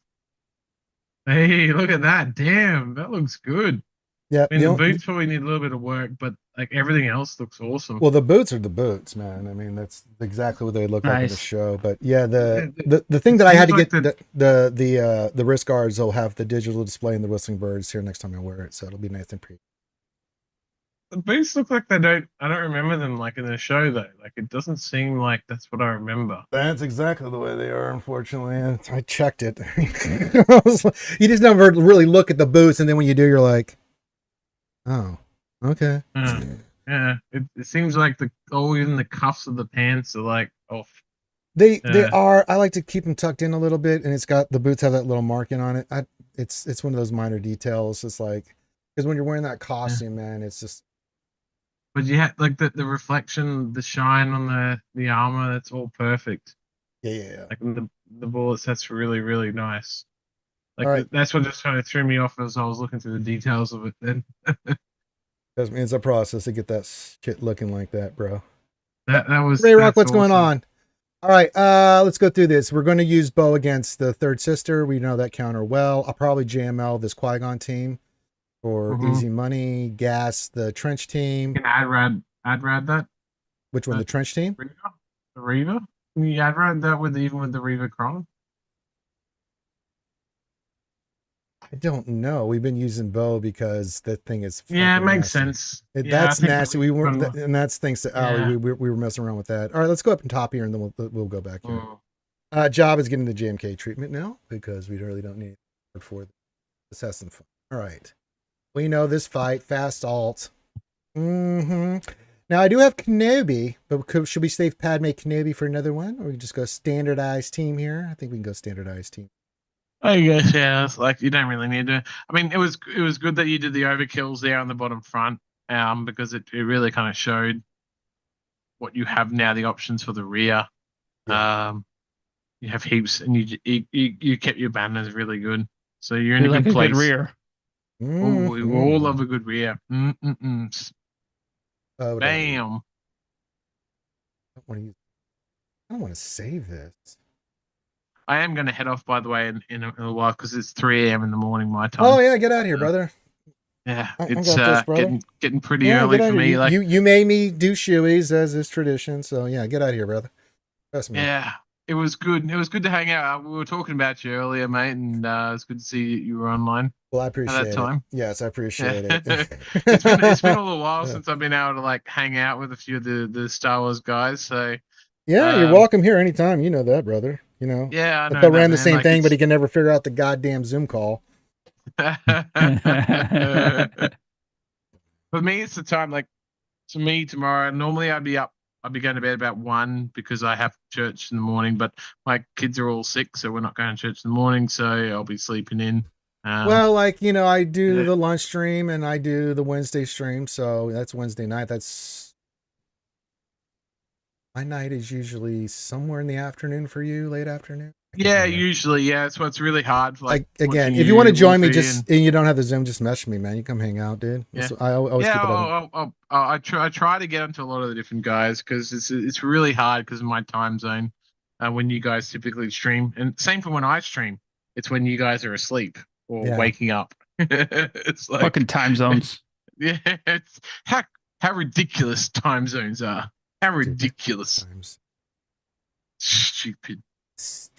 Hey, look at that! Damn, that looks good. Yeah, I mean, the boots probably need a little bit of work, but like everything else looks awesome. Well, the boots are the boots, man. I mean, that's exactly what they look like in the show. But yeah, the thing that I had to get the wrist guards will have the digital display and the whistling birds here next time I wear it, so it'll be nice and pretty. The boots look like I don't remember them like in the show though. Like it doesn't seem like that's what I remember. That's exactly the way they are, unfortunately. I checked it. You just never really look at the boots, and then when you do, you're like, oh, okay. Yeah. It seems like even the cuffs of the pants are like off. They are. I like to keep them tucked in a little bit, and it's got the boots have that little marking on it. It's one of those minor details. It's like because when you're wearing that costume, man, it's just. But you have like the reflection, the shine on the armor. That's all perfect. Yeah. Like the bullets, that's really really nice. Like that's what just kind of threw me off as I was looking through the details of it. Then. It's a process to get that shit looking like that, bro. That was Ray Rock. What's going on? All right, let's go through this. We're going to use Bo against the third sister. We know that counter well. I'll probably JML this Qui-Gon team for easy money. Gas the trench team. You can add that. Which one? The trench team? The Reaver. Can you add that with the Reaver Cron? I don't know. We've been using Bo because that thing is. Yeah, it makes nasty. sense. That's nasty. We weren't, and that's thanks to Ali. We were messing around with that. All right, let's go up and top here, and then we'll go back here. Job is getting the JMK treatment now because we really don't need it for this. Let's have some fun. All right. We know this fight. Fast alt. Now I do have Kenobi, but should we save Padme Kenobi for another one, or we just go standardized team here? I think we can go standardized team. I guess, yeah. It's like you don't really need to. I mean, it was good that you did the overkills there on the bottom front, because it really kind of showed what you have now, the options for the rear. Yeah. You have heaps, and you kept your banners really good, so you're in a good place. Good rear. We all love a good rear. Bam. I don't want to save this. I am going to head off, by the way, in a while because it's 3 a.m. in the morning my time. Oh yeah, get out of here, brother. Yeah, it's getting pretty early for me. Like you made me do shoeies as is tradition, so yeah, get out of here, brother. Trust me. Yeah, it was good. It was good to hang out. We were talking about you earlier, mate, and it was good to see you were online. Well, I appreciate it. Yes, I appreciate it. It's been a little while since I've been able to like hang out with a few of the Star Wars guys. So yeah, you're welcome here anytime. You know that, brother. You know. Yeah, I know. Phil ran the same thing, but he can never figure out the goddamn Zoom call. For me, it's the time. Like to me, tomorrow. Normally, I'd be going to bed about 1 because I have church in the morning. But my kids are all sick, so we're not going to church in the morning. So I'll be sleeping in. Well, like I do the lunch stream and I do the Wednesday stream. So that's Wednesday night. My night is usually somewhere in the afternoon for you, late afternoon. Yeah, usually, yeah. That's what's really hard. Like again, if you want to join me, and you don't have the Zoom, just message me, man. You come hang out, dude. Yeah. I always keep it up. I try to get onto a lot of the different guys because it's really hard because of my time zone. When you guys typically stream, and same for when I stream, it's when you guys are asleep or waking up. It's like fucking time zones. Yeah, it's how ridiculous time zones are. How ridiculous. Times. Stupid. All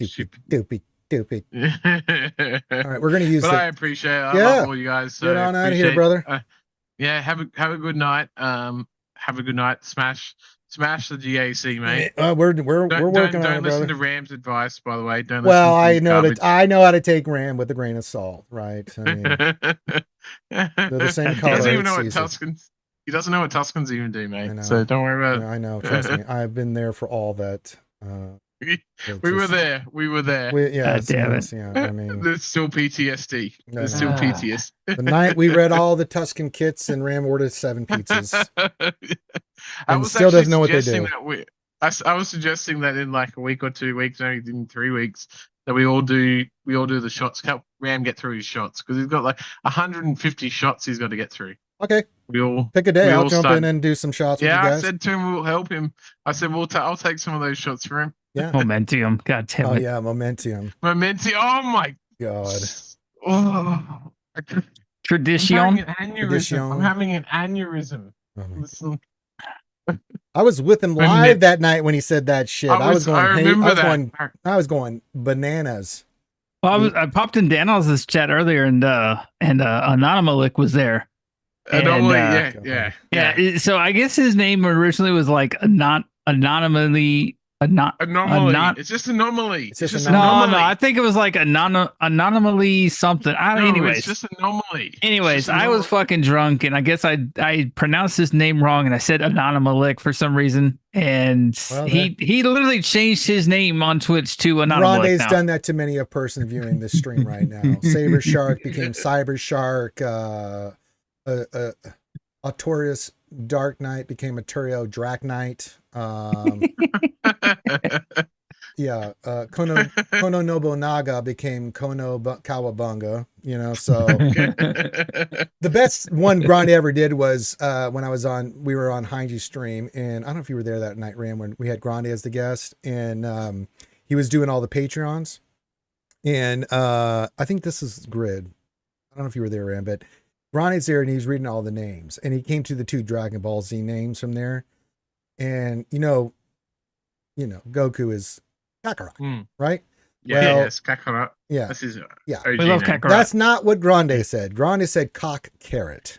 right, we're gonna use. But I appreciate it. I love all you guys. So get on out of here, brother. Yeah, have a good night. Have a good night. Smash the GAC, mate. We're working on it, brother. Don't listen to Ram's advice, by the way. Don't. Well, I know I know how to take Ram with a grain of salt, right? I mean, They're the same He color. doesn't even know what Tuscans. He doesn't know what Tuscans even do, mate. So don't worry about it. I know. Trust me. I've been there for all that. We were there. Yeah, damn it. Yeah, I mean, there's still PTSD. There's still PTSD. The night we read all the Tuscan kits and Ram ordered 7 pizzas. I was still doesn't know what they do. I was suggesting that in like a week or 2 weeks, maybe in 3 weeks, that we all do the shots. Help Ram get through his shots because he's got like 150 shots he's got to get through. Okay. We all pick a day. I'll jump in and do some shots. Yeah, with you guys. I said to him we'll help him. I said I'll take some of those shots for him. Yeah. Momentium. God damn it. Oh yeah, Momentium. Oh my God. Oh. Tradition. I'm having an aneurysm. Listen. I was with him live that night when he said that shit. I was going bananas. Well, I popped in Danos' chat earlier, and Anonymalik was there. Yeah. So I guess his name originally was like anomaly. It's just anomaly. No, I think it was like anomaly something. Anyways, it's just anomaly. Anyways, I was fucking drunk, and I guess I pronounced his name wrong, and I said Anonymalik for some reason, and he literally changed his name on Twitch to Anonymalik. Grande's done that to many a person viewing this stream right now. Saber Shark became Cyber Shark. Artorias Dark Knight became Arturio Drac Knight. Kono Nobunaga became Kono Kawabunga, so the best one Grande ever did was when we were on Heinji's stream, and I don't know if you were there that night, Ram, when we had Grande as the guest, and he was doing all the Patreons, and I think this is Grid. I don't know if you were there, Ram, but Grande's there and he's reading all the names, and he came to the 2 Dragon Ball Z names from there. And Goku is Kakarot, right? Yeah, yes, Kakarot. Yeah, that's his, we love Kakarot. That's not what Grande said. Grande said cock carrot.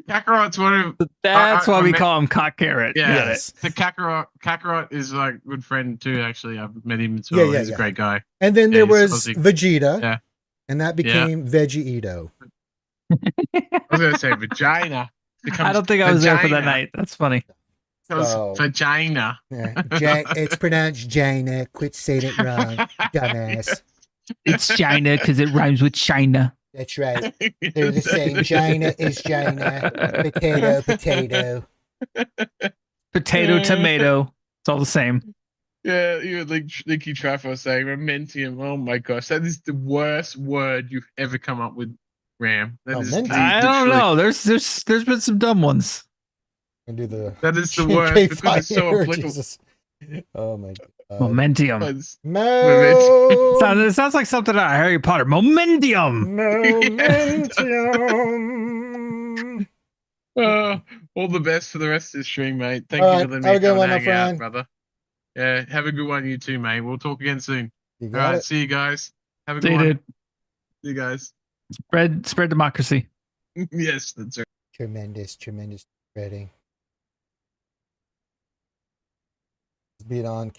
Kakarot's one of. That's why we call him cock carrot. Yeah, yes. The Kakarot is like a good friend too. Actually, I've met him as well. He's a great guy. And then there was Vegeta, and that became Veggie Ito. I was gonna say vagina. I don't think I was there for that night. That's funny. Vagina. Yeah. It's pronounced Jaina. Quit saying it wrong, dumbass. It's China because it rhymes with China. That's right. They're the same. China is China. Potato, potato. Potato, tomato. It's all the same. Yeah, you like Nicky Trafo saying Momentium. Oh my gosh, that is the worst word you've ever come up with, Ram. I don't know. There's been some dumb ones. That is the worst because it's so applicable. Jesus. Oh my god. Momentium. It sounds like something out of Harry Potter. Momentium. All the best for the rest of the stream, mate. Thank you for letting me come and hang out, brother. Yeah, have a good one, you too, mate. We'll talk again soon. All right, see you guys. Have a good one. Dude. See you guys. Spread democracy. Yes, that's right. Tremendous spreading. Beat on.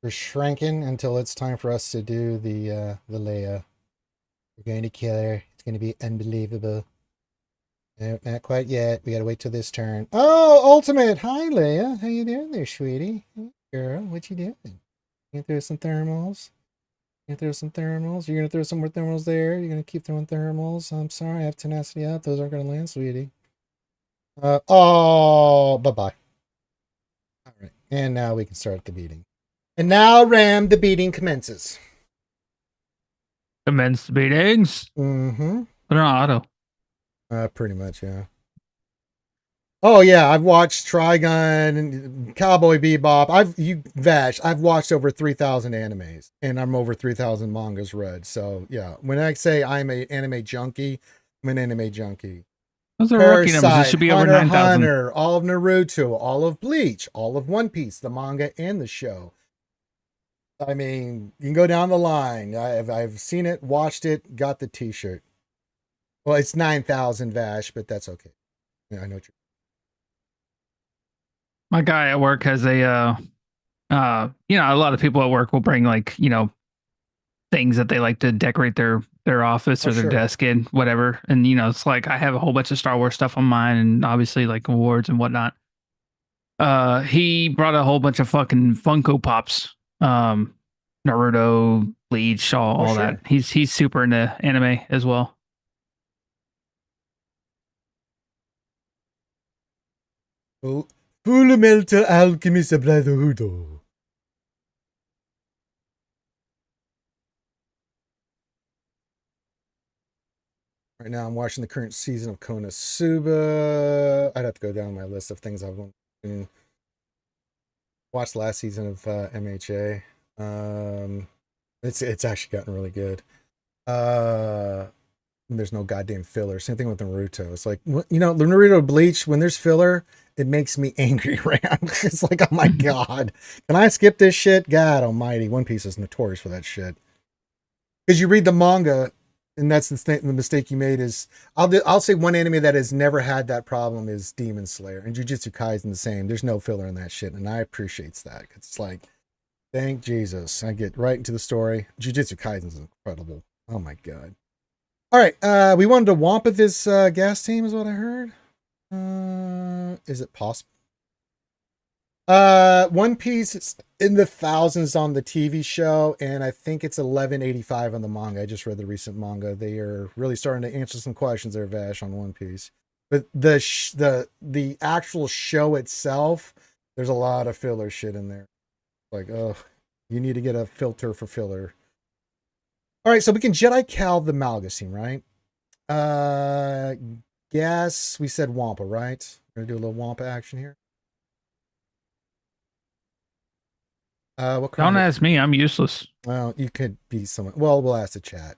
We're shrinking until it's time for us to do the Leia. We're going to kill her. It's going to be unbelievable. No, not quite yet. We got to wait till this turn. Oh, Ultimate! Hi, Leia. How you doing there, sweetie? Hey, girl, what you doing? You gonna throw some thermals? You're gonna throw some more thermals there? You're gonna keep throwing thermals? I'm sorry, I have tenacity out. Those aren't gonna land, sweetie. Bye-bye. All right, and now we can start the beating. And now, Ram, the beating commences. Commence the beatings? Mm-hmm. Put it on auto. Pretty much, yeah. Oh yeah, I've watched Trigun and Cowboy Bebop. I've watched over 3,000 animes, and I'm over 3,000 mangas read. So yeah, when I say I'm an anime junkie, I'm an anime junkie. Those are rookie numbers. It should be over 9,000. All of Naruto, all of Bleach, all of One Piece, the manga and the show. I mean, you can go down the line. I've seen it, watched it, got the T-shirt. Well, it's 9,000 Vash, but that's okay. Yeah, I know what you're. My guy at work has a, a lot of people at work will bring things that they like to decorate their office or their desk in, whatever. And it's like I have a whole bunch of Star Wars stuff on mine, and obviously like awards and whatnot. He brought a whole bunch of fucking Funko Pops, Naruto, Bleach, all that. He's super into anime as well. Full Metal Alchemist Brotherhood. Right now, I'm watching the current season of Konosuba. I'd have to go down my list of things I've watched the last season of MHA. It's actually gotten really good. There's no goddamn filler. Same thing with Naruto. It's like, the Naruto Bleach, when there's filler, it makes me angry, right? It's like, oh my God, can I skip this shit? God almighty. One Piece is notorious for that shit. Because you read the manga, and that's the mistake you made is, I'll say one anime that has never had that problem is Demon Slayer, and Jujutsu Kaisen the same. There's no filler in that shit, and I appreciate that. It's like, thank Jesus. I get right into the story. Jujutsu Kaisen is incredible. Oh my God. All right, we wanted to wampa this gas team is what I heard. Is it possible? One Piece is in the thousands on the TV show, and I think it's 1185 on the manga. I just read the recent manga. They are really starting to answer some questions there, Vash, on One Piece. But the actual show itself, there's a lot of filler shit in there. Like, oh, you need to get a filter for filler. All right, so we can Jedi Cal the Malgus team, right? Yes, we said Wampa, right? We're gonna do a little Wampa action here. Don't ask me. I'm useless. Well, you could be someone. Well, we'll ask the chat.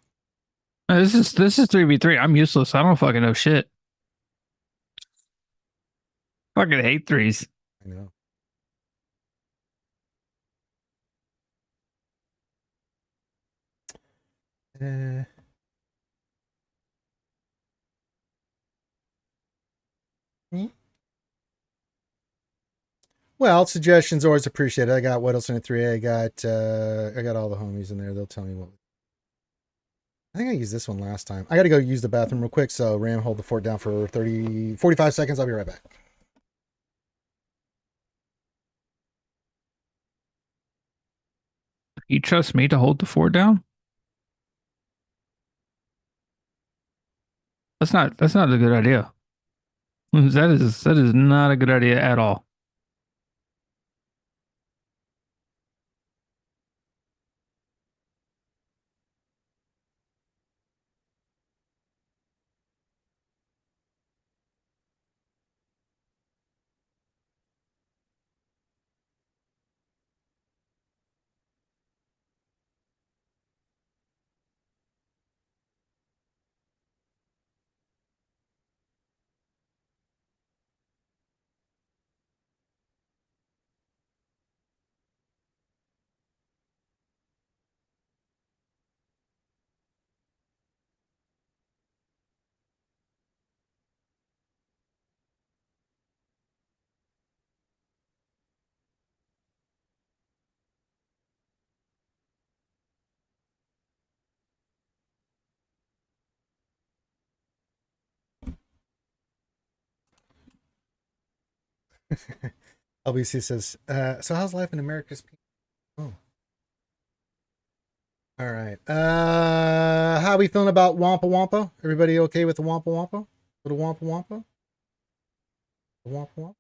This is 3v3. I'm useless. I don't fucking know shit. Fucking hate threes. I know. Well, suggestions always appreciated. I got what else in a 3A. I got all the homies in there. They'll tell me what. I think I used this one last time. I got to go use the bathroom real quick. So Ram, hold the fort down for 45 seconds. I'll be right back. You trust me to hold the fort down? That's not a good idea. That is not a good idea at all. LBC says, so how's life in America's people? Oh. All right. How are we feeling about Wampa Wampa? Everybody okay with the Wampa Wampa? Little Wampa Wampa? The Wampa Wampa?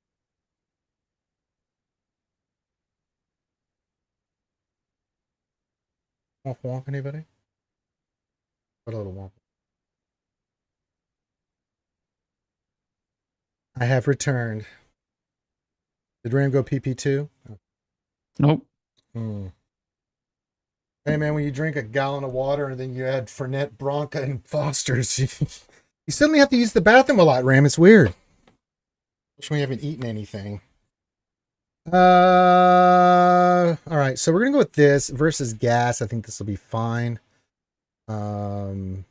Wampa Wampa, anybody? What a little Wampa? I have returned. Did Ram go PP2? Nope. Hey man, when you drink a gallon of water and then you add Fernet, Bronca, and Foster's, you suddenly have to use the bathroom a lot, Ram. It's weird. Wish we haven't eaten anything. All right, so we're gonna go with this versus gas. I think this will be fine. Should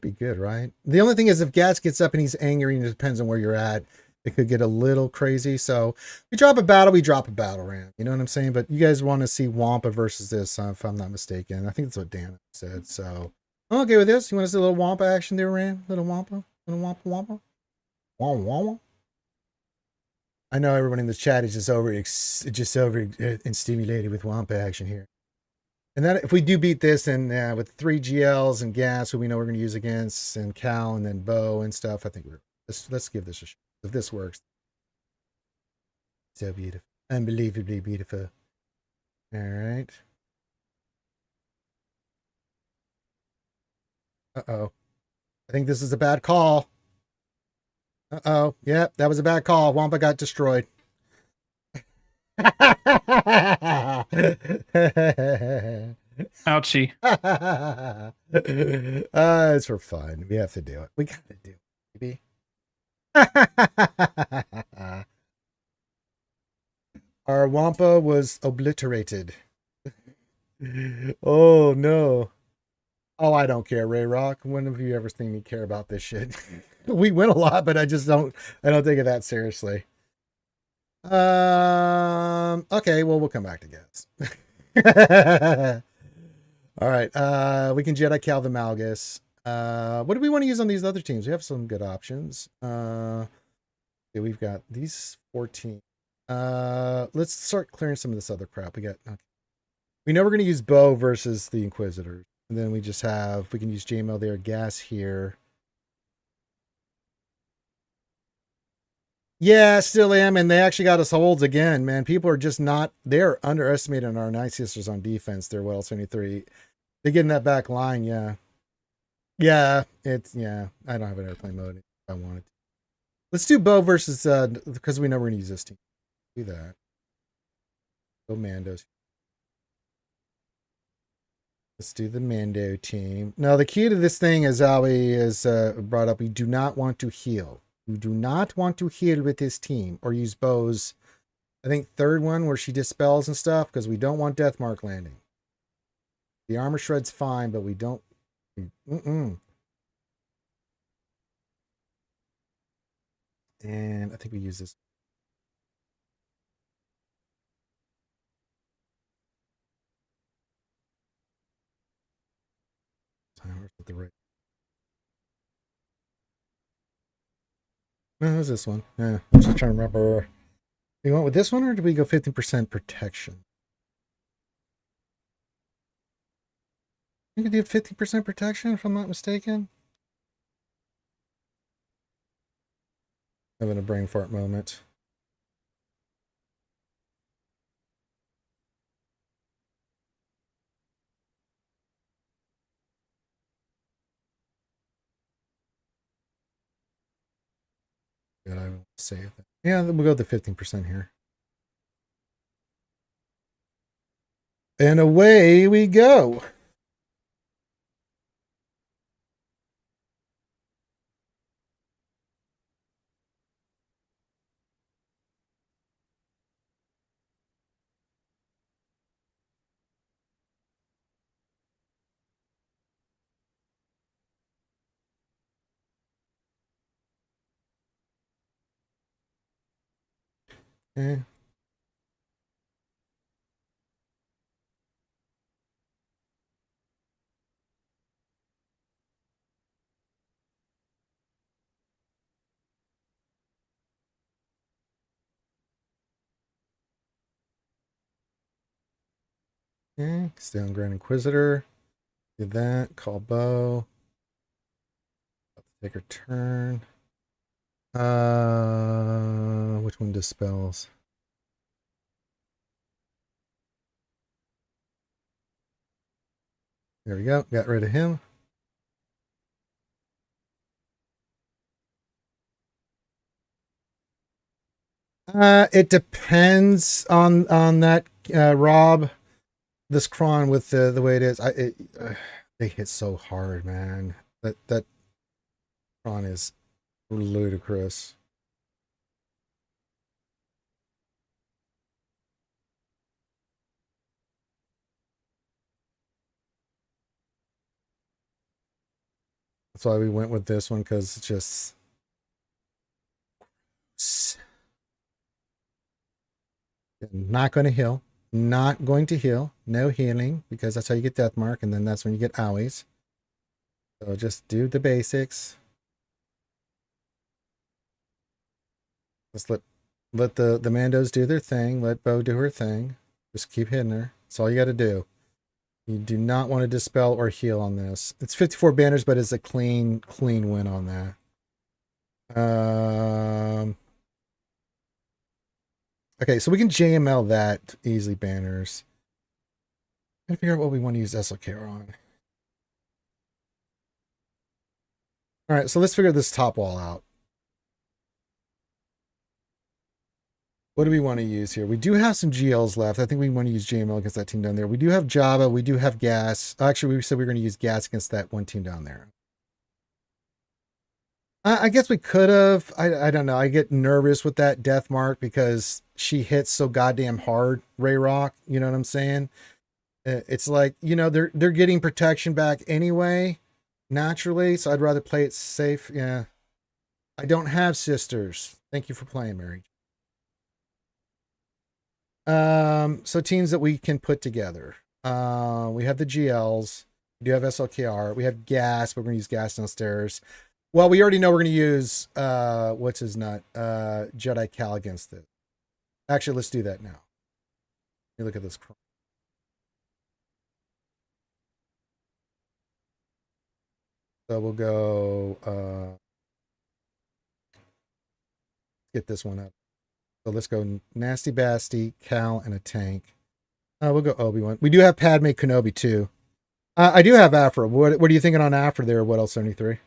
be good, right? The only thing is if gas gets up and he's angry, and it depends on where you're at. it could get a little crazy. So we drop a battle ram. You know what I'm saying? But you guys want to see Wampa versus this, if I'm not mistaken. I think that's what Dan said. So I'm okay with this. You want to see a little Wampa action there, Ram? Little Wampa? Little Wampa Wampa? Wampa Wampa? I know everyone in the chat is just over and stimulated with Wampa action here. And then if we do beat this, and with 3 GLs and gas, who we know we're going to use against, and Cal, and then Bo and stuff, I think let's give this a shot. If this works, so beautiful, unbelievably beautiful. All right. Uh-oh. I think this is a bad call. Uh-oh. Yep, that was a bad call. Wampa got destroyed. Ouchie. It's for fun. We have to do it. We gotta do it, baby. Our Wampa was obliterated. Oh no. Oh, I don't care, Ray Rock. When have you ever seen me care about this shit? We win a lot, but I don't take it that seriously. Okay, well, we'll come back to gas. All right, we can Jedi Cal the Malgus. What do we want to use on these other teams? We have some good options. Yeah, we've got these 14. Let's start clearing some of this other crap. We know we're going to use Bo versus the Inquisitors. And then we just have, we can use JML there, gas here. Yeah, still am. And they actually got us holds again, man. People are just not, they're underestimating our Night Sisters on defense. They're well 73. They get in that back line. Yeah. Yeah. I don't have an airplane mode if I wanted to. Let's do Bo versus, because we know we're going to use this team. Do that. Go Mandos. Let's do the Mando team. Now, the key to this thing, as Ali has brought up, we do not want to heal. We do not want to heal with this team or use Bo's, I think, third one where she dispels and stuff, because we don't want Deathmark landing. The armor shred's fine, but we don't. And I think we use this. The right. No, it was this one. Yeah, I'm just trying to remember. We went with this one, or did we go 15% protection? I think we did 50% protection, if I'm not mistaken. Having a brain fart moment. Good, I will save that. Yeah, then we'll go with the 15% here. And away we go. Okay. Okay, stay on Grand Inquisitor. Do that. Call Bo. Take her turn. Which one dispels? There we go. Got rid of him. It depends on that, Rob. This cron with the way it is, they hit so hard, man. That cron is ludicrous. That's why we went with this one, because it's just Not going to heal. Not going to heal. No healing, because that's how you get death mark, and then that's when you get owies. So just do the basics. Just let the Mandos do their thing. Let Bo do her thing. Just keep hitting her. That's all you got to do. You do not want to dispel or heal on this. It's 54 banners, but it's a clean win on that. Okay, so we can JML that easily banners. Gotta figure out what we want to use SLKR on. All right, so let's figure this top wall out. What do we want to use here? We do have some GLs left. I think we want to use JML against that team down there. We do have Java. We do have Gas. Actually, we said we were going to use Gas against that one team down there. I guess we could have. I don't know. I get nervous with that death mark because she hits so goddamn hard, Ray Rock. You know what I'm saying? It's like, they're getting protection back anyway, naturally. So I'd rather play it safe. Yeah. I don't have sisters. Thank you for playing, Mary. So teams that we can put together. We have the GLs. We do have SLKR. We have Gas. We're going to use Gas downstairs. Well, we already know we're going to use, what's his nut? Jedi Cal against it. Actually, let's do that now. Let me look at this. So we'll go, get this one up. So let's go Nasty Basti, Cal, and a tank. We'll go Obi-Wan. We do have Padme Kenobi too. I do have Afra. What are you thinking on Afra there? What else? 73.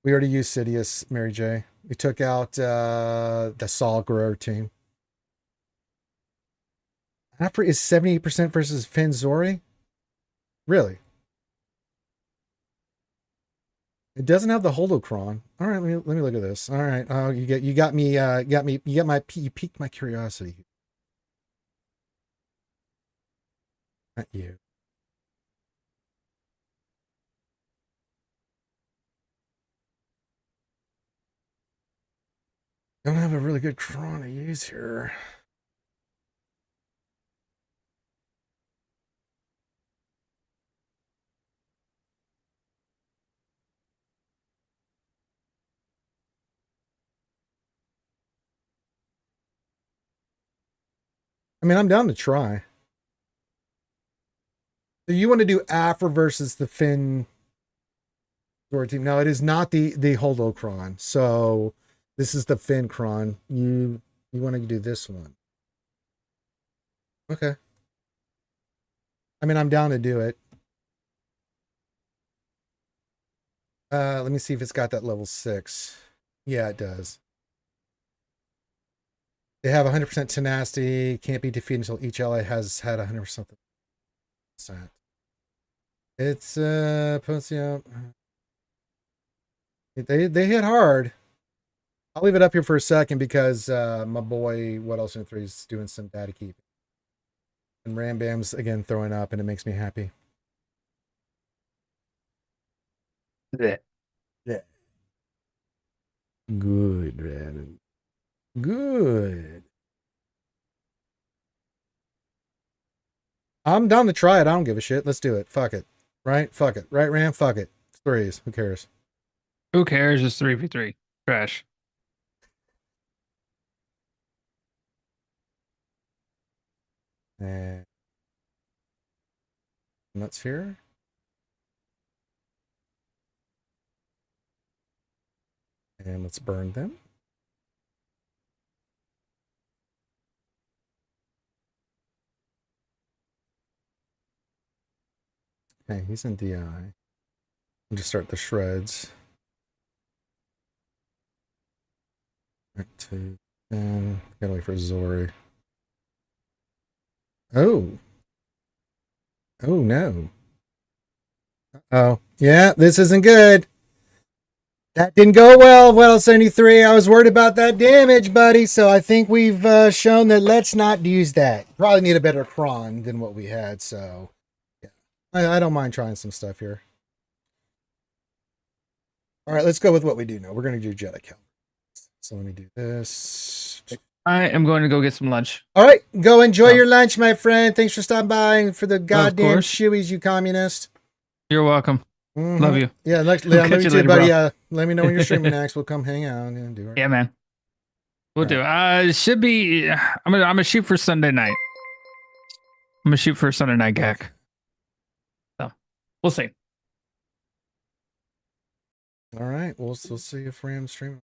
We already used Sidious, Mary J. We took out the Saul Guerrero team. Afra is 78% versus Finn Zori? Really? It doesn't have the holocron. All right, let me look at this. All right. Oh, you piqued my curiosity. Not you. Don't have a really good cron to use here. I mean, I'm down to try. So you want to do Afra versus the Finn Zori team? No, it is not the holocron. So this is the Finn cron. You want to do this one? Okay. I mean, I'm down to do it. Let me see if it's got that level 6. Yeah, it does. They have 100% tenacity. Can't be defeated until each ally has had 100%. It's Poncio. They hit hard. I'll leave it up here for a second because my boy, What Else in 3 is doing some data keeping. And Ram Bam's again throwing up, and it makes me happy. Yeah. Good, man. Good. I'm down to try it. I don't give a shit. Let's do it. Fuck it. Right? Fuck it. Right, Ram? Fuck it. It's threes. Who cares? Who cares? It's 3v3. Trash. And nuts here. And let's burn them. Okay, he's in DI. I'll just start the shreds. Right, 2, 10. Gotta wait for Zori. Oh. Oh, no. Oh, yeah, this isn't good. That didn't go well. Well, 73. I was worried about that damage, buddy. So I think we've shown that let's not use that. Probably need a better cron than what we had. So I don't mind trying some stuff here. All right, let's go with what we do know. We're going to do Jedi Cal. So let me do this. I am going to go get some lunch. All right, go enjoy your lunch, my friend. Thanks for stopping by and for the goddamn course. shoeies, you communist. You're welcome. Love you. Yeah, love you too, buddy. Let me know when you're streaming next. We'll come hang out and do it. Yeah, man. We'll do. It should be. I'm gonna shoot for Sunday night. I'm gonna shoot for Sunday night gag. So we'll see. All right, we'll see if Ram's streaming.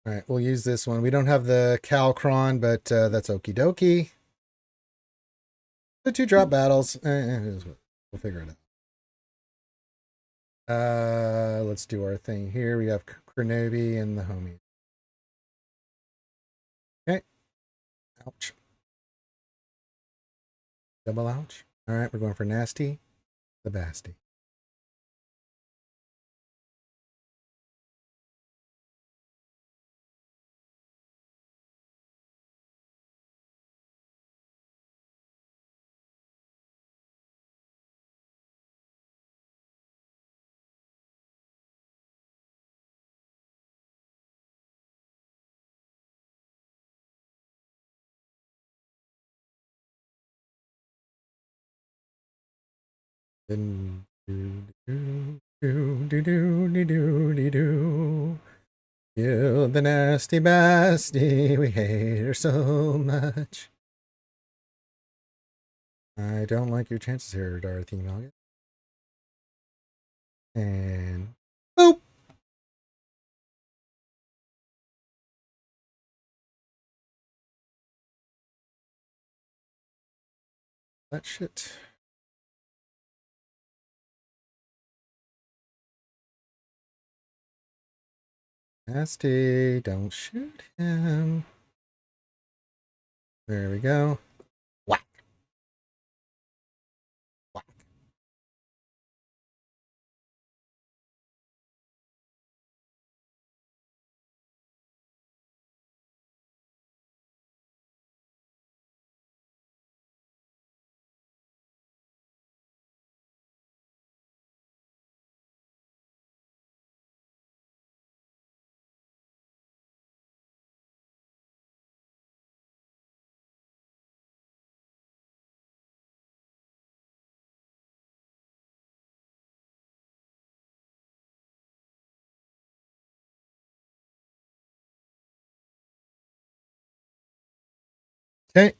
All right, we'll use this one. We don't have the Calcron, but that's okie dokie. The 2-drop battles. We'll figure it out. Let's do our thing here. We have Kenobi and the homie. Okay. Ouch. Double ouch. All right, we're going for Nasty the Basti. You the nasty basti, we hate her so much. I don't like your chances here, Dorothy Malgate. And boop. That shit. Nasty, don't shoot him. There we go. Whack. Whack. Okay,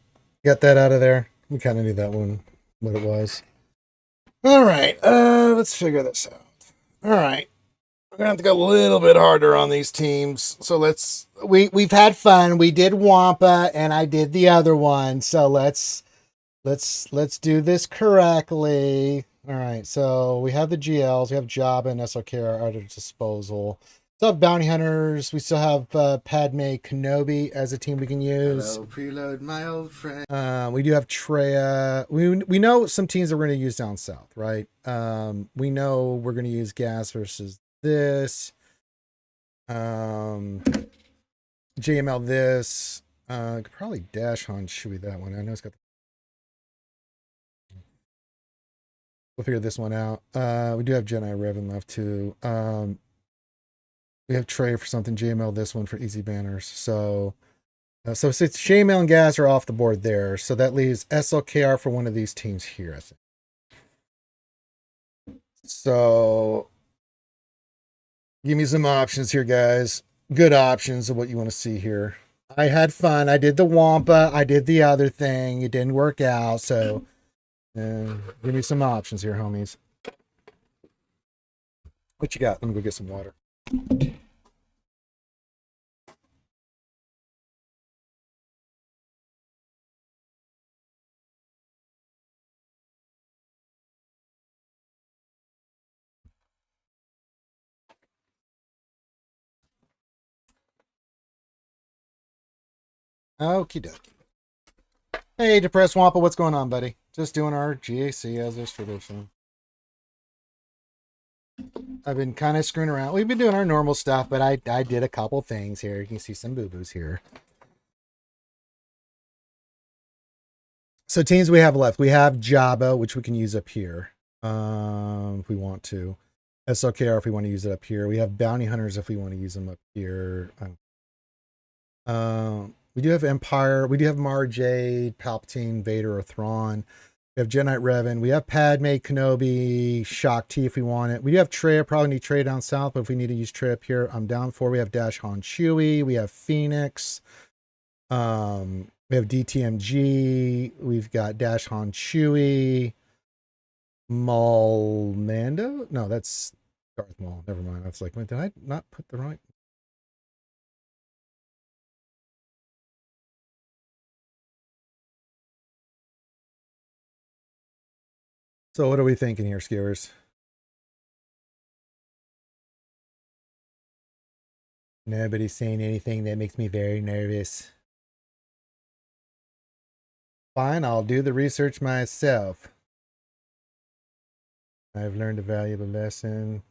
got that out of there. We kind of knew that one, what it was. All right, let's figure this out. All right, we're gonna have to go a little bit harder on these teams. So we've had fun. We did Wampa, and I did the other one. So let's do this correctly. All right, so we have the GLs, we have Jabba and SOK at our disposal. Still have bounty hunters. We still have Padme Kenobi as a team we can use. Hello, preload, my old friend. We do have Treya. We know some teams that we're going to use down south, right? We know we're going to use Gas versus this. JML this. Could probably dash on Chewie that one. I know it's got. We'll figure this one out. We do have Jedi Revan left too. We have Trey for something, JML this one for easy banners. So since JML and Gas are off the board there, so that leaves SLKR for one of these teams here, I think. So give me some options here, guys. Good options of what you want to see here. I had fun. I did the Wampa. I did the other thing. It didn't work out. So give me some options here, homies. What you got? Let me go get some water. Okie dokie. Hey, Depressed Wampa, what's going on, buddy? Just doing our GAC as is tradition. I've been kind of screwing around. We've been doing our normal stuff, but I did a couple things here. You can see some boo-boos here. So teams we have left. We have Jabba, which we can use up here if we want to. SLKR if we want to use it up here. We have Bounty Hunters if we want to use them up here. We do have Empire. We do have Mara Jade, Palpatine, Vader, or Thrawn. We have Jedi Revan. We have Padme, Kenobi, Shakti if we want it. We do have Trey. Probably need Trey down south, but if we need to use Trey up here, I'm down for. We have Dash Han Chewie. We have Phoenix. We have DTMG. We've got Dash Han Chewie. Maul Mando? No, that's Darth Maul. Never mind. That's like, wait, did I not put the right? So what are we thinking here, skewers? Nobody's saying anything. That makes me very nervous. Fine, I'll do the research myself. I've learned a valuable lesson.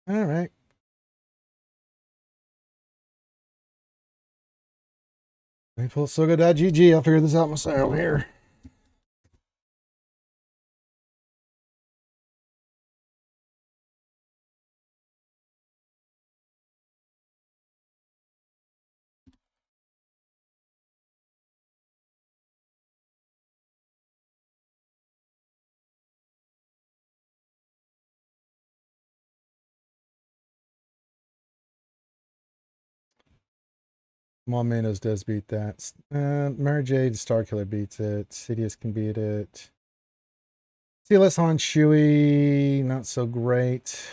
All right. Let me pull SWGOH.gg. I'll figure this out myself here. Maul Mandos does beat that. Mara Jade, Starkiller beats it. Sidious can beat it. CLS Han Chewie, not so great.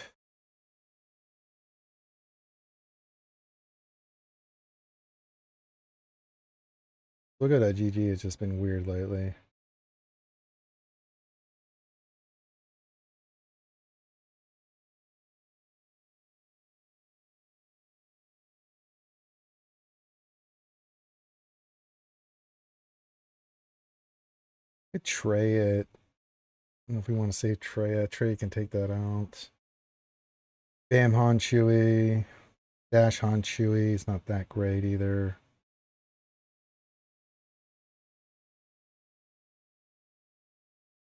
Look at that GG, it's just been weird lately. Could Trey it. I don't know if we want to save Trey. Trey can take that out. Bam Han Chewie. Dash Han Chewie is not that great either.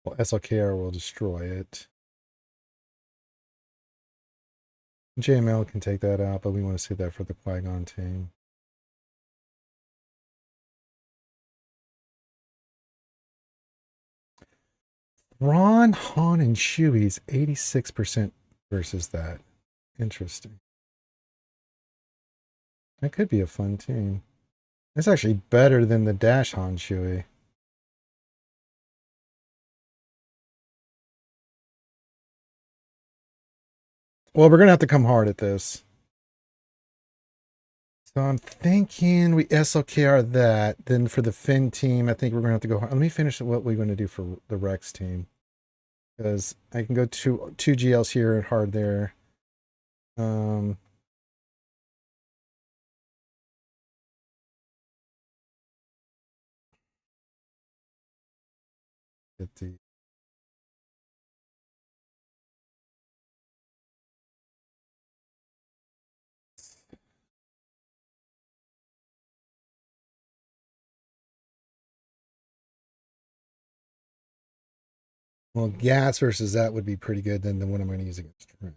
Well, SLKR will destroy it. JML can take that out, but we want to save that for the Qui-Gon team. Ron, Han, and Chewie's 86% versus that. Interesting. That could be a fun team. It's actually better than the Dash Han Chewie. Well, we're going to have to come hard at this. So I'm thinking we SLKR that. Then for the Finn team, I think we're going to have to go hard. Let me finish what we're going to do for the Rex team. Because I can go two GLs here and hard there. Get the well, gas versus that would be pretty good than the one I'm going to use against Trench.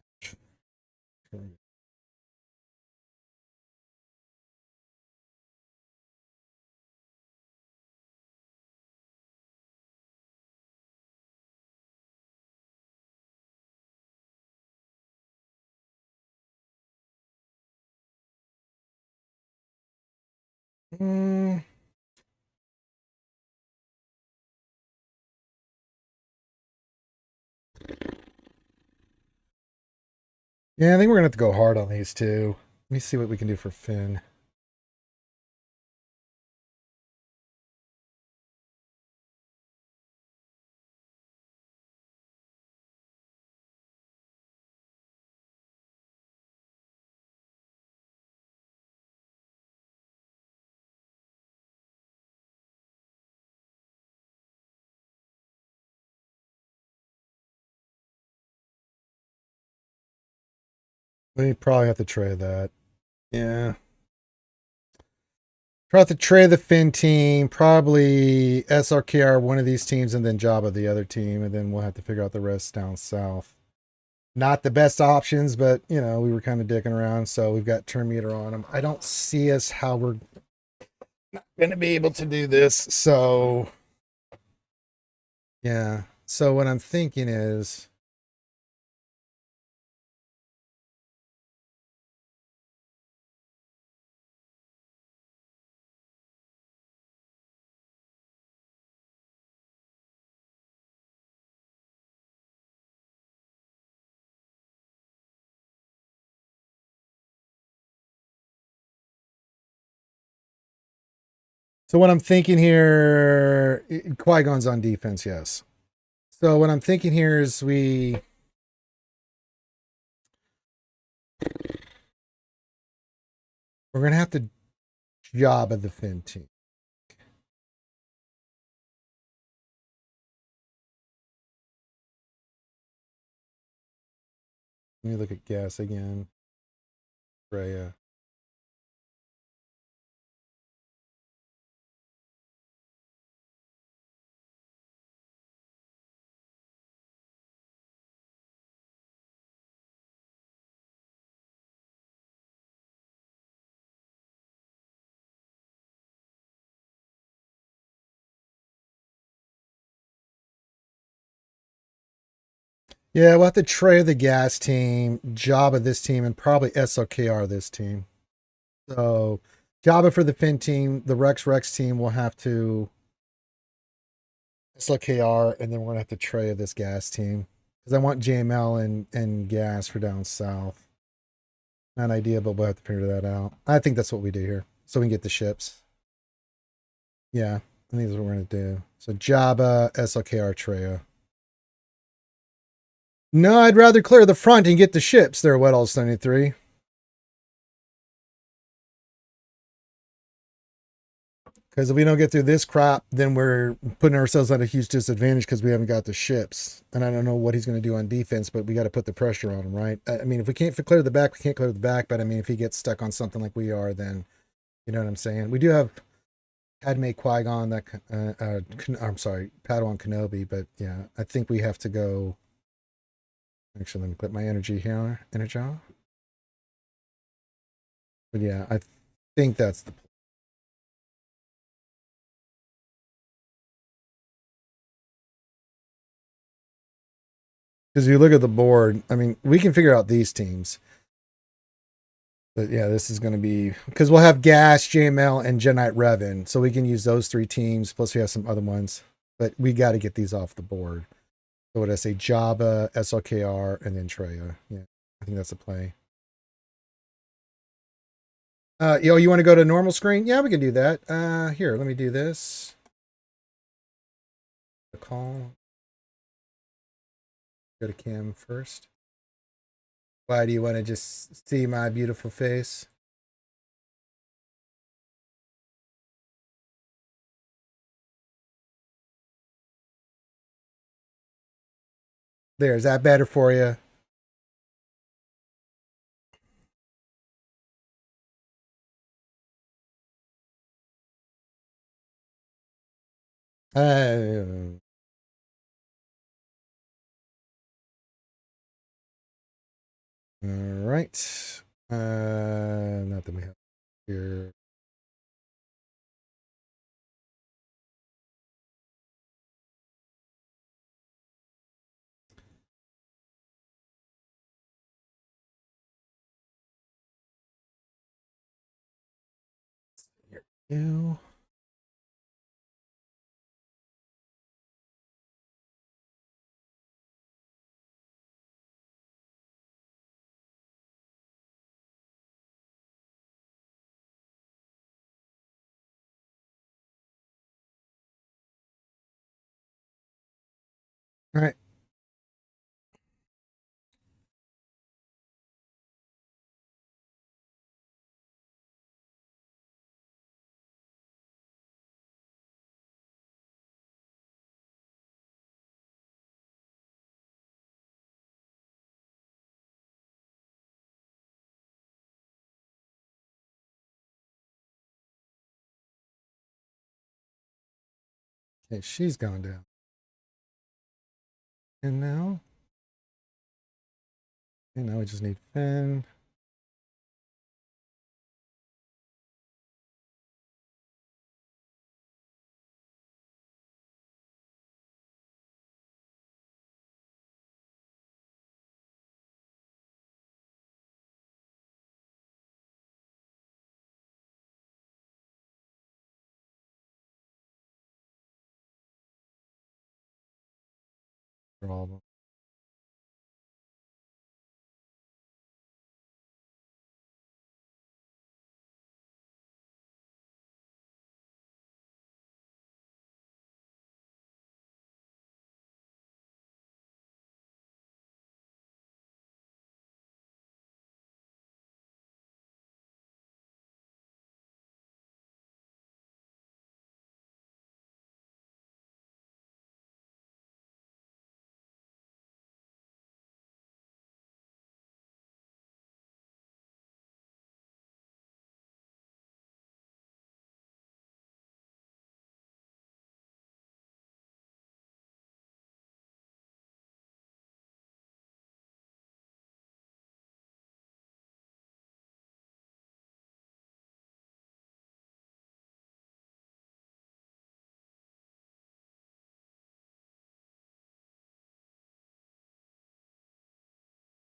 Yeah, I think we're going to have to go hard on these two. Let me see what we can do for Finn. We probably have to trade that. Yeah. Probably have to trade the Finn team, probably SRKR, one of these teams, and then Jabba, the other team, and then we'll have to figure out the rest down south. Not the best options, but, you know, we were kind of dicking around, so we've got turn meter on them. I don't see us how we're not going to be able to do this, so... Yeah. So what I'm thinking is... So what I'm thinking here, Qui-Gon's on defense, yes. So what I'm thinking here is we're going to have to job at the Finn team. Let me look at gas again. Freya. Yeah, we'll have to trade the gas team, Jabba this team, and probably SLKR this team. So Jabba for the Finn team, the Rex team will have to SLKR, and then we're going to have to trade this gas team. Because I want JML and gas for down south. Not an idea, but we'll have to figure that out. I think that's what we do here. So we can get the ships. Yeah, I think that's what we're going to do. So Jabba, SLKR, Treya. No, I'd rather clear the front and get the ships there, Wet All 73. Because if we don't get through this crop, then we're putting ourselves at a huge disadvantage because we haven't got the ships. And I don't know what he's going to do on defense, but we got to put the pressure on him, right? I mean, if we can't clear the back, we can't clear the back. But I mean, if he gets stuck on something like we are, then you know what I'm saying? We do have Padme Qui-Gon, that I'm sorry, Padawan Kenobi, but yeah, I think we have to go. Actually, let me put my energy here. Energy. But yeah, I think that's the. Because if you look at the board, I mean, we can figure out these teams. But yeah, this is going to be... Because we'll have Gas, JML, and Jedi Revan. So we can use those three teams. Plus we have some other ones. But we got to get these off the board. So what did I say? Jabba, SLKR, and then Treya. Yeah, I think that's a play. You want to go to normal screen? Yeah, we can do that. Here, let me do this. Call. Go to cam first. Why do you want to just see my beautiful face? There, is that better for you? All right. Not that we have here. Here we go. All right. Okay, she's gone down. And now? Okay, now we just need Finn. Problem.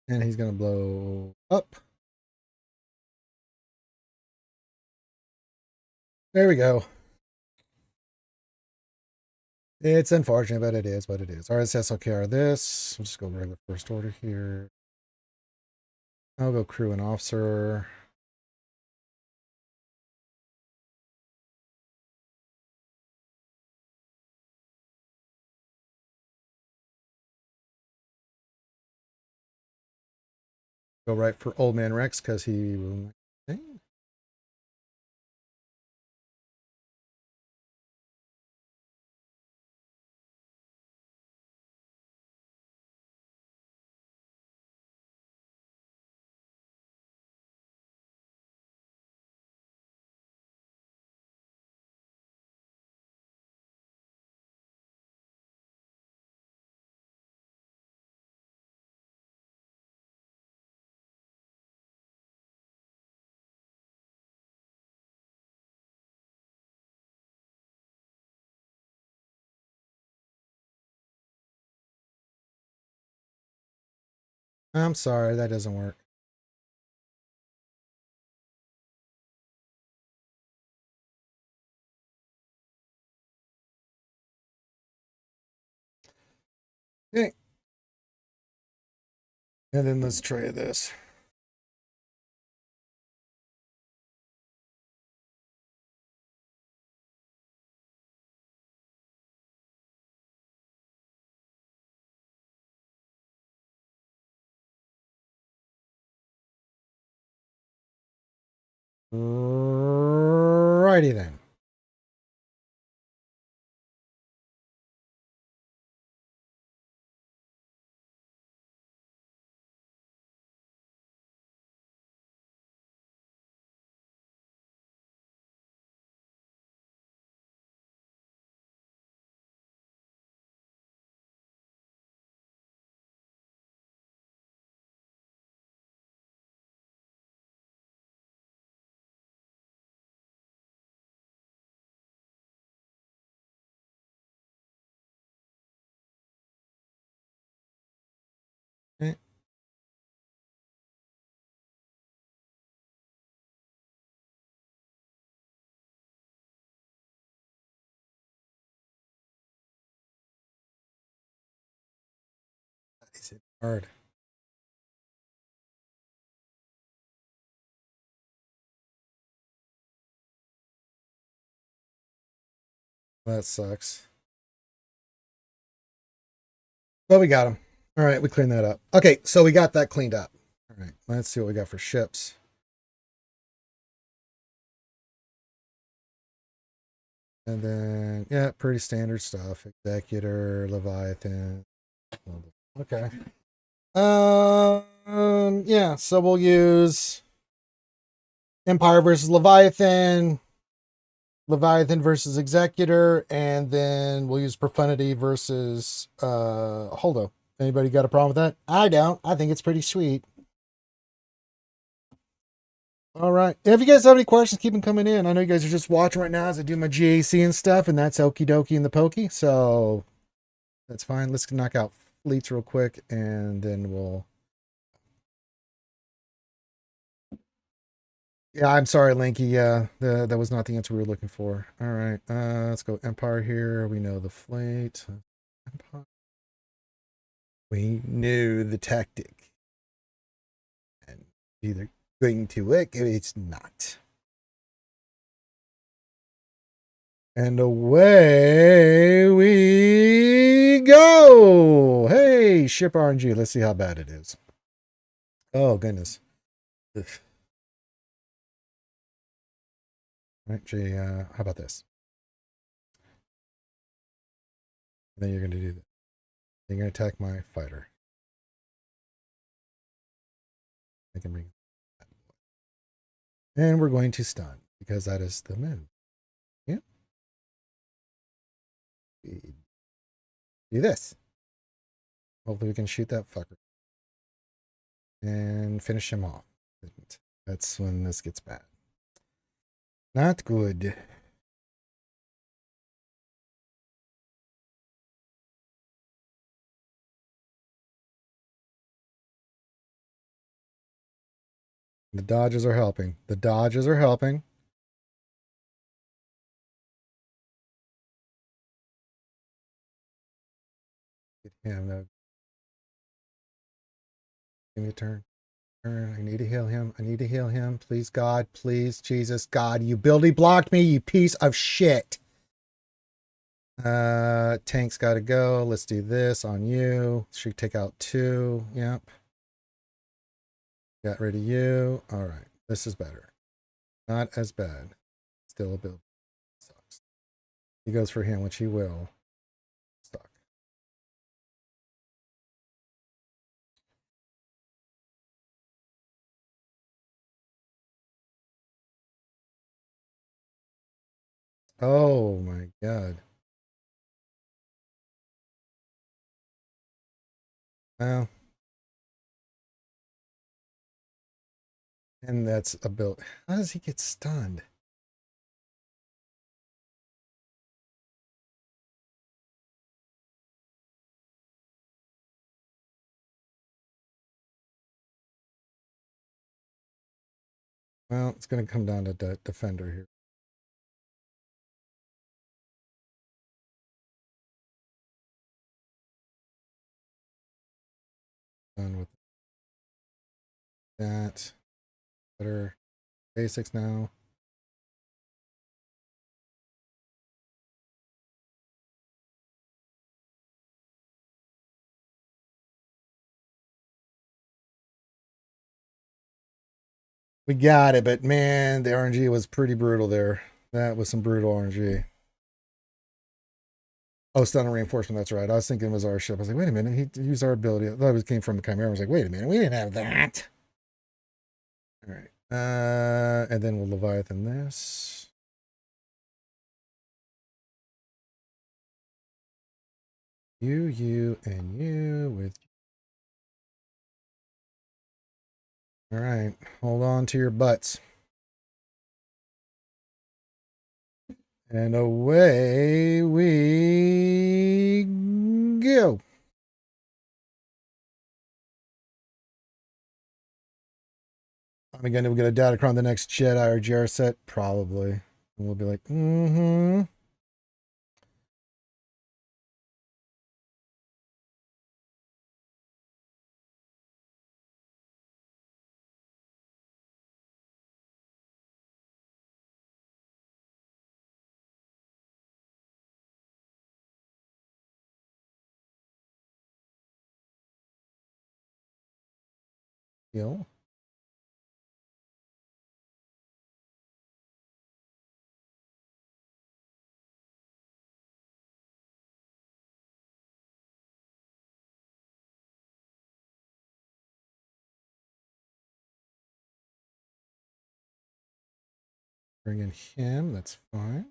And he's going to blow up. There we go. It's unfortunate, but it is what it is. RSS will carry this. We'll just go regular first order here. I'll go crew and officer. Go right for Old Man Rex because he will. I'm sorry, that doesn't work. Okay. And then let's try this. Righty then. Okay. Is it hard? That sucks. But we got him. All right, we cleaned that up. Okay, so we got that cleaned up. All right, let's see what we got for ships. And then, yeah, pretty standard stuff. Executor, Leviathan. Okay. Yeah, so we'll use Empire versus Leviathan. Leviathan versus Executor, and then we'll use Profundity versus Holdo. Anybody got a problem with that? I don't. I think it's pretty sweet. All right. If you guys have any questions, keep them coming in. I know you guys are just watching right now as I do my GAC and stuff, and that's okie dokie in the pokey. So that's fine. Let's knock out fleets real quick, and then we'll. Yeah, I'm sorry, Linky. Yeah, that was not the answer we were looking for. All right. Let's go Empire here. We know the fleet. Empire. We knew the tactic. And either going to work or it's not. And away we go. Hey, ship RNG. Let's see how bad it is. Oh, goodness. Ugh. Actually, how about this? And then you're going to do this. You're going to attack my fighter. I can bring that. And we're going to stun because that is the move. Yeah. Do this. Hopefully we can shoot that fucker. And finish him off. That's when this gets bad. Not good. The dodges are helping. The dodges are helping. Get him though. Give me a turn. I need to heal him. I need to heal him. Please, God. Please, Jesus. God, you ability blocked me, you piece of shit. Tank's got to go. Let's do this on you. Should take out 2. Yep. Got rid of you. All right. This is better. Not as bad. Still a build. Sucks. He goes for him, which he will. Suck. Oh my God. Well. And that's a build. How does he get stunned? Well, it's going to come down to the defender here. Done with that. Better basics now. We got it, but man, the RNG was pretty brutal there. That was some brutal RNG. Oh, stun and reinforcement, that's right. I was thinking it was our ship. I was like, wait a minute, he used our ability. I thought it came from the Chimera. I was like, wait a minute, we didn't have that. All right. And then we'll Leviathan this. You, and you with. All right. Hold on to your butts. And away we go. And again, we'll get a Datacron the next Jedi or GR set, probably. And we'll be like, mm-hmm. Heal. Bring in him, that's fine.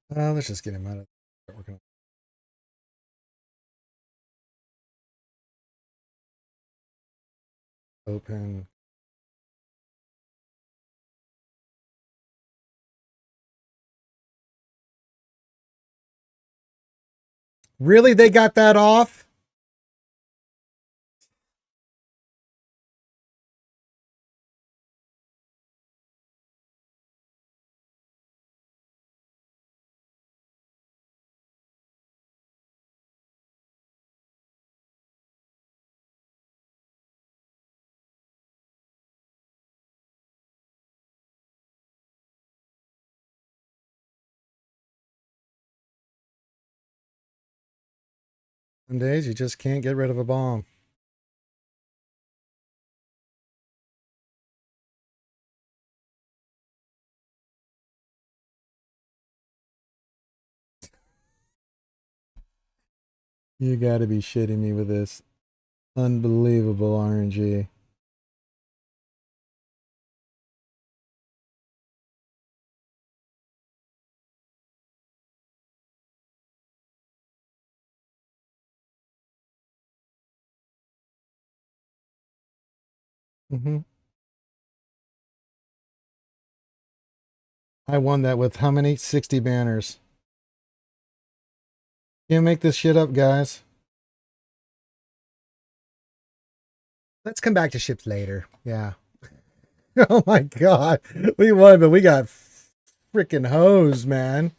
Let's just get him out of there. Working on. Open. Really? They got that off? Some days you just can't get rid of a bomb. You gotta be shitting me with this. Unbelievable RNG. Mm-hmm. I won that with how many? 60 banners. Can't make this shit up, guys. Let's come back to ships later. Yeah. Oh my god. We won, but we got freaking hosed, man.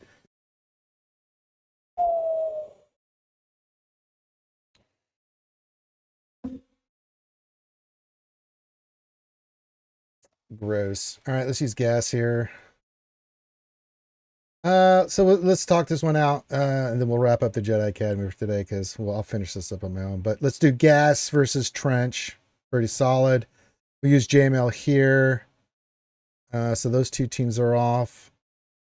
Gross. All right, let's use gas here. So let's talk this one out, and then we'll wrap up the Jedi Academy for today, because I'll finish this up on my own. But let's do gas versus trench. Pretty solid. We use JML here. So those two teams are off.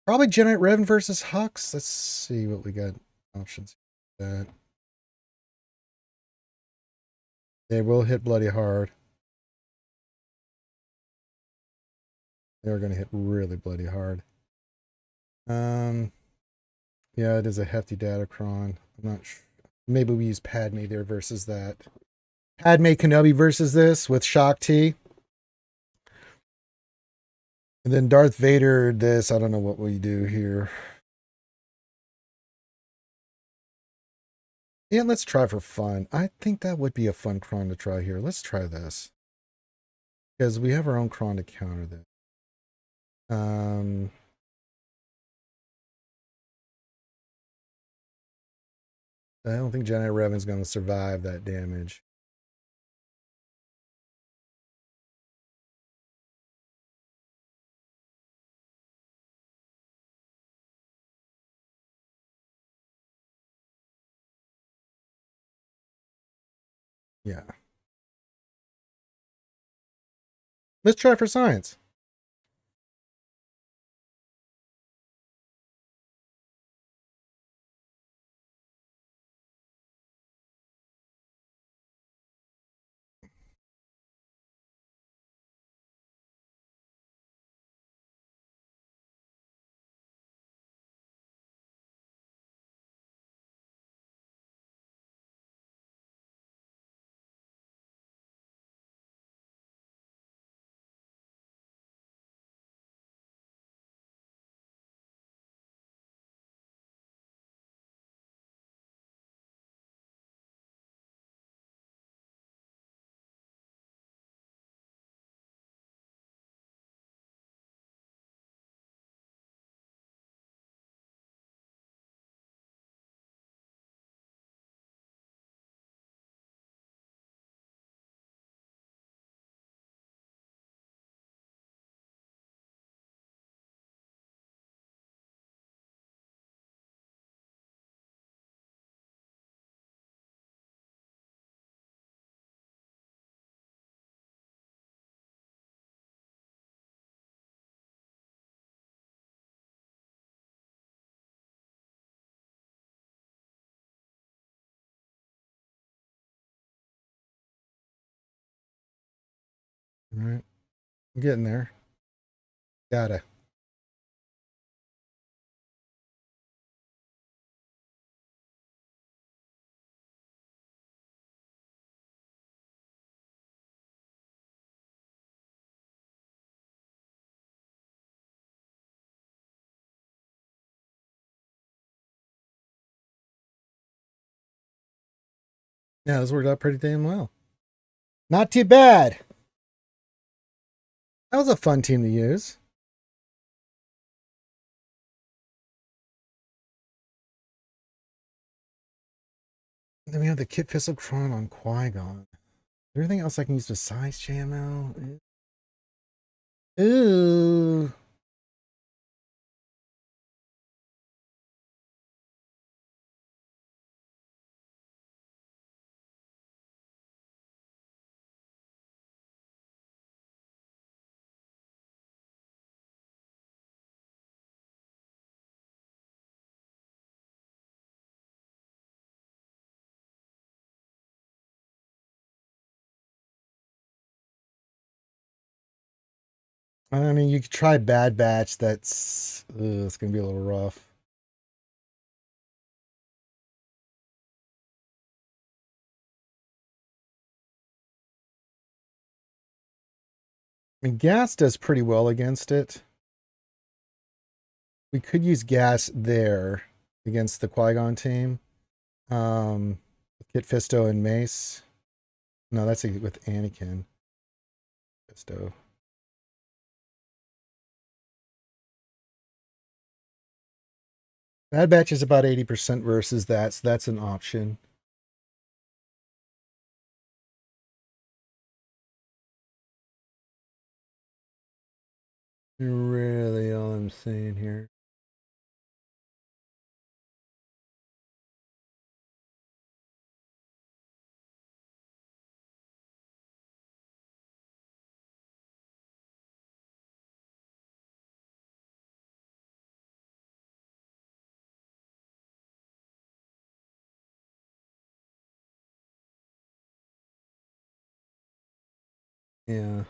Probably Jedi Revan versus Hux. Let's see what we got options. They will hit bloody hard. They're going to hit really bloody hard. Yeah, it is a hefty Datacron. I'm not sure. Maybe we use Padme there versus that. Padme Kenobi versus this with Shock T. And then Darth Vader this. I don't know what we do here. Yeah, let's try for fun. I think that would be a fun cron to try here. Let's try this. Because we have our own cron to counter this. I don't think Jedi Revan's going to survive that damage. Yeah. Let's try for science. All right. I'm getting there. Gotta. Yeah, this worked out pretty damn well. Not too bad. That was a fun team to use. Then we have the Kit Fizzlecron on Qui-Gon. Is there anything else I can use besides JML? Ooh. I mean, you could try Bad Batch. It's going to be a little rough. I mean, gas does pretty well against it. We could use gas there against the Qui-Gon team. Get Fisto and Mace. No, that's with Anakin. Fisto. Bad Batch is about 80% versus that, so that's an option. Really all I'm saying here. Yeah.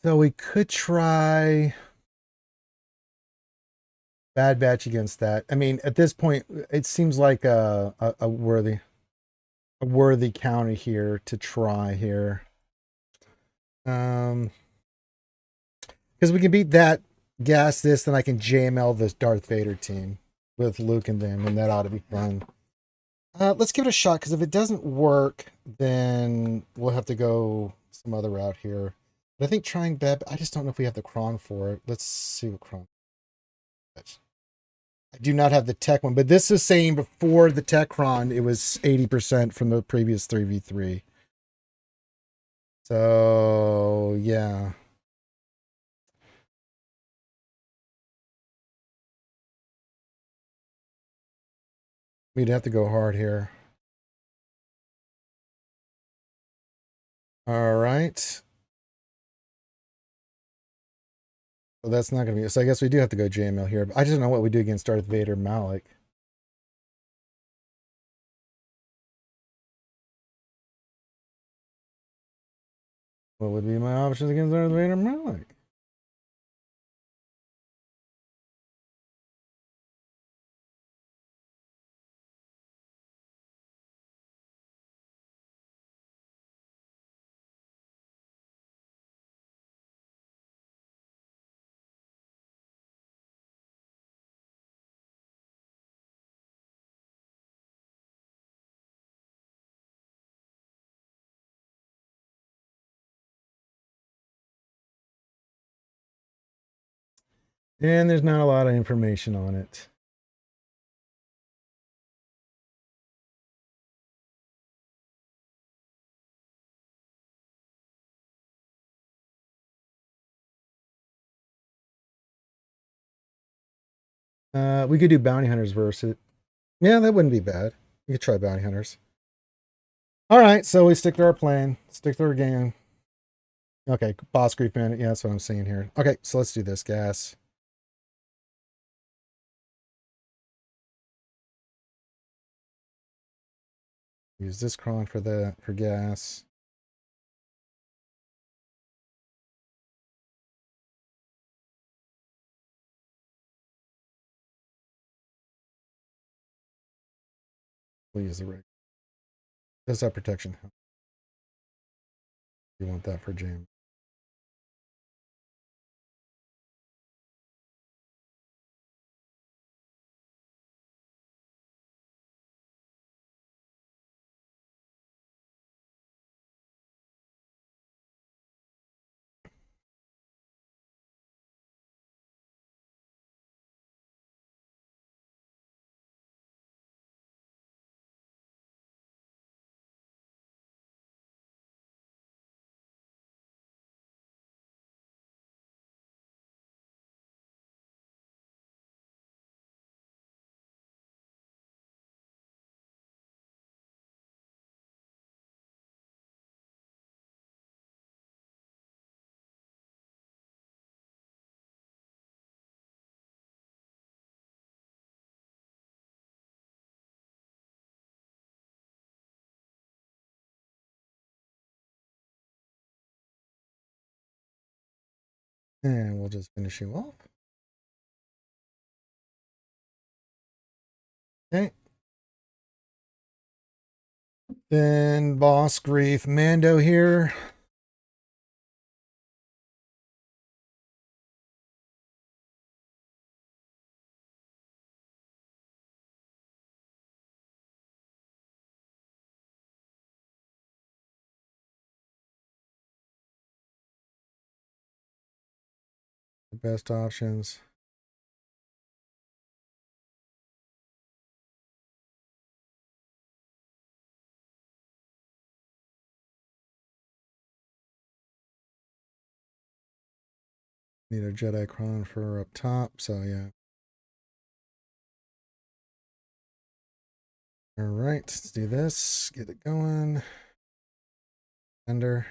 So we could try Bad Batch against that. I mean, at this point, it seems like a worthy counter here to try here. Because we can beat that, gas this, then I can JML this Darth Vader team with Luke and them, and that ought to be fun. Let's give it a shot, because if it doesn't work, then we'll have to go some other route here. But I think trying Bad, I just don't know if we have the Kron for it. Let's see what Kron. I do not have the tech one, but this is saying before the tech Kron, it was 80% from the previous 3v3. So, yeah. We'd have to go hard here. All right. So that's not going to be... So I guess we do have to go JML here. But I just don't know what we do against Darth Vader Malik. What would be my options against Darth Vader Malik? And there's not a lot of information on it. We could do Bounty Hunters versus it. Yeah, that wouldn't be bad. We could try Bounty Hunters. All right, so we stick to our plan. Stick to our game. Okay, boss creep in. Yeah, that's what I'm seeing here. Okay, so let's do this, gas. Use this cron for gas. We'll use the rig. Does that protection? You want that for jam. And we'll just finish you off. Okay. Then Boss Grief Mando here. The best options. Need a Jedi Crown for up top, so yeah. All right, let's do this. Get it going. Under.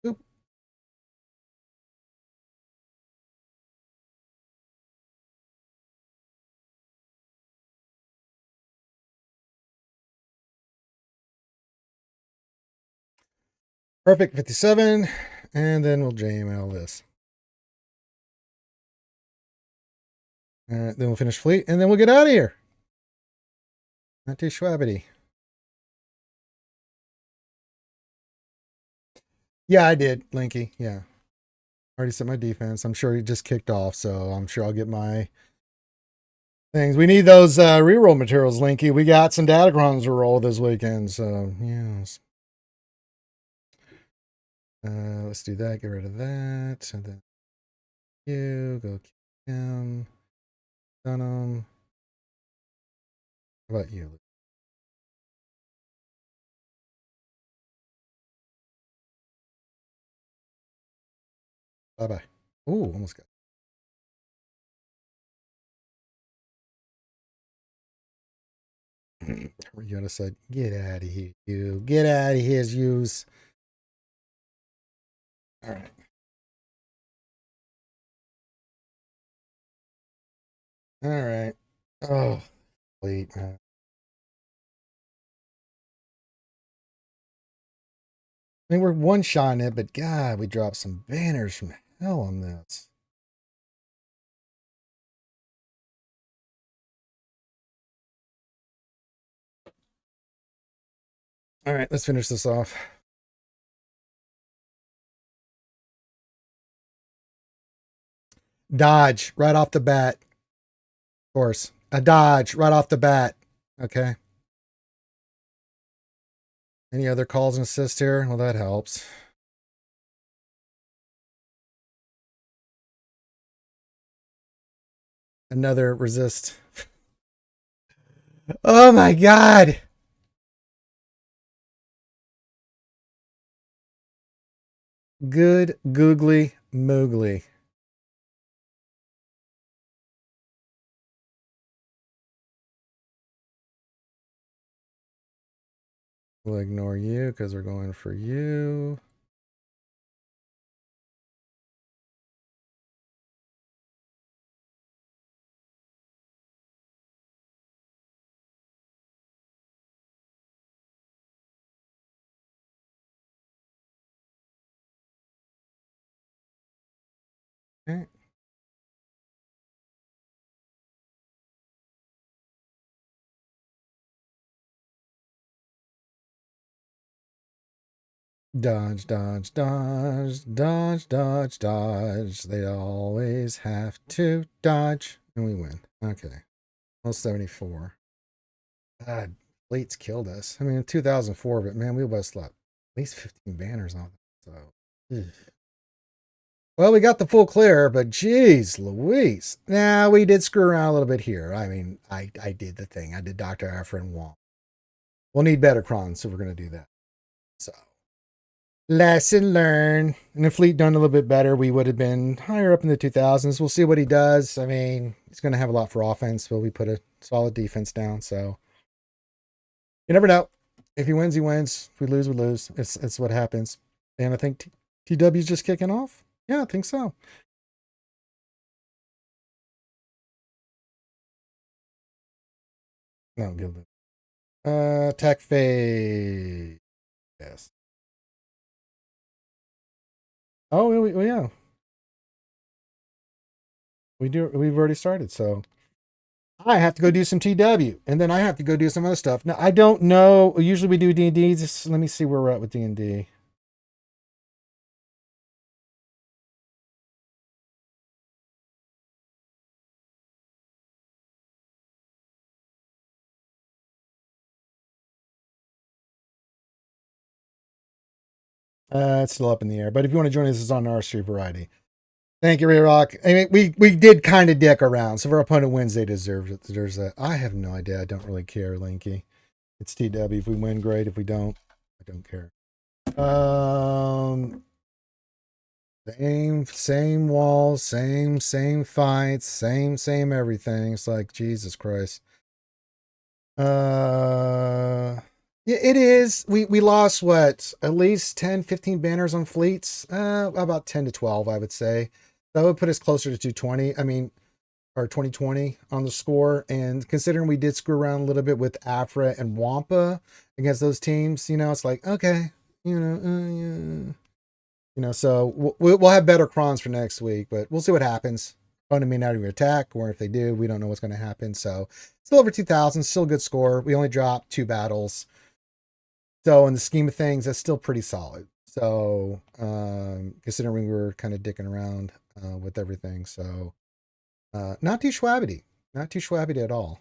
Oop. Perfect, 57. And then we'll JML this. All right, then we'll finish fleet, and then we'll get out of here. Not too schwabbity. Yeah, I did, Linky. Yeah. Already set my defense. I'm sure he just kicked off, so I'm sure I'll get my things. We need those reroll materials, Linky. We got some datacrons to roll this weekend, so yes. Let's do that. Get rid of that. And then you go kill him. Dunham. How about you? Bye-bye. Ooh, almost got it. You gotta say, get out of here, you. Get out of here, yous. All right. All right. Oh, wait, man. I mean, we're one-shotting it, but God, we dropped some banners from hell on this. All right, let's finish this off. Dodge right off the bat. Of course. A dodge right off the bat. Okay. Any other calls and assist here? Well, that helps. Another resist. Oh my God. Good googly moogly. We'll ignore you because we're going for you. Okay. Dodge, dodge, dodge, dodge, dodge, dodge. They always have to dodge. And we win. Okay. Well, 74. God, Fleet's killed us. I mean, in 2004, but man, we both slept. At least 15 banners on them. So, ugh. Well, we got the full clear, but geez, Louise. Nah, we did screw around a little bit here. I mean, I did the thing. I did Dr. Afra and Wong. We'll need better crons, so we're going to do that. So, lesson learned. And if Fleet done a little bit better, we would have been higher up in the 2000s. We'll see what he does. I mean, he's going to have a lot for offense, but we put a solid defense down. So, You never know. If he wins, he wins. If we lose, we lose. It's what happens. And I think TW's just kicking off. Yeah, I think so. No, give it. Tech phase. Yes. Oh, yeah. We've already started, so I have to go do some TW, and then I have to go do some other stuff. Now, I don't know. Usually we do D&D. Just let me see where we're at with D&D. It's still up in the air, but if you want to join us, it's on our street variety. Thank you, Ray Rock. I mean, we did kind of dick around, so if our opponent wins, they deserve it. There's a. I have no idea. I don't really care, Linky. It's TW. If we win, great. If we don't, I don't care. Same walls, same fights, same everything. It's like Jesus Christ. Yeah, it is. We lost what, at least 10, 15 banners on fleets. About 10 to 12, I would say. That would put us closer to 220. I mean, or 2020 on the score. And considering we did screw around a little bit with Afra and Wampa against those teams, you know, it's like, okay, yeah. So we'll have better crons for next week, but we'll see what happens. Opponent may not even attack, or if they do, we don't know what's going to happen. So still over 2,000, still a good score. We only dropped 2 battles. So in the scheme of things, that's still pretty solid. So considering we were kind of dicking around with everything. So not too schwabbity. Not too schwabbity at all.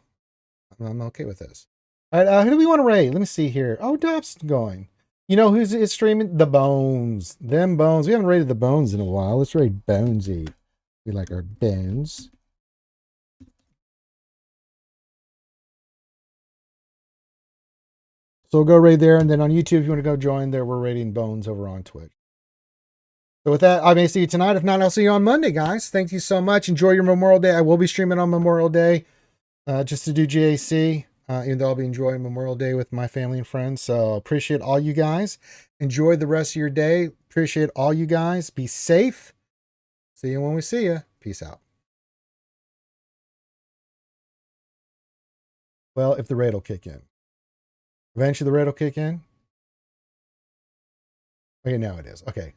I'm okay with this. All right, who do we want to raid? Let me see here. Oh, Dop's going. You know who's streaming? The Bones. Them Bones. We haven't raided the Bones in a while. Let's raid Bonesy. We like our bones. So we'll go raid there, and then on YouTube, if you want to go join there, we're raiding Bones over on Twitch. So with that, I may see you tonight. If not, I'll see you on Monday, guys. Thank you so much. Enjoy your Memorial Day. I will be streaming on Memorial Day just to do GAC. Even though I'll be enjoying Memorial Day with my family and friends. So appreciate all you guys. Enjoy the rest of your day. Appreciate all you guys. Be safe. See you when we see you. Peace out. Well, if the raid will kick in. Eventually the raid will kick in. Okay, now it is. Okay.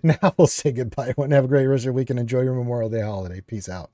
Now we'll say goodbye. Everyone have a great rest of your week and enjoy your Memorial Day holiday. Peace out.